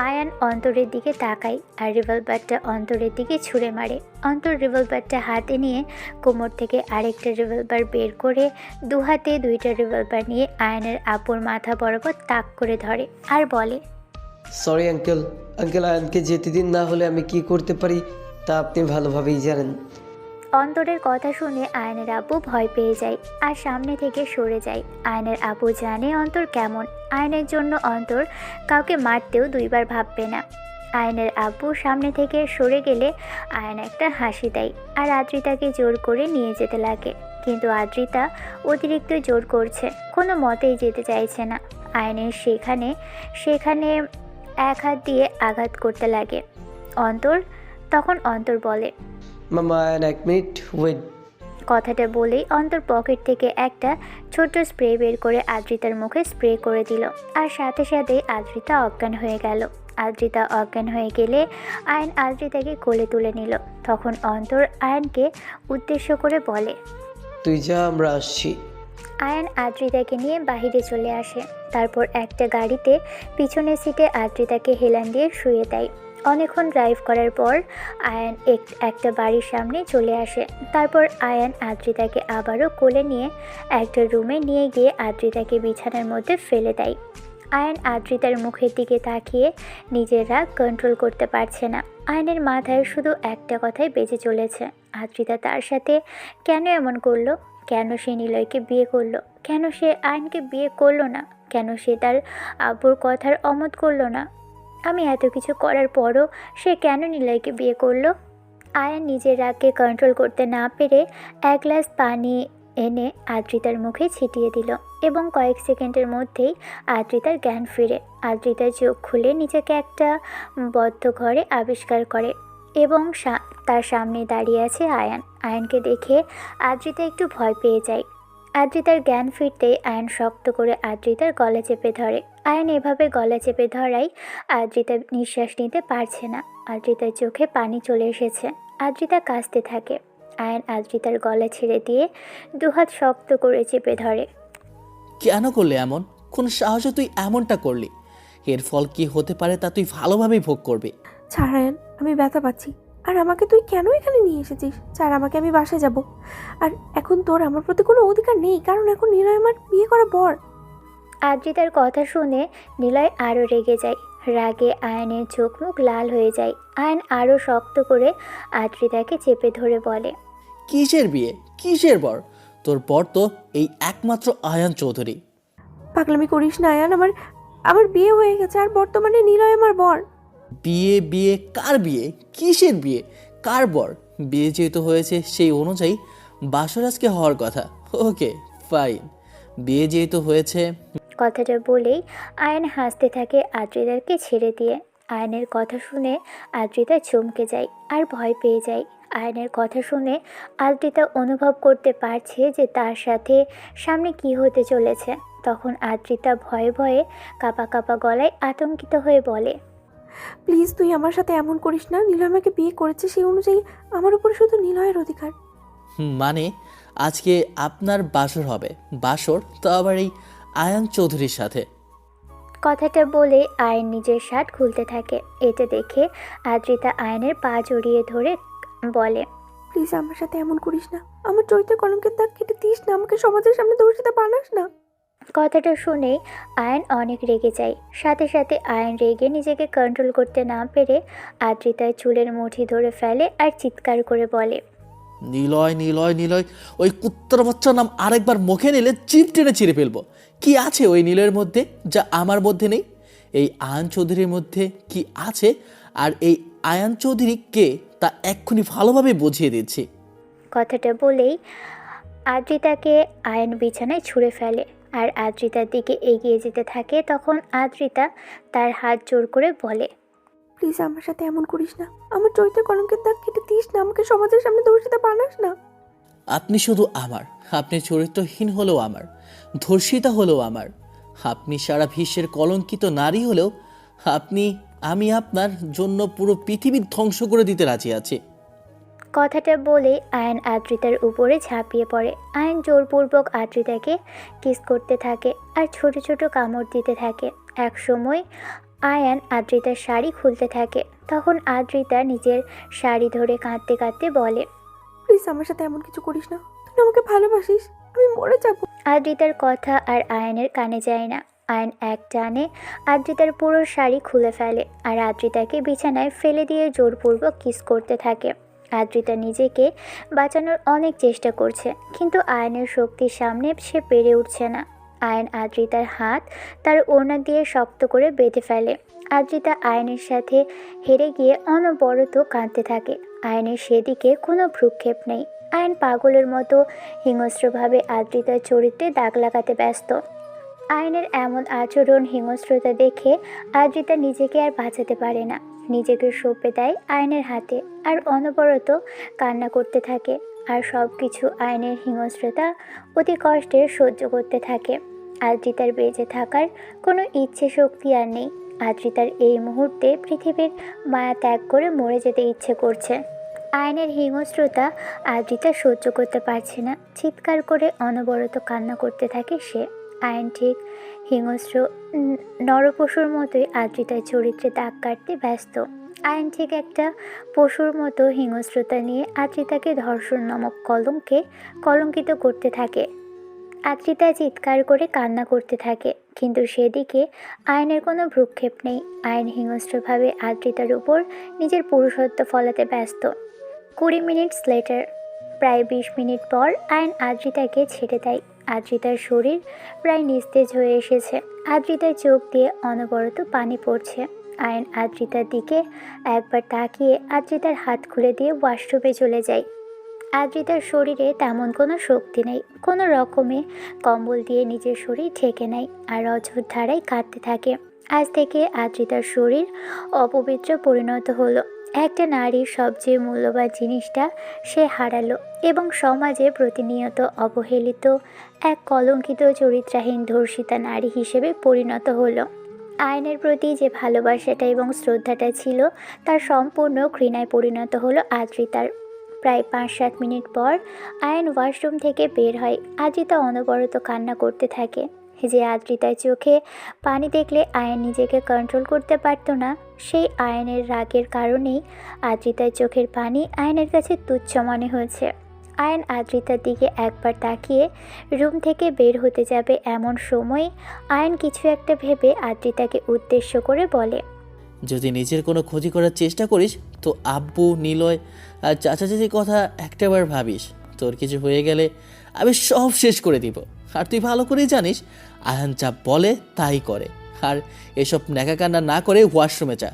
আয়ান অন্তরের দিকে তাকায় আর রিভলভারটা অন্তরের দিকে ছুঁড়ে মারে। অন্তর রিভলভারটা হাতে নিয়ে কোমর থেকে আরেকটা রিভলভার বের করে দু হাতে দুইটা রিভলভার নিয়ে আয়ানের আব্বুর মাথা বরাবর তাক করে ধরে আর বলে, সরি আঙ্কেল। আঙ্কেল, আয়ানকে যেতে দিন, না হলে আমি কি করতে পারি তা আপনি ভালোভাবেই জানেন। অন্তরের কথা শুনে আয়নের আব্বু ভয় পেয়ে যায় আর সামনে থেকে সরে যায়। আয়নের আব্বু জানে অন্তর কেমন। আয়নের জন্য অন্তর কাউকে মারতেও দুইবার ভাববে না। আয়নের আব্বু সামনে থেকে সরে গেলে আয়ন একটা হাসি দেয় আর আদ্রিতাকে জোর করে নিয়ে যেতে লাগে। কিন্তু আদ্রিতা অতিরিক্ত জোর করছে, কোনো মতেই যেতে চাইছে না। আয়নের সেখানে এক হাত দিয়ে আঘাত করতে লাগে। তখন অন্তর বলে, মামা আয়ান, 1 মিনিট ওয়েট। কথাটা বলেই অন্তর পকেট থেকে একটা ছোট্ট স্প্রে বের করে আদ্রিতার মুখে স্প্রে করে দিল আর সাথে সাথেই আদ্রিতা অজ্ঞান হয়ে গেল। আদ্রিতা অজ্ঞান হয়ে গেলে আয়ন আদ্রিতাকে কোলে তুলে নিল। তখন অন্তর আয়নকে উদ্দেশ্য করে বলে, তুই যা, আমরা আসছি। আয়ান আদ্রিতাকে নিয়ে বাহিরে চলে আসে। তারপর একটা গাড়িতে পিছনের সিটে আদ্রিতাকে হেলান দিয়ে শুয়ে দেয়। অনেকক্ষণ ড্রাইভ করার পর আয়ান একটা বাড়ির সামনে চলে আসে। তারপর আয়ান আদ্রিতাকে আবারও কোলে নিয়ে একটা রুমে নিয়ে গিয়ে আদ্রিতাকে বিছানার মধ্যে ফেলে দেয়। আয়ান আদ্রিতার মুখের দিকে তাকিয়ে নিজের রাগ কন্ট্রোল করতে পারছে না। আয়নের মাথায় শুধু একটা কথাই বেজে চলেছে, আদ্রিতা তার সাথে কেন এমন করলো? কেন সে নিলয়কে বিয়ে করলো? কেন সে আয়নকে বিয়ে করলো না? কেন সে তার আব্বুর কথার অমত করলো না? আমি এত কিছু করার পরও সে কেন নিলয়কে বিয়ে করলো? আয়ান নিজের রাগকে কন্ট্রোল করতে না পেরে 1 গ্লাস পানি এনে আদ্রিতার মুখে ছিটিয়ে দিল এবং কয়েক সেকেন্ডের মধ্যেই আদ্রিতার জ্ঞান ফিরে। আদ্রিতার চোখ খুলে নিজেকে একটা বদ্ধ ঘরে আবিষ্কার করে এবং তার সামনে দাঁড়িয়ে আছে আয়ান। আয়ানকে দেখে আদ্রিতা একটু ভয় পেয়ে যায়। আদ্রিতার জ্ঞান ফিরতেই আয়ান শক্ত করে আদ্রিতার গলা চেপে ধরে। আয়ান এভাবে গলা চেপে ধরায় আদ্রিতা নিঃশ্বাস নিতে পারছে না। আদ্রিতার চোখে পানি চলে এসেছে। আদ্রিতা কাঁদতে থাকে। আয়ান আদ্রিতার গলা ছেড়ে দিয়ে দুহাত শক্ত করে চেপে ধরে। কেন করলে এমন? কোন সাহসে তুই এমনটা করলি? এর ফল কি হতে পারে তা তুই ভালোভাবেই ভোগ করবি। ছাড় আয়ান, আমি ব্যথা পাচ্ছি। আর আমাকে তুই কেন এখানে নিয়ে এসেছিস? ছাড় আমাকে, আমি বাসায় যাব। আর এখন তোর আমার প্রতি কোনো অধিকার নেই, কারণ এখন নিলয় আমার বিয়ে করা বর। আদ্রিতার কথা শুনে নিলয় আরও রেগে যায়। রাগে আয়নের চোখ মুখ লাল হয়ে যায়। আয়ন আরও শক্ত করে আদ্রিতাকে চেপে ধরে বলে, কিসের বিয়ে? কিসের বর? তোর বর তো এই একমাত্র আয়ান চৌধুরী। পাগলামি করিস না আয়ান, আমার বিয়ে হয়ে গেছে আর বর্তমানে নিলয় আমার বর। বিয়ে? বিয়ে? কার বিয়ে? কিসের বিয়ে? কার বর? বিয়ে যেহেতু হয়েছে সেই অনুযায়ী বাসর আজকে হওয়ার কথা। ওকে ফাইন, বিয়ে যেহেতু হয়েছে। কথাটা বলেই আয়ন হাসতে থাকে আদ্রিতাকে ছেড়ে দিয়ে। আয়নের কথা শুনে আদ্রিতা চমকে যায় আর ভয় পেয়ে যায়। আয়নের কথা শুনে আদ্রিতা অনুভব করতে পারছে যে তার সাথে সামনে কি হতে চলেছে। তখন আদ্রিতা ভয়ে ভয়ে কাঁপা কাঁপা গলায় আতঙ্কিত হয়ে বলে, প্লিজ তুই আমার সাথে এমন করিস না। নিলয় আমাকে বিয়ে করেছে, সেই অনুযায়ী আমার উপরে শুধু নিলয়ের অধিকার। মানে আজকে আপনার বাসর হবে? বাসর তো আবার এই আয়ান চৌধুরীর সাথে? কথাটা বলে আয়ন নিজের শার্ট খুলতে থাকে। এটা দেখে আদ্রিতা আয়নের পা জড়িয়ে ধরে বলে, প্লিজ আমার সাথে এমন করিস না। আমার চরিত্রে কলঙ্কের দাগ কেটে দিস না, আমাকে সমাজের সামনে দোষিতা বানাস না। কথাটা শুনেই আয়ন অনেক রেগে যায়। সাথে সাথে আয়ন রেগে নিজেকে কন্ট্রোল করতে না পেরে আদ্রিতার চুলের মুঠি ধরে ফেলে আর চিৎকার করে বলে, নিলয় নিলয় নিলয়, ওই কুত্তার বাচ্চার নাম আরেকবার মুখে নিলে চিপ টেনে ছিঁড়ে ফেলবো। কি আছে ওই নিলয়ের মধ্যে যা আমার মধ্যে নেই? এই আয়ান চৌধুরীর মধ্যে কি আছে আর এই আয়ান চৌধুরী কে তা এক্ষুনি ভালোভাবে বুঝিয়ে দিচ্ছি। কথাটা বলেই আদ্রিতাকে আয়ন বিছানায় ছুঁড়ে ফেলে আর আদ্রিতার দিকে এগিয়ে যেতে থাকে। তখন আদ্রিতা তার হাত জোর করে বলে, প্লিজ আমার সাথে এমন করিস না। আমার চরিত্রের কলঙ্কের দাগ কেটে দিস না, আমাকে সমাজের সামনে দোষিতা বানাস না। আপনি শুধু আমার, আপনি চরিত্রহীন হলেও আমার, ধর্ষিতা হলেও আমার, আপনি সারা বিশ্বের কলঙ্কিত নারী হলেও আমি আপনার জন্য পুরো পৃথিবী ধ্বংস করে দিতে রাজি আছি। কথাটা বলে আয়ন আদ্রিতার উপরে ঝাঁপিয়ে পড়ে। আয়ন জোরপূর্বক আদ্রিতাকে কিস করতে থাকে আর ছোট ছোট কামড় দিতে থাকে। এক সময় আয়ান আদ্রিতার শাড়ি খুলতে থাকে। তখন আদ্রিতা নিজের শাড়ি ধরে কাঁদতে কাঁদতে বলে, প্লিজ আমার সাথে এমন কিছু করিস না। তুই আমাকে ভালোবাসিস, আমি মরে যাবো। আদ্রিতার কথা আর আয়নের কানে যায় না। আয়ন এক টানে আদ্রিতার পুরো শাড়ি খুলে ফেলে আর আদ্রিতাকে বিছানায় ফেলে দিয়ে জোরপূর্বক কিস করতে থাকে। আদ্রিতা নিজেকে বাঁচানোর অনেক চেষ্টা করছে, কিন্তু আয়নের শক্তির সামনে সে পেরে উঠছে না। আয়ন আদ্রিতার হাত তার ওড়না দিয়ে শক্ত করে বেঁধে ফেলে। আদ্রিতা আয়নের সাথে হেরে গিয়ে অনবরত কাঁদতে থাকে। আয়নের সেদিকে কোনো ভ্রুক্ষেপ নেই। আয়ন পাগলের মতো হিংস্রভাবে আদ্রিতার চরিত্রে দাগ লাগাতে ব্যস্ত। আয়নের এমন আচরণ, হিংস্রতা দেখে আদ্রিতা নিজেকে আর বাঁচাতে পারে না। নিজেকে সঁপে দেয় আয়নের হাতে আর অনবরত কান্না করতে থাকে। আর সব কিছু আয়নের হিংস্রতা অতি কষ্টে সহ্য করতে থাকে। আদ্রিতার বেঁচে থাকার কোনো ইচ্ছে শক্তি আর নেই। আদ্রিতার এই মুহূর্তে পৃথিবীর মায়া ত্যাগ করে মরে যেতে ইচ্ছে করছে। আয়নের হিংস্রতা আদ্রিতা সহ্য করতে পারছে না। চিৎকার করে অনবরত কান্না করতে থাকে সে। আয়ন ঠিক হিংস্র নরপশুর মতোই আদ্রিতার চরিত্রে দাগ কাটতে ব্যস্ত। আয়ন ঠিক একটা পশুর মতো হিংস্রতা নিয়ে আদ্রিতাকে ধর্ষণ নামক কলঙ্কে কলঙ্কিত করতে থাকে। আদ্রিতা চিৎকার করে কান্না করতে থাকে, কিন্তু সেদিকে আয়নের কোনো ভ্রুক্ষেপ নেই। আয়ন হিংস্রভাবে আদ্রিতার উপর নিজের পুরুষত্ব ফলাতে ব্যস্ত। 20 মিনিট লেটার, প্রায় 20 মিনিট পর আয়ন আদ্রিতাকে ছেড়ে দেয়। আদ্রিতার শরীর প্রায় নিস্তেজ হয়ে এসেছে। আদ্রিতার চোখ দিয়ে অনবরত পানি পড়ছে। আয়ন আদ্রিতার দিকে একবার তাকিয়ে আদ্রিতার হাত খুলে দিয়ে ওয়াশরুমে চলে যায়। আদ্রিতার শরীরে তেমন কোনো শক্তি নেই। কোনো রকমে কম্বল দিয়ে নিজের শরীর ঢেকে নেয় আর অঝোর ধারায় কাঁদতে থাকে। আজ থেকে আদ্রিতার শরীর অপবিত্র পরিণত হলো। একটা নারীর সবচেয়ে মূল্যবান জিনিসটা সে হারালো এবং সমাজে প্রতিনিয়ত অবহেলিত এক কলঙ্কিত চরিত্রহীন ধর্ষিতা নারী হিসেবে পরিণত হলো। আয়নের প্রতি যে ভালোবাসাটা এবং শ্রদ্ধাটা ছিল তার সম্পূর্ণ ঘৃণায় পরিণত হলো আদ্রিতার। প্রায় 5-7 মিনিট পর আয়ন ওয়াশরুম থেকে বের হয়। আদ্রিতা অনবরত কান্না করতে থাকে। যে আদ্রিতার চোখে পানি দেখলে আয়ন নিজেকে কন্ট্রোল করতে পারত না, সেই আয়নের রাগের কারণেই আদ্রিতার চোখের পানি আয়নের কাছে তুচ্ছ মনে হয়েছে। আয়ন আদ্রিতার দিকে একবার তাকিয়ে রুম থেকে বের হতে যাবে, এমন সময় আয়ন কিছু একটা ভেবে আদ্রিতাকে উদ্দেশ্য করে বলে, যদি নিজের কোনো ক্ষতি করার চেষ্টা করিস তো আব্বু, নিলয় আর চাচা চাচির কথা একটাবার ভাবিস। তোর কিছু হয়ে গেলে আমি সব শেষ করে দিব। আর তুই ভালো করেই জানিস আয়ান যা বলে তাই করে। আর এসব ন্যাকাকান্না না করে ওয়াশরুমে যা।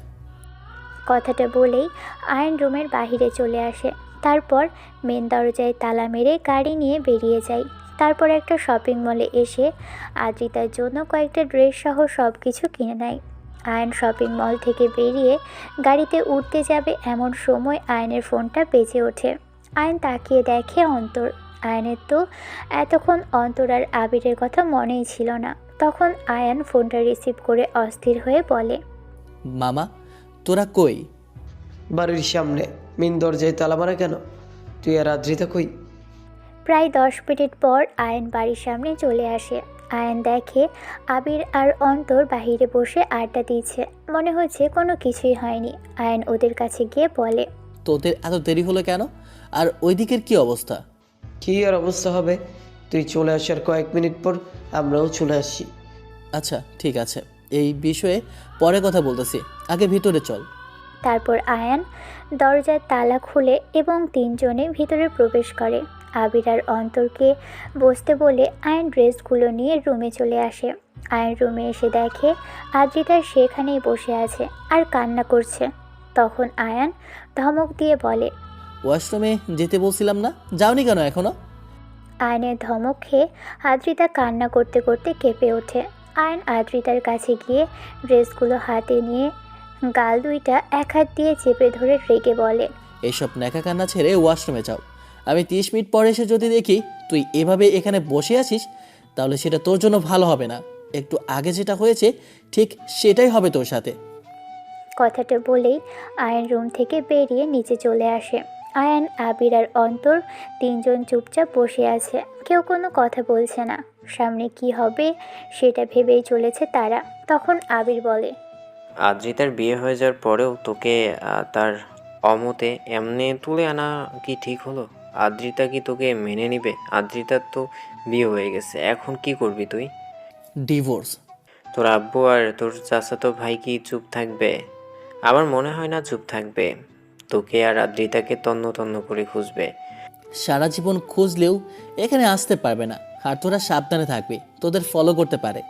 কথাটা বলেই আয়ন রুমের বাহিরে চলে আসে। তারপর মেন দরজায় তালা মেরে গাড়ি নিয়ে বেরিয়ে যায়। তারপর একটা শপিং মলে এসে আদ্রিতার জন্য কয়েকটা ড্রেস সহ সব কিছু কিনে নেয়। আয়ন শপিং মল থেকে বেরিয়ে গাড়িতে উঠতে যাবে, এমন সময় আয়নের ফোনটা বেজে ওঠে। আয়ন তাকিয়ে দেখে অন্তর। আয়নের তো এতক্ষণ অন্তর আর আবিরের কথা মনেই ছিল না। তখন আয়ন ফোনটা রিসিভ করে অস্থির হয়ে বলে, মামা তোরা কই? বাড়ির সামনে। মেন দরজায় তালা মারা কেন? তুই আর আদ্রিতা কই? প্রায় 10 মিনিট পর আয়ন বাড়ির সামনে চলে আসে। আয়ন দেখে আবির আর অন্তর বাহিরে বসে আড্ডা দিচ্ছে। মনে হচ্ছে কোনো কিছুই হয়নি। আয়ন ওদের কাছে গিয়ে বলে, তোদের এত দেরি হলো কেন? আর ওই দিকের কি অবস্থা? কী আর অবস্থা হবে, তুই চলে আসার কয়েক মিনিট পর আমরাও চলে আসছি। আচ্ছা ঠিক আছে, এই বিষয়ে পরে কথা বলতেছি, আগে ভিতরে চল। তারপর আয়ান দরজার তালা খুলে এবং তিনজনে ভিতরে প্রবেশ করে। আবির আর অন্তরকে বসতে বলে আয়ান ড্রেসগুলো নিয়ে রুমে চলে আসে। আয়ান রুমে এসে দেখে আদ্রিতা সেখানেই বসে আছে আর কান্না করছে। তখন আয়ান ধমক দিয়ে বলে, ওয়াশরুমে যেতে বলছিলাম না, যাওনি কেন এখনো? আয়নের ধমক খেয়ে আদ্রিতা কান্না করতে করতে কেঁপে ওঠে। আয়ন আদ্রিতার কাছে গিয়ে ড্রেসগুলো হাতে নিয়ে গাল দুইটা এক হাত দিয়ে চেপে ধরে রেগে বলে, এইসব ন্যাকা কান্না ছেড়ে ওয়াশরুমে যাও। আমি 30 মিনিট পরে এসে যদি দেখি তুই এভাবে এখানে বসে আছিস, তাহলে সেটা তোর জন্য ভালো হবে না। একটু আগে যেটা হয়েছে ঠিক সেটাই হবে তোর সাথে। কথাটা বলেই আয়ন রুম থেকে বেরিয়ে নিচে চলে আসে। আয়ান, আবির আর অন্তর তিনজন চুপচাপ বসে আছে, কেউ কোনো কথা বলছে না। সামনে কি হবে সেটা ভেবেই চলেছে তারা। তখন আবির বলে, আদ্রিতার বিয়ে হয়ে যাওয়ার পরেও তোকে তার অমতে এমনি তুলে আনা কি ঠিক হলো? আদ্রিতা কি তোকে মেনে নিবে? আদ্রিতার তো বিয়ে হয়ে গেছে, এখন কি করবি তুই? ডিভোর্স। তোর আব্বু আর তোর চাচাতো ভাই কি চুপ থাকবে? আমার মনে হয় না চুপ থাকবে। তোকে আর আদ্রিতাকে তন্ন তন্ন করে খুঁজবে। সারা জীবন খুঁজলেও এখানে আসতে পারবে না। আর তোরা সাবধানে থাকবি, তোদের ফলো করতে পারে।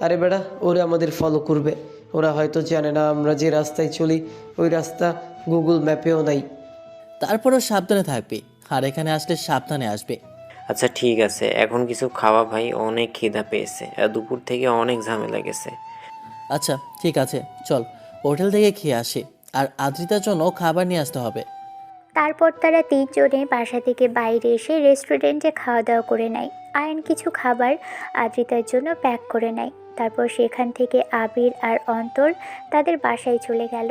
আরে বেটা, ওরা আমাদের ফলো করবে। ওরা হয়তো জানে না আমরা যে রাস্তায় চলি ওই রাস্তা গুগল ম্যাপেও নাই। তারপরেও সাবধানে থাকবি, আর এখানে আসলে সাবধানে আসবে। আচ্ছা ঠিক আছে, এখন কিছু খাওয়া ভাই, অনেক খিদা পেয়েছে আর দুপুর থেকে অনেক ঝামেলা গেছে। আচ্ছা ঠিক আছে, চল হোটেল থেকে খেয়ে আসি, আর আদ্রিতার জন্য খাবার নিয়ে আসতে হবে। তারপর তারা তিনজনে বাসা থেকে বাইরে এসে রেস্টুরেন্টে খাওয়া দাওয়া করে নেয়। আয়ন কিছু খাবার আদ্রিতার জন্য প্যাক করে নেয়। তারপর সেখান থেকে আবির আর অন্তর তাদের বাসায় চলে গেল।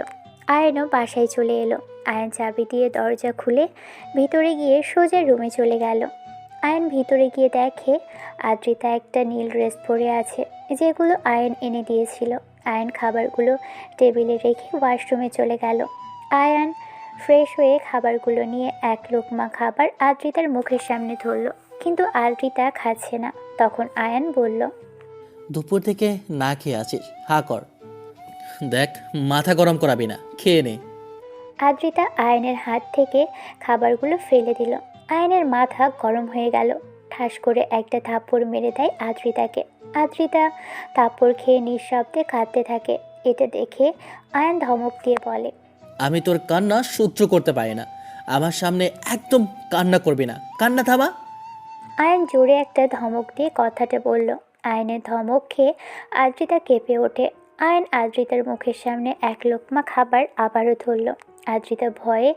আয়নও বাসায় চলে এলো। আয়ন চাবি দিয়ে দরজা খুলে ভিতরে গিয়ে সোজা রুমে চলে গেল। আয়ন ভিতরে গিয়ে দেখে আদ্রিতা একটা নীল ড্রেস পরে আছে, যেগুলো আয়ন এনে দিয়েছিল। আয়ন খাবারগুলো টেবিলে রেখে ওয়াশরুমে চলে গেল। আয়ন ফ্রেশ হয়ে খাবারগুলো নিয়ে এক লোকমা খাবার আদ্রিতার মুখের সামনে ধরল, কিন্তু আদ্রিতা খাচ্ছে না। তখন আয়ান বলল, দুপুর থেকে না খেয়ে আছিস, হা কর। দেখ, মাথা গরম করাবি না, খেয়ে নে। আদ্রিতা আয়নের হাত থেকে খাবারগুলো ফেলে দিল। আয়নের মাথা গরম হয়ে গেল। ঠাস করে একটা থাপ্পড় মেরে দেয় আদ্রিতাকে। আদ্রিতা থাপ্পড় খেয়ে নিঃশব্দে কাঁদতে থাকে। এটা দেখে আয়ন ধমক দিয়ে বলে, আমি তোর কান্না সহ্য করতে পারি না। আমার সামনে একদম কান্না করবি না, কান্না থামা। আয়ন জোরে একটা ধমক দিয়ে কথাটা বলল। আয়নের ধমক খেয়ে আদ্রিতা কেঁপে ওঠে। আয়ন আদ্রিতার মুখের সামনে এক লোকমা খাবার আবারও ধরল। আদ্রিতা ভয়ে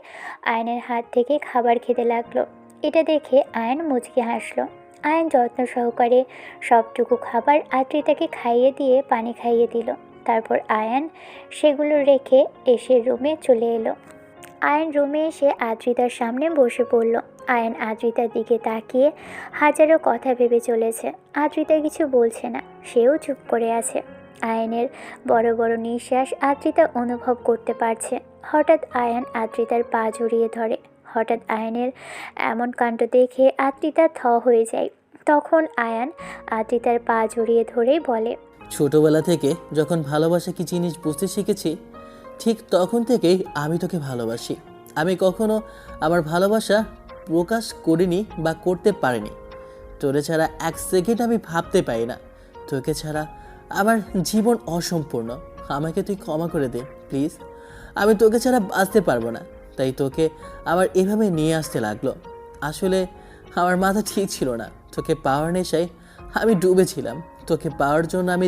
আয়নের হাত থেকে খাবার খেতে লাগলো। এটা দেখে আয়ন মুচকি হাসলো। আয়ন যত্ন সহকারে সবটুকু খাবার আদ্রিতাকে খাইয়ে দিয়ে পানি খাইয়ে দিল। তারপর আয়ন সেগুলো রেখে এসে রুমে চলে এলো। আয়ন রুমে এসে আদ্রিতার সামনে বসে পড়ল। আয়ন আদ্রিতার দিকে তাকিয়ে হাজারো কথা ভেবে চলেছে। আদ্রিতা কিছু বলছে না, সেও চুপ করে আছে। আয়নের বড় বড় নিঃশ্বাস আদ্রিতা অনুভব করতে পারছে। হঠাৎ আয়ন আদ্রিতার পা জড়িয়ে ধরে। হঠাৎ আয়নের এমন কাণ্ড দেখে আদ্রিতা থ হয়ে যায়। তখন আয়ন আদ্রিতার পা জড়িয়ে ধরেই বলে, ছোটবেলা থেকে যখন ভালোবাসা কি জিনিস বুঝতে শিখেছি, ঠিক তখন থেকেই আমি তোকে ভালোবাসি। আমি কখনো আমার ভালোবাসা প্রকাশ করিনি বা করতে পারিনি। তোরে ছাড়া এক সেকেন্ড আমি ভাবতে পারি না। তোকে ছাড়া আমার জীবন অসম্পূর্ণ। আমাকে তুই ক্ষমা করে দে প্লিজ। আমি তোকে ছাড়া বাঁচতে পারবো না। তাই তোকে আমার এভাবে নিয়ে আসতে লাগলো। আসলে আমার মাথা ঠিক ছিল না। তোকে পাওয়ার নেশায় আমি ডুবেছিলাম। তোকে পাওয়ার জন্য আমি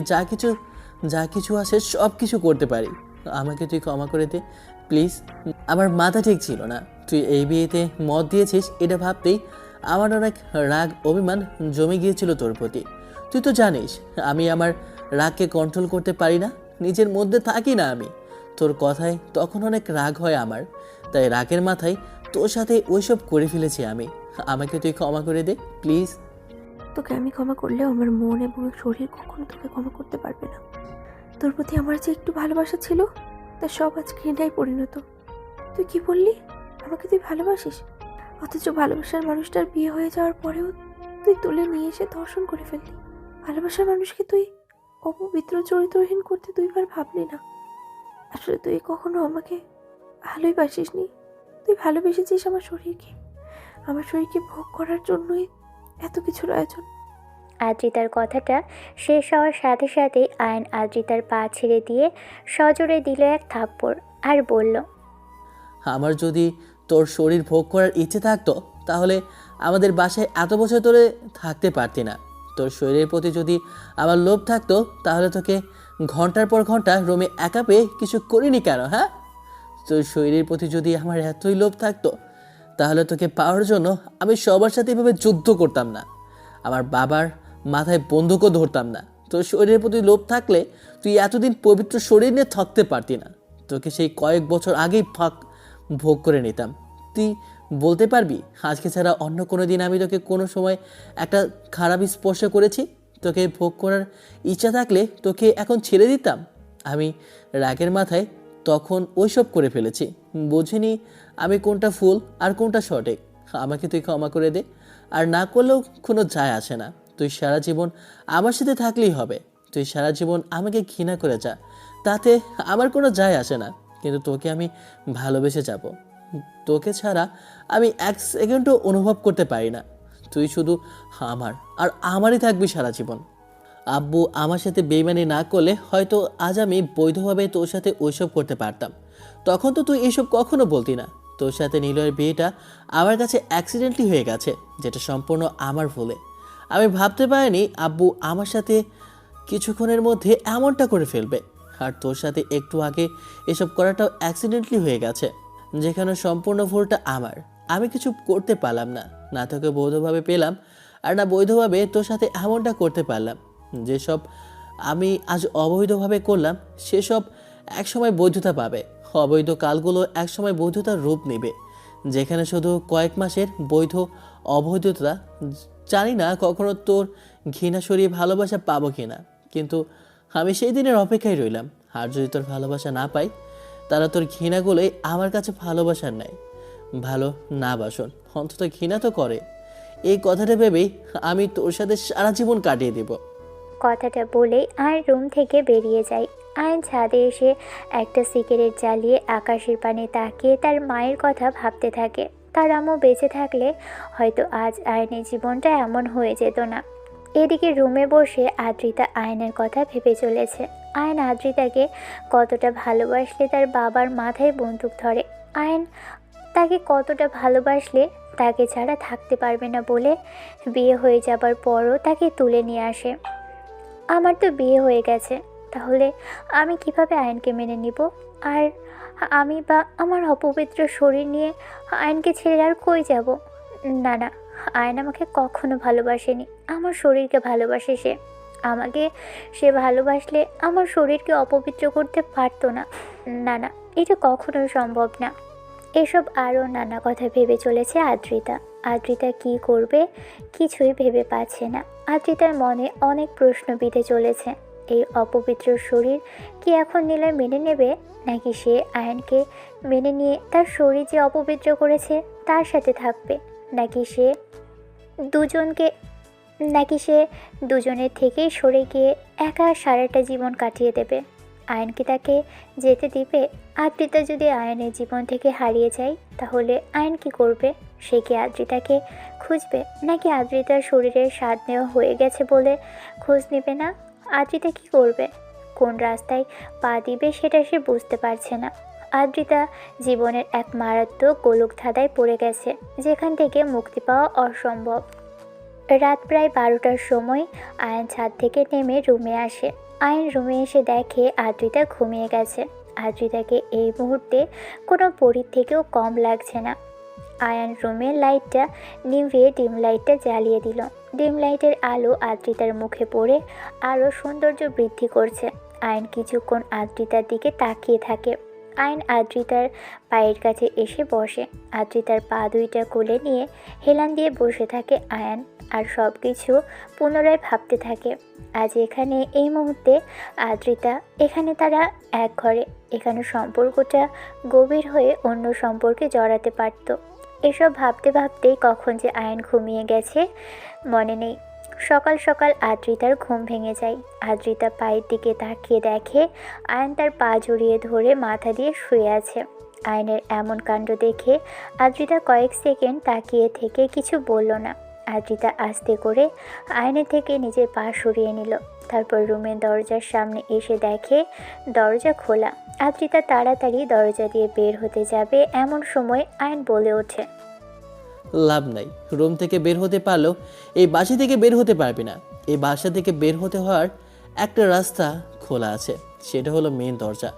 যা কিছু আসে সব কিছু করতে পারি। আমাকে তুই ক্ষমা করে দে প্লিজ। আমার মাথা ঠিক ছিল না। তুই এই বিয়েতে মত দিয়েছিস এটা ভাবতেই আমার অনেক রাগ অভিমান জমে গিয়েছিল তোর প্রতি। তুই তো জানিস আমি আমার রাগকে কন্ট্রোল করতে পারি না, নিজের মধ্যে থাকি না আমি। তোর কথায় তখন অনেক রাগ হয় আমার, তাই রাগের মাথায় তোর সাথে ওইসব করে ফেলেছি আমি। আমাকে তুই ক্ষমা করে দে প্লিজ। তোকে আমি ক্ষমা করলেও আমার মন এবং শরীর কখনো তোকে ক্ষমা করতে পারবে না। তোর প্রতি আমার যে একটু ভালোবাসা ছিল তা সব আজ ঘৃণায় পরিণত। তুই কি বললি? আমাকে তুই ভালোবাসিস, অথচ ভালোবাসার মানুষটার বিয়ে হয়ে যাওয়ার পরেও তুই তুলে নিয়ে এসে ধর্ষণ করে ফেললি। ভালোবাসার মানুষকে তুই অপবিত্র চরিত্রহীন করতে দুইবার ভাবলি না। আসলে তুই কখনো আমাকে ভালোই বাসিসনি। তুই ভালোবেসেছিস আমার শরীরকে ভোগ করার জন্যই এত কিছুর আয়োজন। আদ্রিতার কথাটা শেষ হওয়ার সাথে সাথেই আয়ন আদ্রিতার পা ছেড়ে দিয়ে সজোরে দিল এক থাপ্পড় আর বলল, আমার যদি তোর শরীর ভোগ করার ইচ্ছে থাকতো তাহলে আমাদের বাসায় এত বছর ধরে থাকতে পারতি না। তোর শরীরের প্রতি যদি আমার লোভ থাকতো তাহলে তোকে ঘন্টার পর ঘন্টা রুমে একা পেয়ে কিছু করিনি কেন? হ্যাঁ, তোর শরীরের প্রতি যদি আমার এতই লোভ থাকতো তাহলে তোকে পাওয়ার জন্য আমি সবার সাথে এভাবে যুদ্ধ করতাম না, আমার বাবার মাথায় বন্দুকও ধরতাম না। তোর শরীরের প্রতি লোভ থাকলে তুই এতদিন পবিত্র শরীর নিয়ে থাকতে পারতি না। তোকে সেই কয়েক বছর আগেই ভোগ করে নিতাম। তুই বলতে পারবি আজকে ছাড়া অন্য কোনো দিন আমি তোকে কোনো সময় একটা খারাপ স্পর্শ করেছি? তোকে ভোগ করার ইচ্ছা থাকলে তোকে এখন ছেড়ে দিতাম। আমি রাগের মাথায় তখন ওইসব করে ফেলেছি, বুঝিনি আমি কোনটা ফুল আর কোনটা সঠিক। আমাকে তুই ক্ষমা করে দে, আর না করলেও কোনো যায় আসে না। তুই সারা জীবন আমার সাথে থাকলেই হবে। তুই সারা জীবন আমাকে ঘৃণা করে যা, তাতে আমার কোনো যায় আসে না, কিন্তু তোকে আমি ভালোবেসে যাব। তোকে ছাড়া আমি এক সেকেন্ডও অনুভব করতে পারি না। তুই শুধু আমার আর আমারই থাকবি সারা জীবন। আব্বু আমার সাথে বেইমানি না করলে হয়তো আজ আমি বৈধভাবে তোর সাথে ওইসব করতে পারতাম। তখন তো তুই এইসব কখনো বলতি না। তোর সাথে নিলয়ের বিয়েটা আমার কাছে অ্যাক্সিডেন্টলি হয়ে গেছে, যেটা সম্পূর্ণ আমার ভুলে। আমি ভাবতে পারিনি আব্বু আমার সাথে কিছুক্ষণের মধ্যে এমনটা করে ফেলবে। আর তোর সাথে একটু আগে এসব করাটাও অ্যাক্সিডেন্টলি হয়ে গেছে, যেখানে সম্পূর্ণ ভুলটা আমার। আমি কিছু করতে পারলাম না, না তোকে বৈধভাবে পেলাম আর না বৈধভাবে তোর সাথে এমনটা করতে পারলাম। যেসব আমি আজ অবৈধভাবে করলাম সেসব একসময় বৈধতা পাবে। অবৈধ কালগুলো একসময় বৈধতার রূপ নেবে, যেখানে শুধু কয়েক মাসের বৈধ অবৈধতা। জানি না কখনো তোর ঘৃণা সরিয়ে ভালোবাসা পাবো কিনা, কিন্তু আমি সেই দিনের অপেক্ষায় রইলাম। আর যদি তোর ভালোবাসা না পাই তারা তোর ঘৃণাগুলোই আমার কাছে ভালোবাসার নাই। ভালো না বাসন অন্তত ঘৃণা তো করে। এই কথাটা ভেবেই আমি তোর সাথে সারা জীবন কাটিয়ে দেব। কথাটা বলেই আয়ন রুম থেকে বেরিয়ে যায়। আয়ন ছাদে এসে একটা সিগারেট জ্বালিয়ে আকাশের পানে তাকিয়ে তার মায়ের কথা ভাবতে থাকে। তার আম্মু বেঁচে থাকলে হয়তো আজ আয়নের জীবনটা এমন হয়ে যেত না। এদিকে রুমে বসে আদ্রিতা আয়নের কথা ভেবে চলেছে। আয়ন আদ্রিতাকে কতটা ভালোবাসলে তার বাবার মাথায় বন্দুক ধরে। আয়ন তাকে কতটা ভালোবাসলে তাকে ছাড়া থাকতে পারবে না বলে বিয়ে হয়ে যাবার পরও তাকে তুলে নিয়ে আসে। আমার তো বিয়ে হয়ে গেছে, তাহলে আমি কিভাবে আয়নকে মেনে নিব? আর আমি বা আমার অপবিত্র শরীর নিয়ে আয়নকে ছেড়ে আর কই যাব? না না, আয়ন আমাকে কখনো ভালোবাসেনি, আমার শরীরকে ভালোবাসে সে। আমাকে সে ভালোবাসলে আমার শরীরকে অপবিত্র করতে পারতো না। না না, এটা কখনোই সম্ভব না। এসব আরও নানা কথা ভেবে চলেছে আদ্রিতা। আদ্রিতা কি করবে কিছুই ভেবে পাচ্ছে না। আদ্রিতার মনে অনেক প্রশ্ন বিঁধে চলেছে। এই অপবিত্র শরীর কি এখন নিলয় মেনে নেবে, নাকি সে আয়নকে মেনে নিয়ে তার শরীর যে অপবিত্র করেছে তার সাথে থাকবে, নাকি সে দুজনের থেকেই সরে গিয়ে একা সারাটা জীবন কাটিয়ে দেবে? আয়ন কি তাকে যেতে দিবে? আদ্রিতা যদি আয়নের জীবন থেকে হারিয়ে যায় তাহলে আয়ন কি করবে? সে কি আদ্রিতাকে খুঁজবে, নাকি আদ্রিতার শরীরের স্বাদ নেওয়া হয়ে গেছে বলে খোঁজ নেবে না? আদ্রিতা কি করবে, কোন রাস্তায় পা দিবে সেটা সে বুঝতে পারছে না। আদ্রিতা জীবনের এক মারাত্মক গোলকধাঁধায় পড়ে গেছে, যেখান থেকে মুক্তি পাওয়া অসম্ভব। রাত প্রায় 12টার সময় আয়ন ছাদ থেকে নেমে রুমে আসে। আয়ন রুমে এসে দেখে আদ্রিতা ঘুমিয়ে গেছে। আদ্রিতাকে এই মুহূর্তে কোনো পরীর থেকেও কম লাগছে না। আয়ন রুমের লাইটটা নিভিয়ে ডিম লাইটটা জ্বালিয়ে দিল। ডিম লাইটের আলো আদ্রিতার মুখে পড়ে আরও সৌন্দর্য বৃদ্ধি করছে। আয়ন কিছুক্ষণ আদ্রিতার দিকে তাকিয়ে থাকে। আয়ন আদ্রিতার পায়ের কাছে এসে বসে। আদ্রিতার পা দুইটা কোলে নিয়ে হেলান দিয়ে বসে থাকে আয়ন, আর সব কিছু পুনরায় ভাবতে থাকে। আজ এখানে এই মুহূর্তে আদ্রিতা, এখানে তারা এক ঘরে, এখানে সম্পর্কটা গভীর হয়ে অন্য সম্পর্কে জড়াতে পারত। এসব ভাবতে ভাবতেই কখন যে আয়ন ঘুমিয়ে গেছে মনে নেই। সকাল সকাল আদ্রিতার ঘুম ভেঙে যায়। আদ্রিতা পায়ের দিকে তাকিয়ে দেখে আয়ন তার পা জড়িয়ে ধরে মাথা দিয়ে শুয়ে আছে। আয়নের এমন কাণ্ড দেখে আদ্রিতা কয়েক সেকেন্ড তাকিয়ে থেকে কিছু বলল না। আদ্রিতা আস্তে করে আয়নের থেকে নিজের পা সরিয়ে নিল। তারপর রুমের দরজার সামনে এসে দেখে দরজা খোলা। আদ্রিতা তাড়াতাড়ি দরজা দিয়ে বের হতে যাবে, এমন সময় আয়ন বলে ওঠে, লাভ নাই, রুম থেকে বের হতে পারলেও এই বাসা থেকে বের হতে পারবি না। এই বাসা থেকে বের হতে হওয়ার একটা রাস্তা খোলা আছে, সেটা হলো মেন দরজা,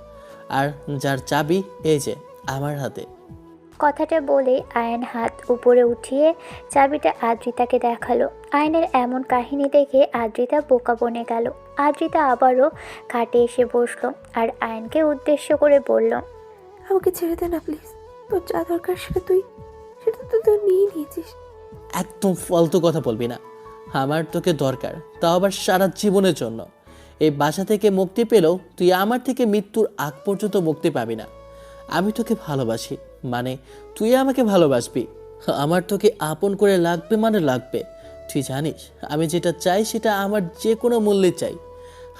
আর যার চাবি এই যে আমার হাতে। কথাটা বলে আয়ন হাত উপরে উঠিয়ে চাবিটা আদ্রিতাকে দেখালো। আয়নের এমন কাহিনী দেখে আদ্রিতা বোকা বনে গেল। আদ্রিতা আবারও খাটে এসে বসলো আর আয়নকে উদ্দেশ্য করে বলল, আমাকে ছেড়ে দে না প্লিজ। তোর যা দরকার সেটা তুই নিয়ে নিয়েছিস। একদম ফালতু কথা বলবি না। আমার তোকে দরকার, তাও আবার সারা জীবনের জন্য। এই বাসা থেকে মুক্তি পেলেও তুই আমার থেকে মৃত্যুর আগ পর্যন্ত মুক্তি পাবি না। আমি তোকে ভালোবাসি, মানে তুই আমাকে ভালোবাসবি। আমার তোকে আপন করে লাগবে, মানে লাগবে। তুই জানিস আমি যেটা চাই সেটা আমার যে কোনো মূল্যে চাই।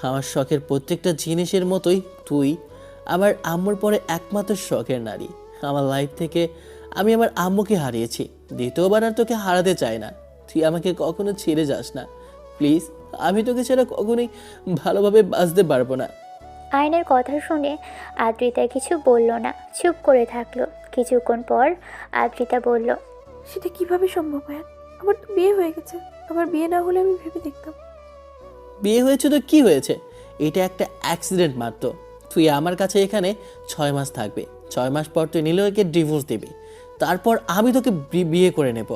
আমার শখের প্রত্যেকটা জিনিসের মতোই তুই আমার আম্মুর পরে একমাত্র শখের নারী। আমার লাইফ থেকে আমি আমার আম্মুকে হারিয়েছি, দ্বিতীয়বার আর তোকে হারাতে চাই না। তুই আমাকে কখনো ছেড়ে যাস না প্লিজ। আমি তোকে ছাড়া কখনোই ভালোভাবে বাঁচতে পারবো না। আয়নের কথা শুনে আদ্রিতা কিছু বলল না, চুপ করে থাকলো। কিছুক্ষণ পর আদ্রিতা বলল, সেটা কিভাবে সম্ভব আয়ান? আমার তো বিয়ে হয়ে গেছে। আমার বিয়ে না হলে আমি ভেবে দেখতাম। বিয়ে হয়েছে তো কি হয়েছে, এটা একটা অ্যাক্সিডেন্ট মাত্র। তুই আমার কাছে এখানে 6 মাস থাকবে। 6 মাস পর তুই নিলয়কে ডিভোর্স দিবি, তারপর আমি তোকে বিয়ে করে নেব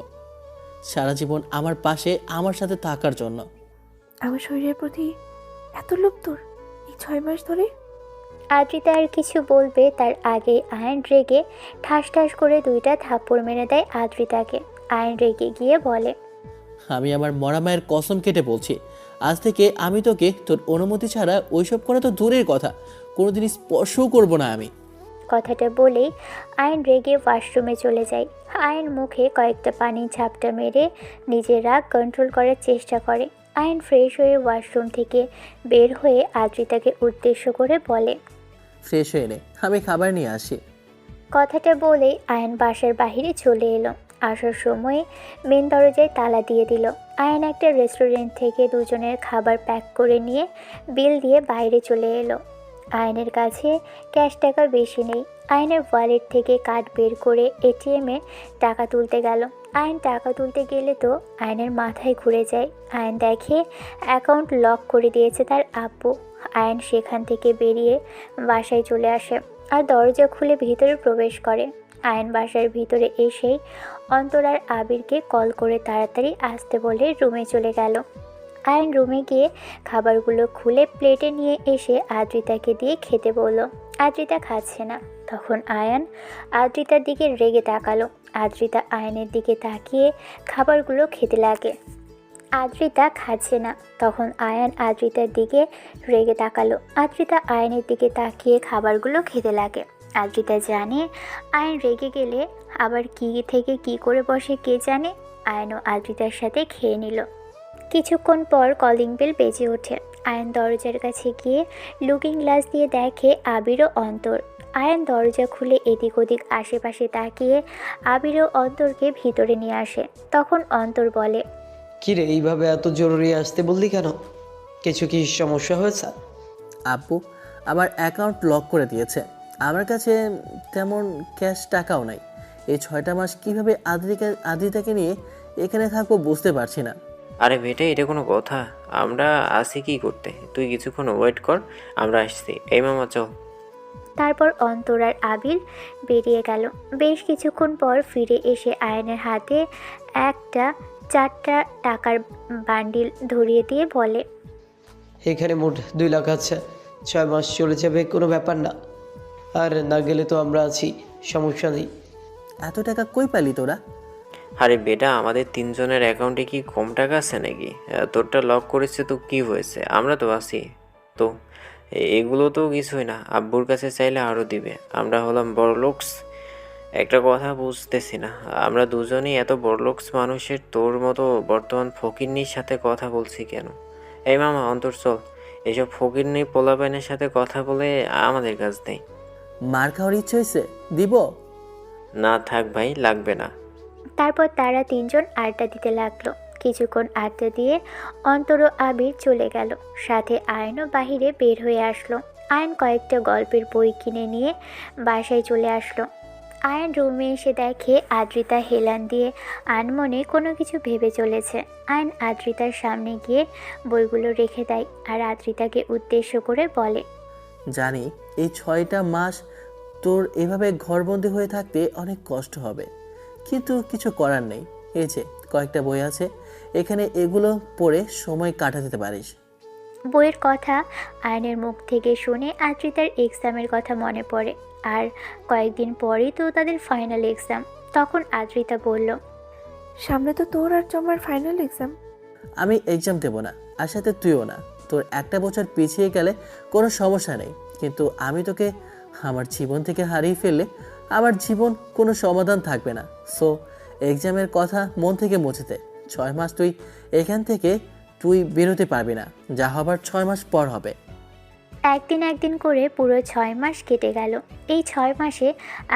সারা জীবন আমার পাশে আমার সাথে থাকার জন্য। আমার শরীরের প্রতি এত লোভ তোর এই 6 মাস ধরে? আদ্রিতা আর কিছু বলবে তার আগে আয়ন রেগে ঠাস ঠাস করে 2টা থাপ্পড় মেরে দেয় আদ্রিতাকে। আয়ন রেগে গিয়ে বলে, আমি আমার মরা মায়ের কসম কেটে বলছি, আজ থেকে আমি তোকে তোর অনুমতি ছাড়া ওইসব করা তো দূরের কথা, কোনোদিনই স্পর্শও করবো না আমি। কথাটা বলেই আয়ন রেগে ওয়াশরুমে চলে যায়। আয়ন মুখে কয়েকটা পানির ঝাপটা মেরে নিজের রাগ কন্ট্রোল করার চেষ্টা করে। আয়ন ফ্রেশ হয়ে ওয়াশরুম থেকে বের হয়ে আদ্রিতাকে উদ্দেশ্য করে বলে, ফ্রেশ হয়ে নে, আমি খাবার নিয়ে আসি। কথাটা বলেই আয়ন বাসার বাইরে চলে এলো। আসার সময় মেন দরজায় তালা দিয়ে দিল। আয়ন একটা রেস্টুরেন্ট থেকে দুজনের খাবার প্যাক করে নিয়ে বিল দিয়ে বাইরে চলে এলো। আয়নের কাছে ক্যাশ টাকা বেশি নেই। আয়নের ওয়ালেট থেকে কার্ড বের করে এটিএমে টাকা তুলতে গেল। আয়ন টাকা তুলতে গেলে তো আয়নের মাথায় ঘুরে যায়। আয়ন দেখে অ্যাকাউন্ট লক করে দিয়েছে তার আব্বু। আয়ন সেখান থেকে বেরিয়ে বাসায় চলে আসে আর দরজা খুলে ভিতরে প্রবেশ করে। আয়ন বাসার ভিতরে এসেই অন্তরার আবিরকে কল করে তাড়াতাড়ি আসতে বলে রুমে চলে গেল। আয়ন রুমে গিয়ে খাবারগুলো খুলে প্লেটে নিয়ে এসে আদ্রিতাকে দিয়ে খেতে বলল। আদ্রিতা খাচ্ছে না। তখন আয়ন আদ্রিতার দিকে রেগে তাকালো। আদ্রিতা আয়নের দিকে তাকিয়ে খাবারগুলো খেতে লাগে। আদ্রিতা খাচ্ছে না। তখন আয়ন আদ্রিতার দিকে রেগে তাকালো। আদ্রিতা আয়নের দিকে তাকিয়ে খাবারগুলো খেতে লাগে। আদ্রিতা জানে আয়ন রেগে গেলে আবার কী থেকে কী করে বসে কে জানে। আয়নও আদ্রিতার সাথে খেয়ে নিল। কিছুক্ষণ পর কলিং বেল বেজে ওঠে। আয়ন দরজার কাছে গিয়ে লুকিং গ্লাস দিয়ে দেখে আবির ও অন্তর। আয়ন দরজা খুলে এদিক ওদিক আশেপাশে তাকিয়ে আবির ও অন্তরকে ভিতরে নিয়ে আসে। তখন অন্তর বলে, কিরে এইভাবে এত জরুরি আসতে বললি কেন? কিছু কি সমস্যা হয়েছে? আব্বু আমার অ্যাকাউন্ট লক করে দিয়েছে, আমার কাছে তেমন ক্যাশ টাকাও নাই। এই 6টা মাস কীভাবে আদ্রিতাকে নিয়ে এখানে থাকবো বুঝতে পারছি না। আরে বেটা, এটা কোনো কথা? আমরা আসি কি করতে? তুই কিছুক্ষণ ওয়েট কর, আমরা আসছি। এই মামা চল। তারপর অন্তর আর আবির বেরিয়ে গেল। বেশ কিছুক্ষণ পর ফিরে এসে আয়নের হাতে একটা 4টা টাকার বান্ডিল ধরিয়ে দিয়ে বলে, এখানে মোট 2 লাখ আছে। 6 মাস চলে যাবে, কোনো ব্যাপার না। আর না গেলে তো আমরা আছি, সমস্যা নেই। এত টাকা কই পালি তোরা? আরে বেটা, আমাদের 3 জনের অ্যাকাউন্টে কি কম টাকা আছে নাকি? তোরটা লক করেছে তো কি হয়েছে, আমরা তো আছি। তো এগুলো তো কিছুই না, আব্বুর কাছে চাইলে আরও দিবে। আমরা হলাম বড় লোকস, একটা কথা বুঝতেছি না, আমরা দুজনেই এত বড়লোকস মানুষের তোর মতো বর্তমান ফকিন্নির সাথে কথা বলছি কেন? এই মামা অন্তর চল, এসব ফকিন্নি পোলাপাইনের সাথে কথা বলে আমাদের কাজ নেই। মার খাওয়ার ইচ্ছে হয়েছে, দিব? না থাক ভাই, লাগবে না। তারপর তারা তিনজন আড্ডা দিতে লাগলো। কিছুক্ষণ আড্ডা দিয়ে অন্তর ও আবির চলে গেল। সাথে আয়নও বাহিরে বের হয়ে আসলো। আয়ন কয়েকটা গল্পের বই কিনে নিয়ে বাসায় চলে আসলো। আয়ন রুমে এসে দেখে আদ্রিতা হেলান দিয়ে আনমনে কোনো কিছু ভেবে চলেছে। আয়ন আদ্রিতার সামনে গিয়ে বইগুলো রেখে দেয় আর আদ্রিতাকে উদ্দেশ্য করে বলে, জানি এই 6টা মাস তোর এভাবে ঘরবন্দি হয়ে থাকতে অনেক কষ্ট হবে, কিন্তু কিছু করার নেই। এই যে কয়েকটা বই আছে, এখানে এগুলো পড়ে সময় কাটাতে পারিস। বইয়ের কথা আয়নের মুখ থেকে শুনে আদ্রিতার এক্সামের কথা মনে পড়ে। আর কয়েকদিন পরেই তো তাদের ফাইনাল এক্সাম। তখন আদ্রিতা বলল, সামনে তো তোর আর জমার ফাইনাল এক্সাম। আমি এক্সাম দেবো না, আর সাথে তুইও না। তোর একটা বছর পিছিয়ে গেলে কোনো সমস্যা নেই, কিন্তু আমি তোকে আমার জীবন থেকে হারিয়ে ফেললে আমার জীবন কোনো সমাধান থাকবে না। সো এক্সামের কথা মন থেকে মুছে দে। 6 মাস এখান থেকে তুই বেরোতে পারবি না, যা হবার 6 মাস পর হবে। একদিন একদিন করে পুরো 6 মাস কেটে গেল। এই 6 মাসে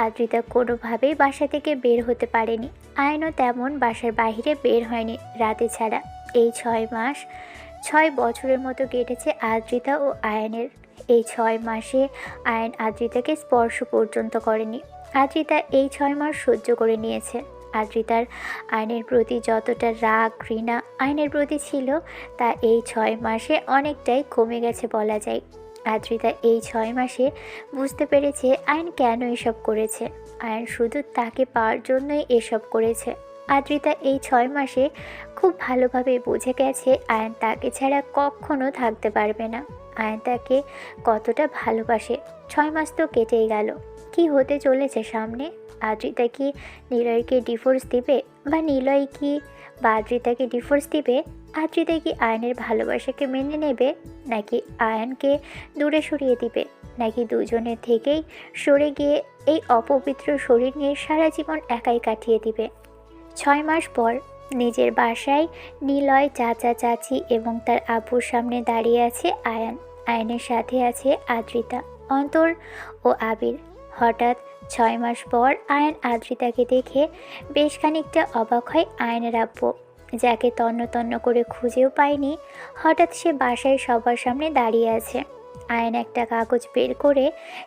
আদ্রিতা কোনোভাবেই বাসা থেকে বের হতে পারেনি। আয়নও তেমন বাসার বাইরে বের হয়নি রাতে ছাড়া। এই 6 মাস 6 বছরের মতো কেটেছে আদ্রিতা ও আয়নের। এই 6 মাসে আয়ন আদ্রিতাকে স্পর্শ পর্যন্ত করেনি। আদ্রিতা এই 6 মাস সহ্য করে নিয়েছে। আদ্রিতার আয়নের প্রতি যতটা রাগ ঘৃণা আয়নের প্রতি ছিল, তা এই 6 মাসে অনেকটাই কমে গেছে বলা যায়। আদ্রিতা এই 6 মাসে বুঝতে পেরেছে আয়ন কেন এসব করেছে। আয়ন শুধু তাকে পাওয়ার জন্যই এসব করেছে। আদ্রিতা এই 6 মাসে খুব ভালোভাবে বুঝে গেছে আয়ন তাকে ছাড়া কখনো থাকতে পারবে না। আয়ন তাকে কতটা ভালোবাসে। 6 মাস তো কেটেই গেল। কি হতে চলেছে সামনে? আদ্রিতা কি নিলয়কে ডিভোর্স দিবে, বা নিলয় কি বা আদ্রিতাকে ডিভোর্স দিবে? আদ্রিতা কি আয়নের ভালোবাসাকে মেনে নেবে, নাকি আয়নকে দূরে সরিয়ে দিবে, নাকি দুজনের থেকেই সরে গিয়ে এই অপবিত্র শরীর নিয়ে সারা জীবন একাই কাটিয়ে দিবে? 6 মাস পর নিজের বাসায় নিলয়, চাচা চাচি এবং তার আব্বুর সামনে দাঁড়িয়ে আছে আয়ান। আয়নের সাথে আছে আদ্রিতা, অন্তর ও আবির। হঠাৎ 6 মাস পর আয়ন আদ্রিতাকে দেখে বেশ খানিকটা অবাক হয় আয়নের আব্বু, যাকে তন্ন তন্ন করে খুঁজেও পায়নি। হঠাৎ সে বাসায় সবার সামনে দাঁড়িয়ে আছে। আয়ন একটা কাগজ বের করে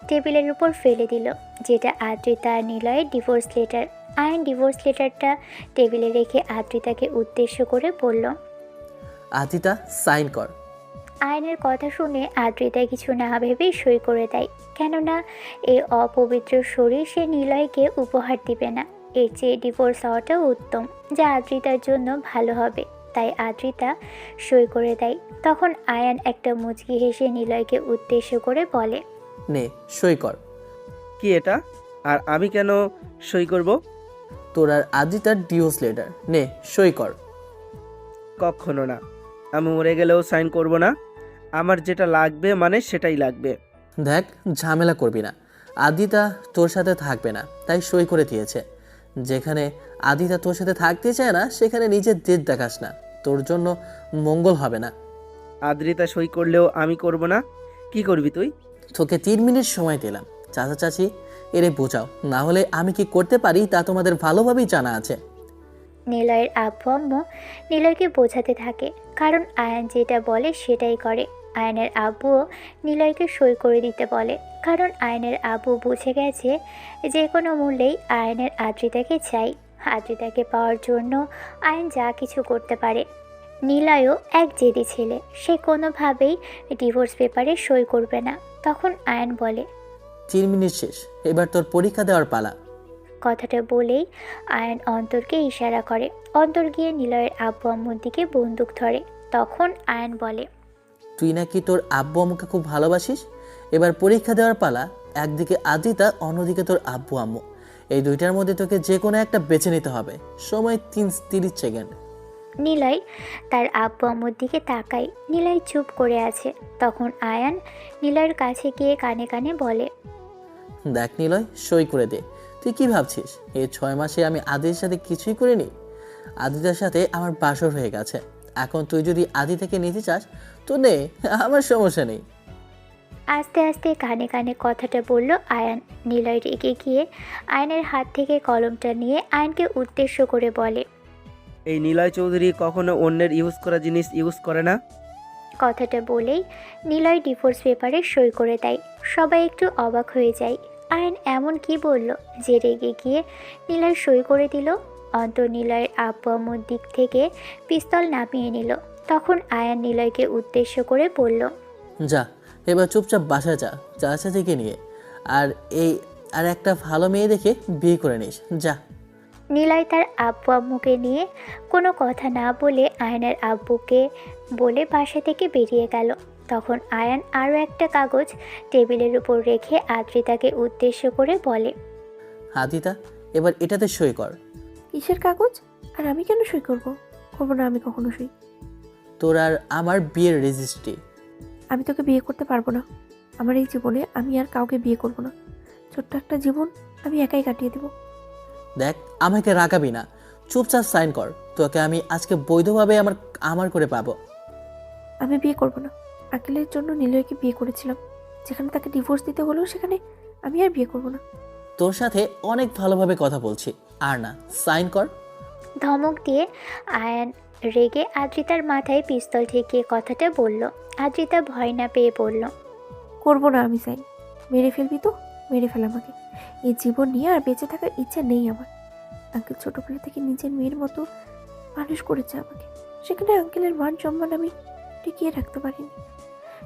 টেবিলের উপর ফেলে দিল, যেটা আদ্রিতা আর নিলয়ের ডিভোর্স লেটার। আয়ন ডিভোর্স লেটারটা টেবিলে রেখে আদ্রিতাকে উদ্দেশ্য করে বলল, আদিতা সাইন কর। আয়নের কথা শুনে আদ্রিতা কিছু না ভেবেই সই করে দেয়। কেননা এই অপবিত্র শরীর সে নিলয়কে উপহার দিবে না। এর চেয়ে ডিভোর্স হওয়াটাও উত্তম, যা আদ্রিতার জন্য ভালো হবে। তাই আদ্রিতা সই করে দেয়। তখন আয়ান একটা মুচকি হেসে নিলয়কে উদ্দেশ্য করে বলে, নে সই কর। কি এটা? আর আমি কেন সই করব? তোর আর আদিতার ডিভোর্স লেটার, নে সই কর। কখনো না, আমি মরে গেলেও সাইন করব না। আমার যেটা লাগবে মানে সেটাই লাগবে। দেখ, ঝামেলা করবি না। আদিতা তোর সাথে থাকবে না, তাই সই করে দিয়েছে। যেখানে আদিতা তোর সাথে থাকতে চায় না, সেখানে নিজের জেদ দেখাস না, তোর জন্য মঙ্গল হবে না। আদ্রিতা সই করলেও আমি করব না। কি করবি তুই? তোকে 3 মিনিট সময় দিলাম, চাচা চাচি এরে বোঝাও, না হলে আমি কি করতে পারি তা তোমাদের ভালোভাবেই জানা আছে। নিলয়ের আব্বু আম্মু নিলয়কে বোঝাতে থাকে, কারণ আয়ান যেটা বলে সেটাই করে। আয়নের আব্বুও নিলয়কে সই করে দিতে বলে, কারণ আয়নের আব্বু বুঝে গেছে যে কোনো মূল্যেই আয়নের আদ্রিতাকে চাই। আদ্রিতাকে পাওয়ার জন্য আয়ন যা কিছু করতে পারে। নিলয়ও এক জেদি ছেলে, সে কোনোভাবেই ডিভোর্স পেপারে সই করবে না। তখন আয়ন বলে, 3 মিনিট শেষ, এবার তোর পরীক্ষা দেওয়ার পালা। কথাটা বলেই আয়ন অন্তরকে ইশারা করে। অন্তর গিয়ে নিলয়ের আব্বু আম্মুর দিকে বন্দুক ধরে। তখন আয়ন বলে, তুই নাকি তোর আব্বু আম্মুকে খুব ভালোবাসিস, এবার পরীক্ষা দেওয়ার পালা। একদিকে আদিতা, অন্যদিকে তোর আব্বু আম্মু। এই দুইটার মধ্যে তোকে যে কোনো একটা বেছে নিতে হবে। সময় 30 সেকেন্ড। নিলয় তার আব্বু আম্মুর দিকে তাকায়। নিলয় চুপ করে আছে। তখন আয়ান নিলয়ের কাছে গিয়ে কানে কানে বলে, দেখ নিলয়, সই করে দে। তুই কি ভাবছিস এই 6 মাসে আমি আদির সাথে কিছুই করিনি? আদিতার সাথে আমার বাসর হয়ে গেছে। এখন তুই যদি আদিতাকে নিতে চাস তো নে, আমার সমস্যা নেই। আস্তে আস্তে কানে কানে কথাটা বলল আয়ান। নিলয় রেগে গিয়ে আয়নের হাত থেকে কলমটা নিয়ে আয়নকে উদ্দেশ্য করে বলে, এই নিলয় চৌধুরী কখনো অন্যের ইউজ করা জিনিস ইউজ করে না। কথাটা বলেই নিলয় ডিভোর্স পেপারে সই করে দেয়। সবাই একটু অবাক হয়ে যায়। আয়ন এমন কি বলল যে রেগে গিয়ে নিলয় সই করে দিল? অন্তর নিলয়ের আব্বু আম্মুর দিক থেকে পিস্তল নামিয়ে নিল। তখন আয়ান নিলয়কে উদ্দেশ্য করে বলল, যা এবার চুপচাপ বাসা যা, চাচাদিকে নিয়ে, আর আর একটা ভালো মেয়ে দেখে বিয়ে করে নিস, যা। নিলয় তার আব্বু আম্মুকে নিয়ে কোনো কথা না বলে আয়নের আব্বুকে বলে বাসা থেকে বেরিয়ে গেল। তখন আয়ান আরও একটা কাগজ টেবিলের উপর রেখে আদ্রিতাকে উদ্দেশ্য করে বলে, আদিতা এবার এটাতে সই কর। কিসের কাগজ? আর আমি কেন সই করব? করবো না আমি কখনো সই। তোর আর আমার বিয়ের রেজিস্ট্রি। আমি তোকে বিয়ে করতে পারবো না। আমার এই জীবনে আমি আর কাউকে বিয়ে করব না। ছোট্ট একটা জীবন আমি একাই কাটিয়ে দেবো। দেখ আমাকে রাগাবি না, চুপচাপ সাইন কর। তোকে আমি আজকে বৈধভাবে আমার করে পাবো। আমি বিয়ে করব না। আঙ্কেলের জন্য নিলয়কে বিয়ে করেছিলাম, যেখানে তাকে ডিভোর্স দিতে হলো সেখানে আমি আর বিয়ে করব না। তোর সাথে অনেক ভালোভাবে কথা বলছি, আর না, সাইন কর। ধমক দিয়ে আয়ান রেগে আদ্রিতার মাথায় পিস্তল ঠেকিয়ে কথাটা বলল। আদ্রিতা ভয় না পেয়ে বলল, করবো না আমি সাইন। মেরে ফেলবি তো মেরে ফেল আমাকে। এই জীবন নিয়ে আর বেঁচে থাকার ইচ্ছা নেই আমার। আঙ্কেল ছোটোবেলা থেকে নিজের মেয়ের মতো মানুষ করেছে আমাকে। সেখানে আঙ্কেলের মান সম্মান আমি টিকিয়ে রাখতে পারিনি।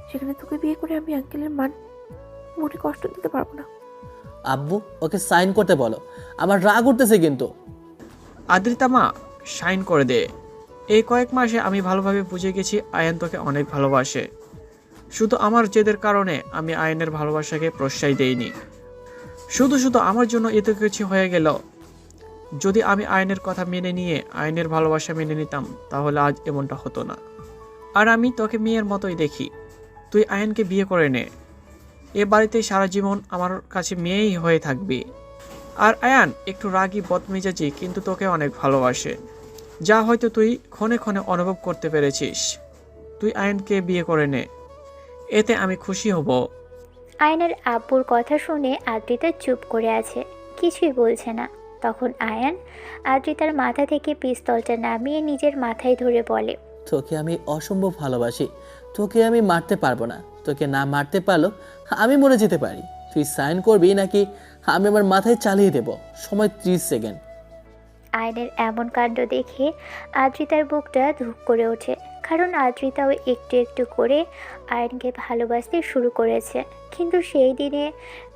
সেখানে তোকে বিয়ে করে আমি আঙ্কেলের মান মনে কষ্ট দিতে পারবো না। আব্বু ওকে সাইন করতে বলো, আমার রাগ উঠতেছে কিন্তু। আদ্রিতা মা, সাইন করে দে। এই কয়েক মাসে আমি ভালোভাবে বুঝে গেছি আয়ান তোকে অনেক ভালোবাসে। শুধু আমার জেদের কারণে আমি আয়নের ভালোবাসাকে প্রশ্রয় দেইনি। শুধু আমার জন্য এত কিছু হয়ে গেল। যদি আমি আয়নের কথা মেনে নিয়ে আয়নের ভালোবাসা মেনে নিতাম তাহলে আজ এমনটা হতো না। আর আমি তোকে মেয়ের মতোই দেখি। তুই আয়নকে বিয়ে করে নে। এ বাড়িতে সারা জীবন আমার কাছে মেয়েই হয়ে থাকবি। আর আয়ান একটু রাগী বদমেজাজি, কিন্তু তোকে অনেক ভালোবাসে, যা হয়তো তুই ক্ষণে ক্ষণে অনুভব করতে পেরেছিস। তুই আয়নকে বিয়ে করে নে, এতে আমি খুশি হব। আয়নের আব্বুর কথা শুনে আদ্রিতা চুপ করে আছে, কিছুই বলছে না। তখন আয়ান আদ্রিতার মাথা থেকে পিস্তলটা নামিয়ে নিজের মাথায় ধরে বলে, তোকে আমি অসম্ভব ভালোবাসি, তোকে আমি মারতে পারবো না। তোকে না মারতে পারলো আমি মরে যেতে পারি। তুই সাইন করবি নাকি আমি আমার মাথায় চালিয়ে দেব? সময় 30 সেকেন্ড। আয়নের এমন কাণ্ড দেখে আদ্রিতার বুকটা ধুক করে ওঠে, কারণ আদ্রিতাও একটু একটু করে আয়নকে ভালোবাসতে শুরু করেছে। কিন্তু সেই দিনে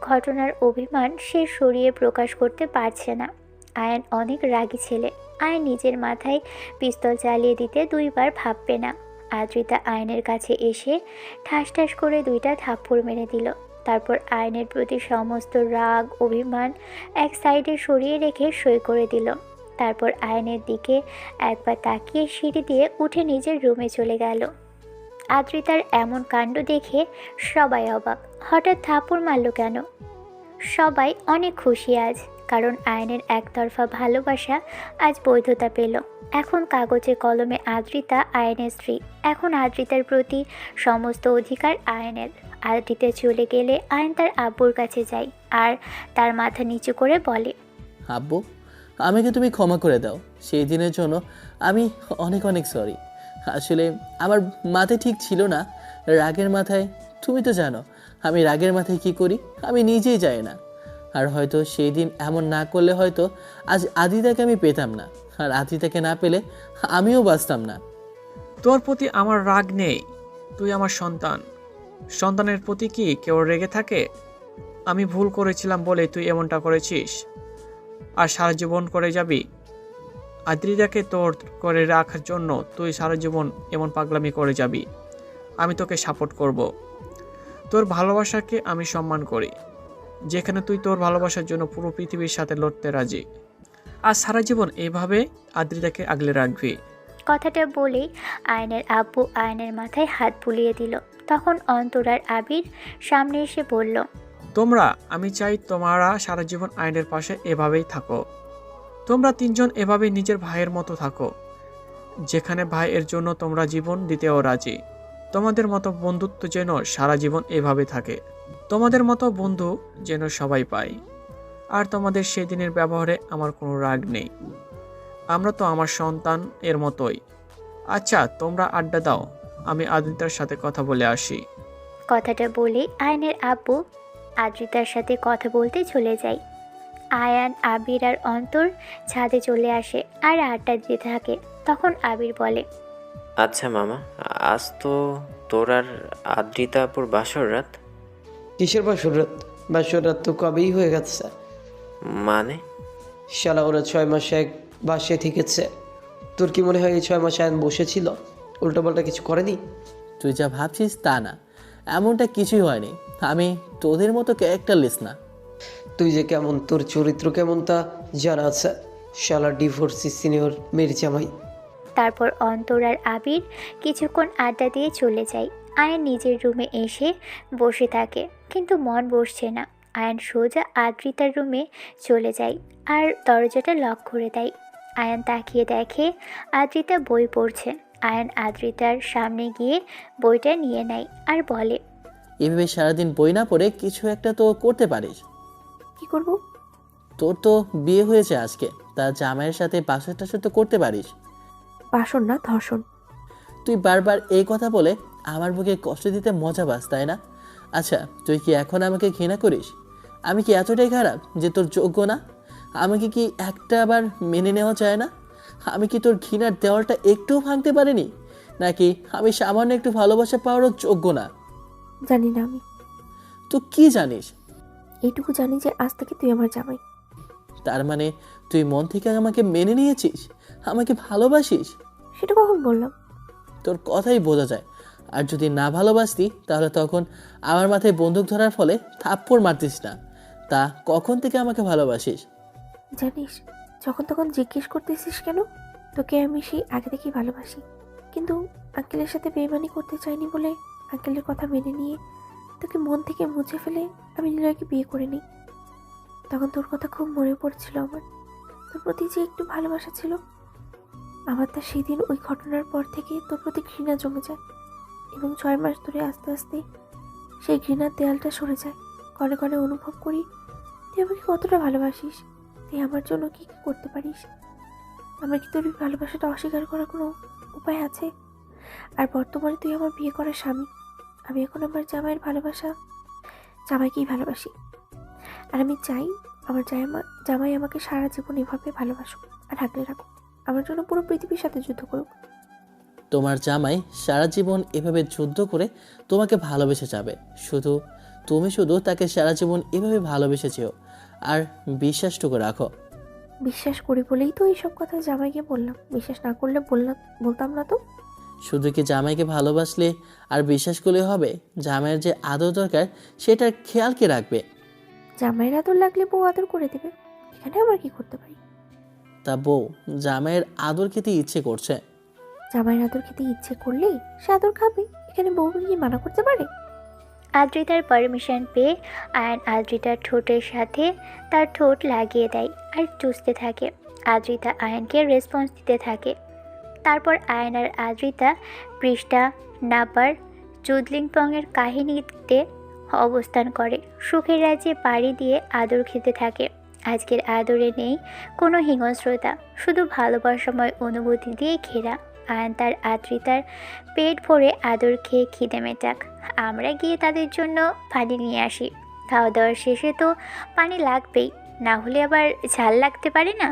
ঘটনার অভিমান সে সরিয়ে প্রকাশ করতে পারছে না। আয়ন অনেক রাগী ছেলে। আয়ন নিজের মাথায় পিস্তল চালিয়ে দিতে 2 বার ভাববে না। আদ্রিতা আয়নের কাছে এসে ঠাস ঠাস করে 2টা থাপ্পড় মেরে দিল। তারপর আয়নের প্রতি সমস্ত রাগ অভিমান এক সাইডে সরিয়ে রেখে সই করে দিল। তারপর আয়নের দিকে একবার তাকিয়ে সিঁড়ি দিয়ে উঠে নিজের রুমে চলে গেল। আদ্রিতার এমন কাণ্ড দেখে সবাই অবাক। হঠাৎ থাপ্পড় মারল কেন? সবাই অনেক খুশি আজ, কারণ আয়নের একতরফা ভালোবাসা আজ বৈধতা পেল। এখন কাগজে কলমে আদ্রিতা আয়নের স্ত্রী। এখন আদ্রিতার প্রতি সমস্ত অধিকার আয়নের। আদ্রিতা চলে গেলে আয়ন তার আব্বুর কাছে যায় আর তার মাথা নিচু করে বলে, আব্বু আমাকে তুমি ক্ষমা করে দাও। সেই দিনের জন্য আমি অনেক অনেক সরি। আসলে আমার মাথায় ঠিক ছিল না, রাগের মাথায়। তুমি তো জানো আমি রাগের মাথায় কি করি, আমি নিজেই যাই না। আর হয়তো সেই দিন এমন না করলে হয়তো আজ আদিতাকে আমি পেতাম না, আর আদিতাকে না পেলে আমিও বাঁচতাম না। তোর প্রতি আমার রাগ নেই, তুই আমার সন্তান। সন্তানের প্রতি কি কেউ রেগে থাকে? আমি ভুল করেছিলাম বলে তুই এমনটা করেছিস, আর সারা জীবন করে যাবি? আদ্রিতাকে তোর করে রাখার জন্য তুই সারা জীবন এমন পাগলামি করে যাবি? আমি তোকে সাপোর্ট করব। তোর ভালোবাসাকে আমি সম্মান করি, যেখানে তুই তোর ভালোবাসার জন্য পুরো পৃথিবীর সাথে লড়তে রাজি। আর সারা জীবন এইভাবে আদ্রিতাকে আগলে রাখবি। কথাটা বলেই আয়নের আব্বু আয়নের মাথায় হাত বুলিয়ে দিল। তখন অন্তরার আবির সামনে এসে বলল, আমি চাই তোমরা সারা জীবন আয়নের পাশে এভাবেই থাকো। তোমরা তিনজন এভাবেই নিজের ভাইয়ের মতো থাকো, যেখানে ভাইয়ের জন্য তোমরা জীবন দিতেও রাজি। তোমাদের মতো বন্ধুত্ব যেন সারা জীবন এভাবে থাকে। তোমাদের মতো বন্ধু যেন সবাই পায়। আর তোমাদের সেই দিনের ব্যবহারে আমার কোনো রাগ নেই। আমরা তো আমার সন্তান এর মতোই। আচ্ছা, তোমরা আড্ডা দাও, আমি আদিতার সাথে কথা বলে আসি। কথাটা বলে আয়ানের আব্বু আদ্রিতার সাথে কথা বলতে চলে যায়। আয়ান, আবির আর অন্তর ছাদে চলে আসে আর আড্ডা দিতে থাকে। তখন আবির বলে, আচ্ছা মামা, আজ তো তোর আর আদ্রিতা আপুর বাসর রাত। কিসের বাসর রাত? বাসর রাত তো কবেই হয়ে গেছে। মানে? শালা ওরা 6 মাস এক বাসে থেকেছে। তোর কি মনে হয় এই 6 মাস আয়ন বসেছিল, উল্টোপাল্টা কিছু করেনি? তুই যা ভাবছিস তা না, এমনটা কিছুই হয়নি। আমি তোদের মতো ক্যারেক্টারলেস না। তুই যে কেমন, তোর চরিত্র কেমন তা জানা আছে। শালা ডিভোর্সি সিনিয়র মেয়ের জামাই। তারপর অন্তর আর আবির কিছুক্ষণ আড্ডা দিয়ে চলে যায়। আয়ান নিজের রুমে এসে বসে থাকে, কিন্তু মন বসছে না। আয়ান সোজা আদ্রিতার রুমে চলে যায় আর দরজাটা লক করে দেয়। আয়ান তাকিয়ে দেখে আদ্রিতা বই পড়ছে। আয়ান আদ্রিতার সামনে গিয়ে বইটা নিয়ে নেয় আর বলে, এভাবে সারাদিন বই না পড়ে কিছু একটা তো করতে পারিস। কি করব? তোর তো বিয়ে হয়েছে আজকে, তা জামাইয়ের সাথে বাসর টাসর তো করতে পারিস। বাসন না, ধর্ষণ। তুই বারবার এই কথা বলে আমার বুকে কষ্ট দিতে মজা পাস, তাই না? আচ্ছা, তুই কি এখন আমাকে ঘৃণা করিস? আমি কি এতটাই খারাপ যে তোর যোগ্য না? আমাকে কি একটা আবার মেনে নেওয়া যায় না? আমি কি তোর ঘৃণার দেওয়ালটা একটুও ভাঙতে পারিনি? নাকি আমি সামান্য একটু ভালোবাসা পাওয়ারও যোগ্য না? জানি না আমি। তো কি জানিস? এইটুকু জানি যে আজ থেকে তুই আমার জামাই। তার মানে তুই মন থেকে আমাকে মেনে নিয়েছিস, আমাকে ভালোবাসিস? সেটা কখন বললাম? তোর কথাই বোঝা যায়। আর যদি না ভালোবাসতি তাহলে তখন আমার মাথায় বন্দুক ধরার ফলে থাপ্পড় মারতিস না। তা কখন থেকে আমাকে ভালোবাসিস? জানিস, যখন তখন জিজ্ঞেস করতেছিস কেন? তোকে আমি সেই আগে থেকেই ভালোবাসি, কিন্তু আঙ্কেলের সাথে বেইমানি করতে চাইনি বলে আঙ্কেলের কথা মেনে নিয়ে তোকে মন থেকে মুছে ফেলে আমি নিলয়কে বিয়ে করে নিই। তখন তোর কথা খুব মনে পড়ছিল আমার, তোর প্রতি যে একটু ভালোবাসা ছিল আমার। তা সেদিন ওই ঘটনার পর থেকে তোর প্রতি ঘৃণা জমে যায় এবং 6 মাস ধরে আস্তে আস্তে সেই ঘৃণার দেয়ালটা সরে যায়। কনে কনে অনুভব করি তুই আমাকে কতটা ভালোবাসিস, তুই আমার জন্য কি কি করতে পারিস। আমার কি তোর এই ভালোবাসাটা অস্বীকার করার কোনো উপায় আছে? আর বর্তমানে তুই আমার বিয়ে করার স্বামী, আমি এখন আমার জামাইয়ের ভালোবাসা, জামাইকেই ভালোবাসি। আর আমি চাই আমার জামাই আমাকে সারা জীবন এভাবে ভালোবাসুক আর আগলে রাখুক, আমার জন্য পুরো পৃথিবীর সাথে যুদ্ধ করুক। তোমার জামাই সারা জীবন এভাবে যুদ্ধ করে তোমাকে ভালোবেসে যাবে। তুমি শুধু তাকে সারা জীবন এভাবে ভালোবেসেছেও, আর বিশ্বাসটুকু রাখো। বিশ্বাস করি বলেই তো এইসব কথা জামাইকে বললাম, বিশ্বাস না করলে বলতাম না তো। শুধু কি জামাইকে ভালোবাসলে আর বিশ্বাস করলে হবে? জামাইয়ের যে আদর দরকার সেটার খেয়াল কে রাখবে? জামাইয়ের আদর লাগলে বউ আদর করে দেবে, এখানে আমার কি করতে পারি? তা বউ জামাইয়ের আদর খেতে ইচ্ছে করছে, জামাইয়ের আদর খেতে ইচ্ছে করলেই সে আদর খাবে, এখানে বউ কি মানা করতে পারে? আদ্রিতার পারমিশন পেয়ে আয়ান আদ্রিতার ঠোঁটের সাথে তার ঠোঁট লাগিয়ে দেয় আর চুষতে থাকে। আদ্রিতা আয়ানকে রেসপন্স দিতে থাকে। তারপর আয়ান আর আদ্রিতা পৃষ্ঠা নাম্বার চুদলিংপংয়ের কাহিনীতে অবস্থান করে সুখের রাজ্যে পাড়ি দিয়ে আদর খেতে থাকে। আজকের আদরে নেই কোনো হিংস্রতা, শুধু ভালোবাসাময় অনুভূতি দিয়ে ঘেরা। আয়ান তার আদ্রিতার পেট ভরে আদর খেয়ে খিদে মেটাক, আমরা গিয়ে তাদের জন্য পানি নিয়ে আসি। খাওয়া দাওয়ার শেষে তো পানি লাগবেই, না হলে আবার ঝাল লাগতে পারে না।